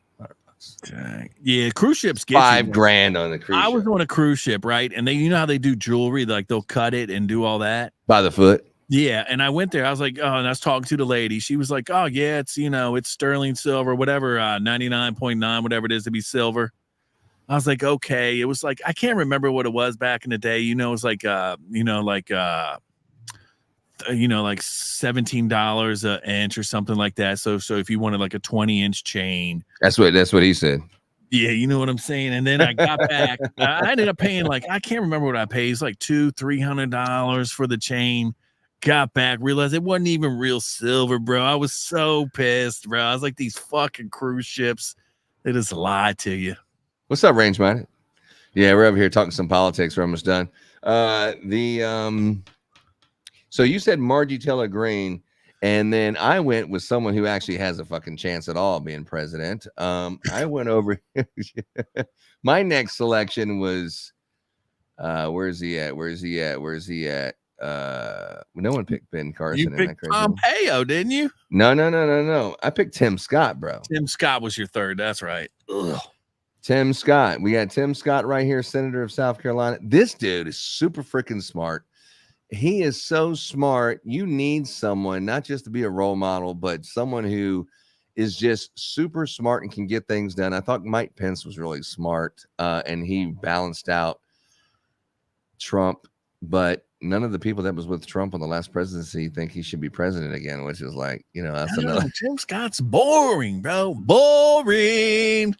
Yeah, cruise ships get $5 grand on the cruise I ship. was on a cruise ship, right? And you know how they do jewelry, like they'll cut it and do all that by the foot. Yeah, and I went there. I was like, and I was talking to the lady. She was like, oh yeah, it's sterling silver, whatever, 99.9, whatever it is to be silver. I was like, okay. It was like, I can't remember what it was back in the day. It was like, like $17 an inch or something like that. So if you wanted like a 20-inch chain, that's what he said. Yeah, you know what I'm saying. And then I got back. I ended up paying I can't remember what I paid. It's like $200-$300 for the chain. Got back, realized it wasn't even real silver, bro. I was so pissed, bro. I was like, these fucking cruise ships, they just lie to you. What's up, Range Minded? Yeah, we're over here talking some politics. We're almost done. So you said Margie Taylor Greene, and then I went with someone who actually has a fucking chance at all being president. I went over. My next selection was, where's he at? No one picked Ben Carson. You picked Pompeo, didn't you? No. I picked Tim Scott, bro. Tim Scott was your third. That's right. Ugh. Tim Scott. We got Tim Scott right here, Senator of South Carolina. This dude is super freaking smart. He is so smart. You need someone not just to be a role model, but someone who is just super smart and can get things done. I thought Mike Pence was really smart, and he balanced out Trump, but none of the people that was with Trump on the last presidency think he should be president again, which is like, that's another. Tim Scott's boring, bro. Boring.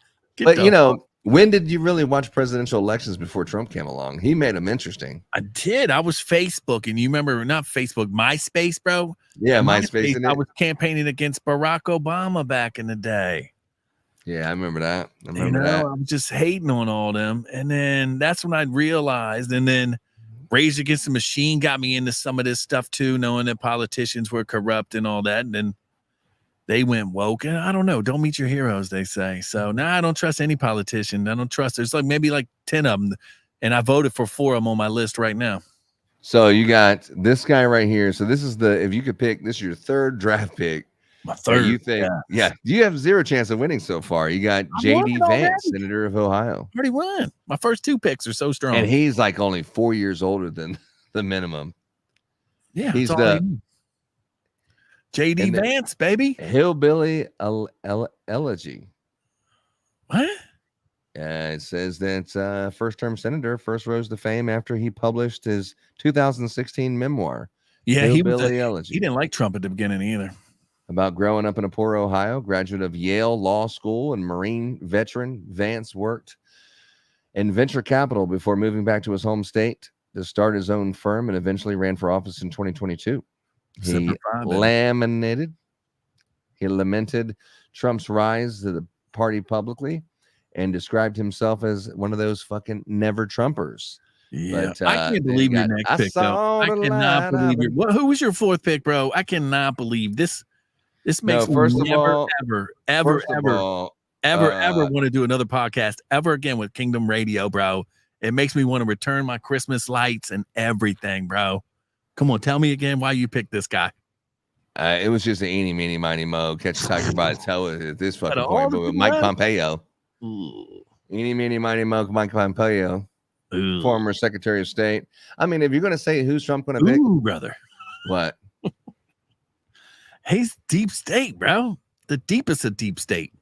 When did you really watch presidential elections before Trump came along? He made them interesting. I did. I was Facebooking. You remember, not Facebook, MySpace, bro? Yeah, MySpace. I was campaigning against Barack Obama back in the day. Yeah, I remember that. I was just hating on all them. And then that's when I realized. And then Rage Against the Machine got me into some of this stuff too, knowing that politicians were corrupt and all that. And then they went woke, and I don't know. Don't meet your heroes, they say. So now I don't trust any politician. I don't trust. There's maybe 10 of them, and I voted for 4 of them on my list right now. So you got this guy right here. So this is if you could pick, this is your third draft pick. My third. You think? Yeah. You have 0 chance of winning so far. You got J.D. Vance, Senator of Ohio. Already won. My first 2 picks are so strong, and he's only 4 years older than the minimum. Yeah, he's J.D. Vance, baby. Hillbilly Elegy. What? It says that first-term senator first rose to fame after he published his 2016 memoir. Yeah, Hillbilly Elegy. He didn't like Trump at the beginning either. About growing up in a poor Ohio, graduate of Yale Law School and Marine veteran, Vance worked in venture capital before moving back to his home state to start his own firm and eventually ran for office in 2022. He lamented Trump's rise to the party publicly and described himself as one of those fucking never Trumpers. Yeah, but, I can't believe your next pick, though. I cannot believe it. Who was your 4th pick, bro? I cannot believe this. This makes me never want to do another podcast ever again with Kingdom Radio, bro. It makes me want to return my Christmas lights and everything, bro. Come on, tell me again why you picked this guy. It was just an eeny, meeny, miny, mo. Catch a tiger by the toe at this fucking point. But with Mike Pompeo. Ooh. Eeny, meeny, miny, mo, Mike Pompeo. Ooh. Former Secretary of State. I mean, if you're going to say who's Trump going to pick. Ooh, brother. What? He's deep state, bro. The deepest of deep state.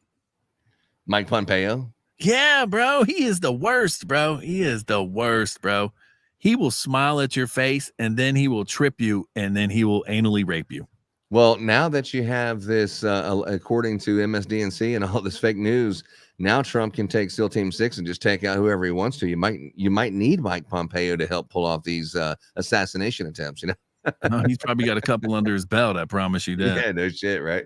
Mike Pompeo? Yeah, bro. He is the worst, bro. He is the worst, bro. He will smile at your face, and then he will trip you, and then he will anally rape you. Well, now that you have this, according to MSDNC and all this fake news, now Trump can take SEAL Team 6 and just take out whoever he wants to. You might need Mike Pompeo to help pull off these assassination attempts. He's probably got a couple under his belt. I promise you that. Yeah, no shit, right?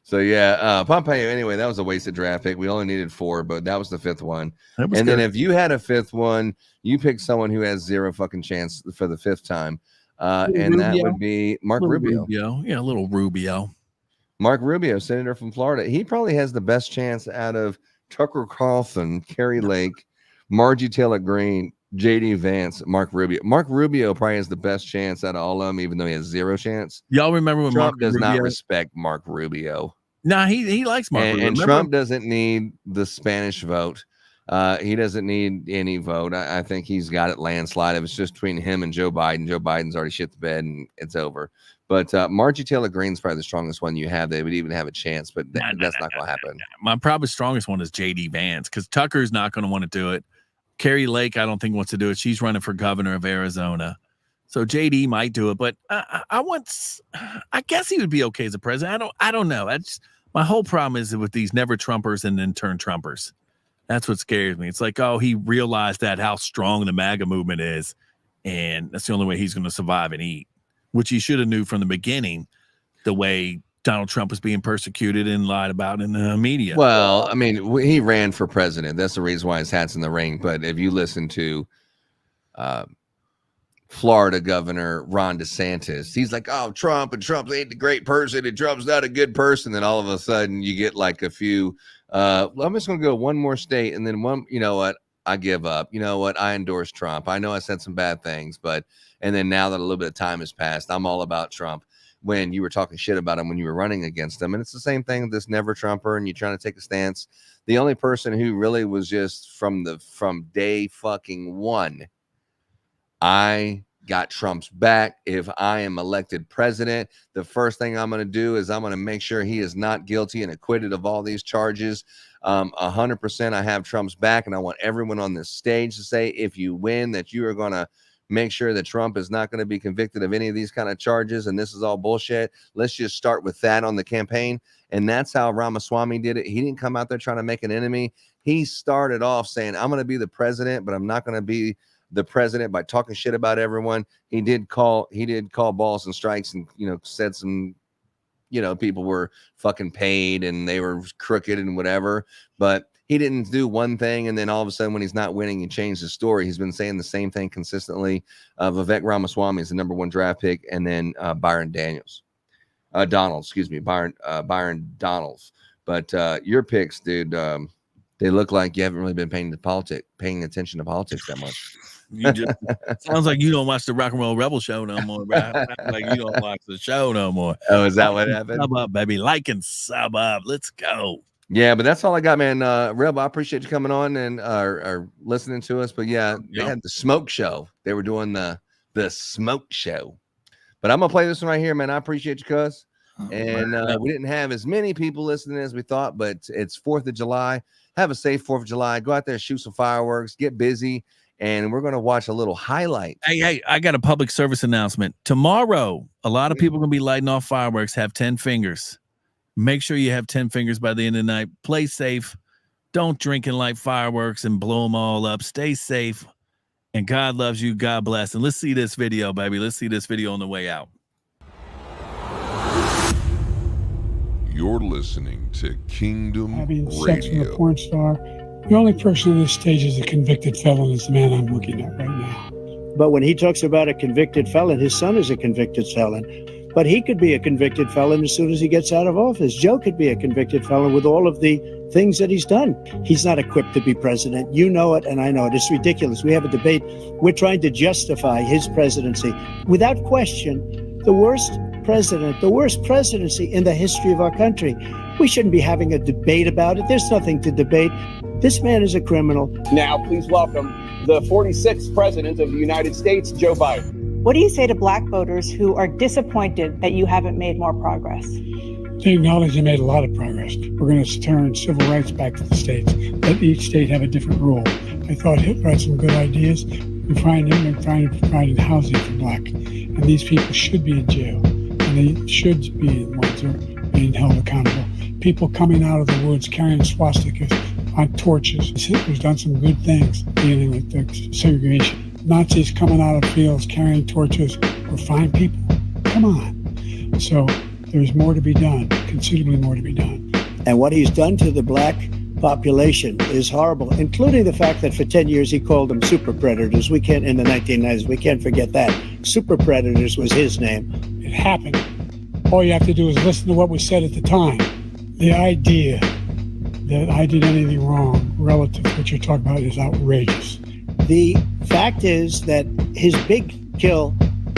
So yeah, Pompeo. Anyway, that was a wasted draft pick. We only needed 4, but that was the 5th one. And good. Then if you had a 5th one, you pick someone who has 0 fucking chance for the 5th time, and Rubio. That would be Mark Rubio. Yeah, a little Rubio. Mark Rubio, senator from Florida. He probably has the best chance out of Tucker Carlson, Kerry Lake, Margie Taylor Greene, J.D. Vance, Mark Rubio. Mark Rubio probably has the best chance out of all of them, even though he has 0 chance. Y'all remember when Trump does not respect Mark Rubio? Nah, he likes Mark Rubio. And Trump doesn't need the Spanish vote. He doesn't need any vote. I think he's got it landslide. If it's just between him and Joe Biden, Joe Biden's already shit the bed and it's over. But Marjorie Taylor Greene's probably the strongest one you have. They would even have a chance, but that's not going to happen. My probably strongest one is J.D. Vance, because Tucker's not going to want to do it. Carrie Lake, I don't think wants to do it. She's running for governor of Arizona. So JD might do it, but I guess he would be okay as a president. I don't know. My whole problem is with these never Trumpers and then turn Trumpers. That's what scares me. It's like, oh, he realized that how strong the MAGA movement is, and that's the only way he's going to survive and eat, which he should have knew from the beginning, the way Donald Trump was being persecuted and lied about in the media. Well, I mean, he ran for president. That's the reason why his hat's in the ring. But if you listen to Florida Governor Ron DeSantis, he's like, oh, Trump ain't the great person and Trump's not a good person. Then all of a sudden you get like a few, I'm just going to go one more state and then one, you know what, I give up. You know what, I endorse Trump. I know I said some bad things, and then now that a little bit of time has passed, I'm all about Trump. When you were talking shit about him when you were running against him. And it's the same thing with this never Trumper and you're trying to take a stance. The only person who really was just from day fucking one, I got Trump's back. If I am elected president, the first thing I'm going to do is I'm going to make sure he is not guilty and acquitted of all these charges. 100% I have Trump's back. And I want everyone on this stage to say, if you win, that you are going to make sure that Trump is not going to be convicted of any of these kind of charges. And this is all bullshit. Let's just start with that on the campaign. And that's how Ramaswamy did it. He didn't come out there trying to make an enemy. He started off saying, I'm going to be the president, but I'm not going to be the president by talking shit about everyone. He did call balls and strikes and, said some, people were fucking paid and they were crooked and whatever, but he didn't do one thing, and then all of a sudden when he's not winning, he changed his story. He's been saying the same thing consistently. Vivek Ramaswamy is the #1 draft pick, and then Byron Donalds. But your picks, dude, they look like you haven't really been paying attention to politics that much. You just sounds like you don't watch the Rockin Roll Rebel Show no more, bro. Like you don't watch the show no more. Oh, is that what happened? Sub up, baby. Like and sub up. Let's go. Yeah, but that's all I got, man. Reb, I appreciate you coming on and are listening to us. But yeah, they had the smoke show. They were doing the smoke show. But I'm gonna play this one right here, man. I appreciate you, cuz. And we didn't have as many people listening as we thought, but it's 4th of July. Have a safe 4th of July. Go out there, shoot some fireworks, get busy, and we're gonna watch a little highlight. Hey, I got a public service announcement. Tomorrow, a lot of people are gonna be lighting off fireworks, have 10 fingers. Make sure you have 10 fingers by the end of the night. Play safe. Don't drink and light fireworks and blow them all up. Stay safe. And God loves you. God bless. And let's see this video, baby. Let's see this video on the way out. You're listening to Kingdom Having Radio. sex with a porn star. The only person on this stage is a convicted felon is the man I'm looking at right now. But when he talks about a convicted felon, his son is a convicted felon. But he could be a convicted felon as soon as he gets out of office. Joe could be a convicted felon with all of the things that he's done. He's not equipped to be president. You know it, and I know it. It's ridiculous. We have a debate. We're trying to justify his presidency. Without question, the worst president, the worst presidency in the history of our country. We shouldn't be having a debate about it. There's nothing to debate. This man is a criminal. Now, please welcome the 46th president of the United States, Joe Biden. What do you say to black voters who are disappointed that you haven't made more progress? They acknowledge they made a lot of progress. We're going to turn civil rights back to the states. Let each state have a different rule. I thought Hitler had some good ideas. We're trying to provide housing for black. And these people should be in jail. And they should be the ones who are being held accountable. People coming out of the woods carrying swastikas on torches. Hitler's done some good things dealing with the segregation. Nazis coming out of fields carrying torches were fine people. Come on. So there's more to be done, considerably more to be done. And what he's done to the black population is horrible, including the fact that for 10 years he called them super predators. We can't, in the 1990s, we can't forget that. Super predators was his name. It happened. All you have to do is listen to what was said at the time. The idea that I did anything wrong relative to what you're talking about is outrageous. The fact is that his big kill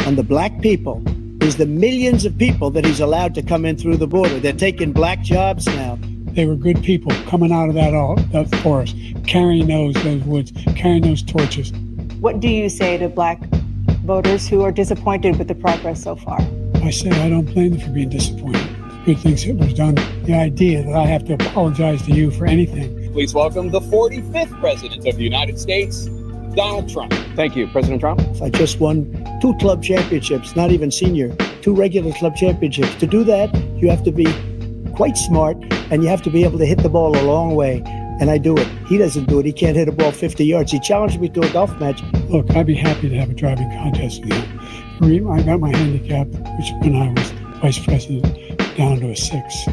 on the black people is the millions of people that he's allowed to come in through the border. They're taking black jobs now. They were good people coming out of that forest, carrying those woods, carrying those torches. What do you say to black voters who are disappointed with the progress so far? I say I don't blame them for being disappointed. Good things that was done. The idea that I have to apologize to you for anything. Please welcome the 45th President of the United States, Donald Trump. Thank you, President Trump. I just won 2 club championships, not even senior, 2 regular club championships. To do that, you have to be quite smart, and you have to be able to hit the ball a long way. And I do it. He doesn't do it. He can't hit a ball 50 yards. He challenged me to a golf match. Look, I'd be happy to have a driving contest with you. I got my handicap, which when I was vice president, down to a 6.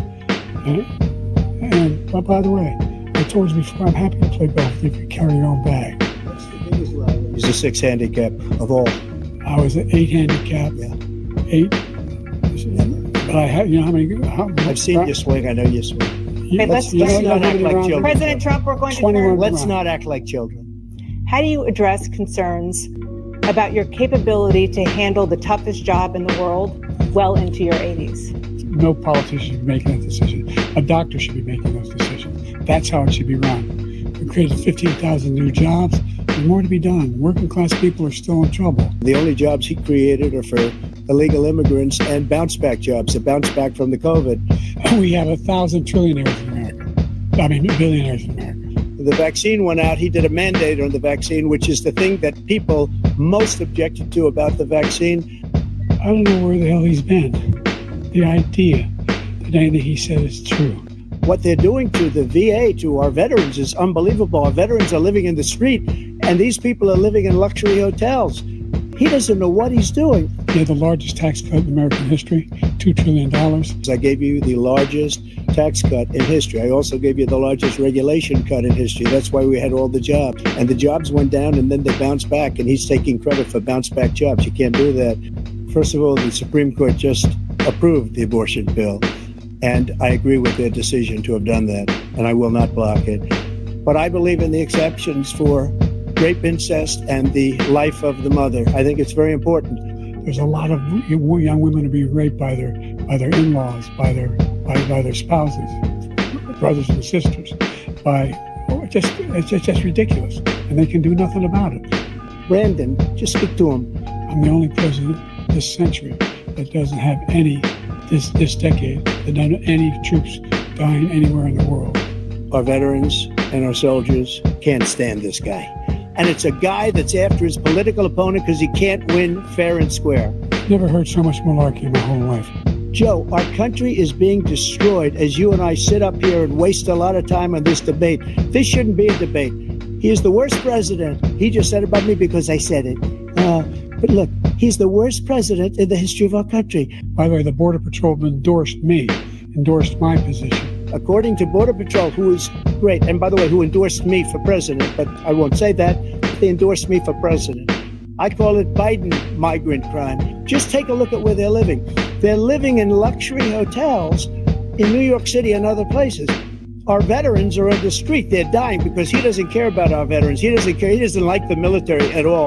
But by the way, I told you before, I'm happy to play golf if you carry your own bag. That's the biggest lie. He's a 6 handicap of all. I was an 8 handicap. Yeah. 8. But I have, you know how many? I've seen you swing. I know you swing. Okay, let's not act like children. President Trump, we're going to Let's not act like children. How do you address concerns about your capability to handle the toughest job in the world well into your 80s? No politician should be making that decision. A doctor should be making those decisions. That's how it should be run. We created 15,000 new jobs. There's more to be done. Working class people are still in trouble. The only jobs he created are for illegal immigrants and bounce back jobs, the bounce back from the COVID. We have 1,000 trillionaires in America. I mean, billionaires in America. The vaccine went out. He did a mandate on the vaccine, which is the thing that people most objected to about the vaccine. I don't know where the hell he's been. The idea that anything he said is true. What they're doing to the VA, to our veterans, is unbelievable. Our veterans are living in the street, and these people are living in luxury hotels. He doesn't know what he's doing. They had the largest tax cut in American history, $2 trillion. I gave you the largest tax cut in history. I also gave you the largest regulation cut in history. That's why we had all the jobs. And the jobs went down, and then they bounced back, and he's taking credit for bounce back jobs. You can't do that. First of all, the Supreme Court just approved the abortion bill, and I agree with their decision to have done that, and I will not block it. But I believe in the exceptions for rape, incest, and the life of the mother. I think it's very important. There's a lot of young women who are being raped by their in-laws, by their spouses, brothers and sisters. It's just ridiculous, and they can do nothing about it. Brandon, just speak to him. I'm the only president this century that doesn't have this decade, that doesn't have any troops dying anywhere in the world. Our veterans and our soldiers can't stand this guy. And it's a guy that's after his political opponent because he can't win fair and square. Never heard so much malarkey in my whole life. Joe, our country is being destroyed as you and I sit up here and waste a lot of time on this debate. This shouldn't be a debate. He is the worst president. He just said about me because I said it. But look, he's the worst president in the history of our country. By the way, the Border Patrol endorsed my position. According to Border Patrol, who is great, and by the way, who endorsed me for president, but I won't say that, but they endorsed me for president. I call it Biden migrant crime. Just take a look at where they're living. They're living in luxury hotels in New York City and other places. Our veterans are on the street. They're dying because he doesn't care about our veterans. He doesn't care. He doesn't like the military at all.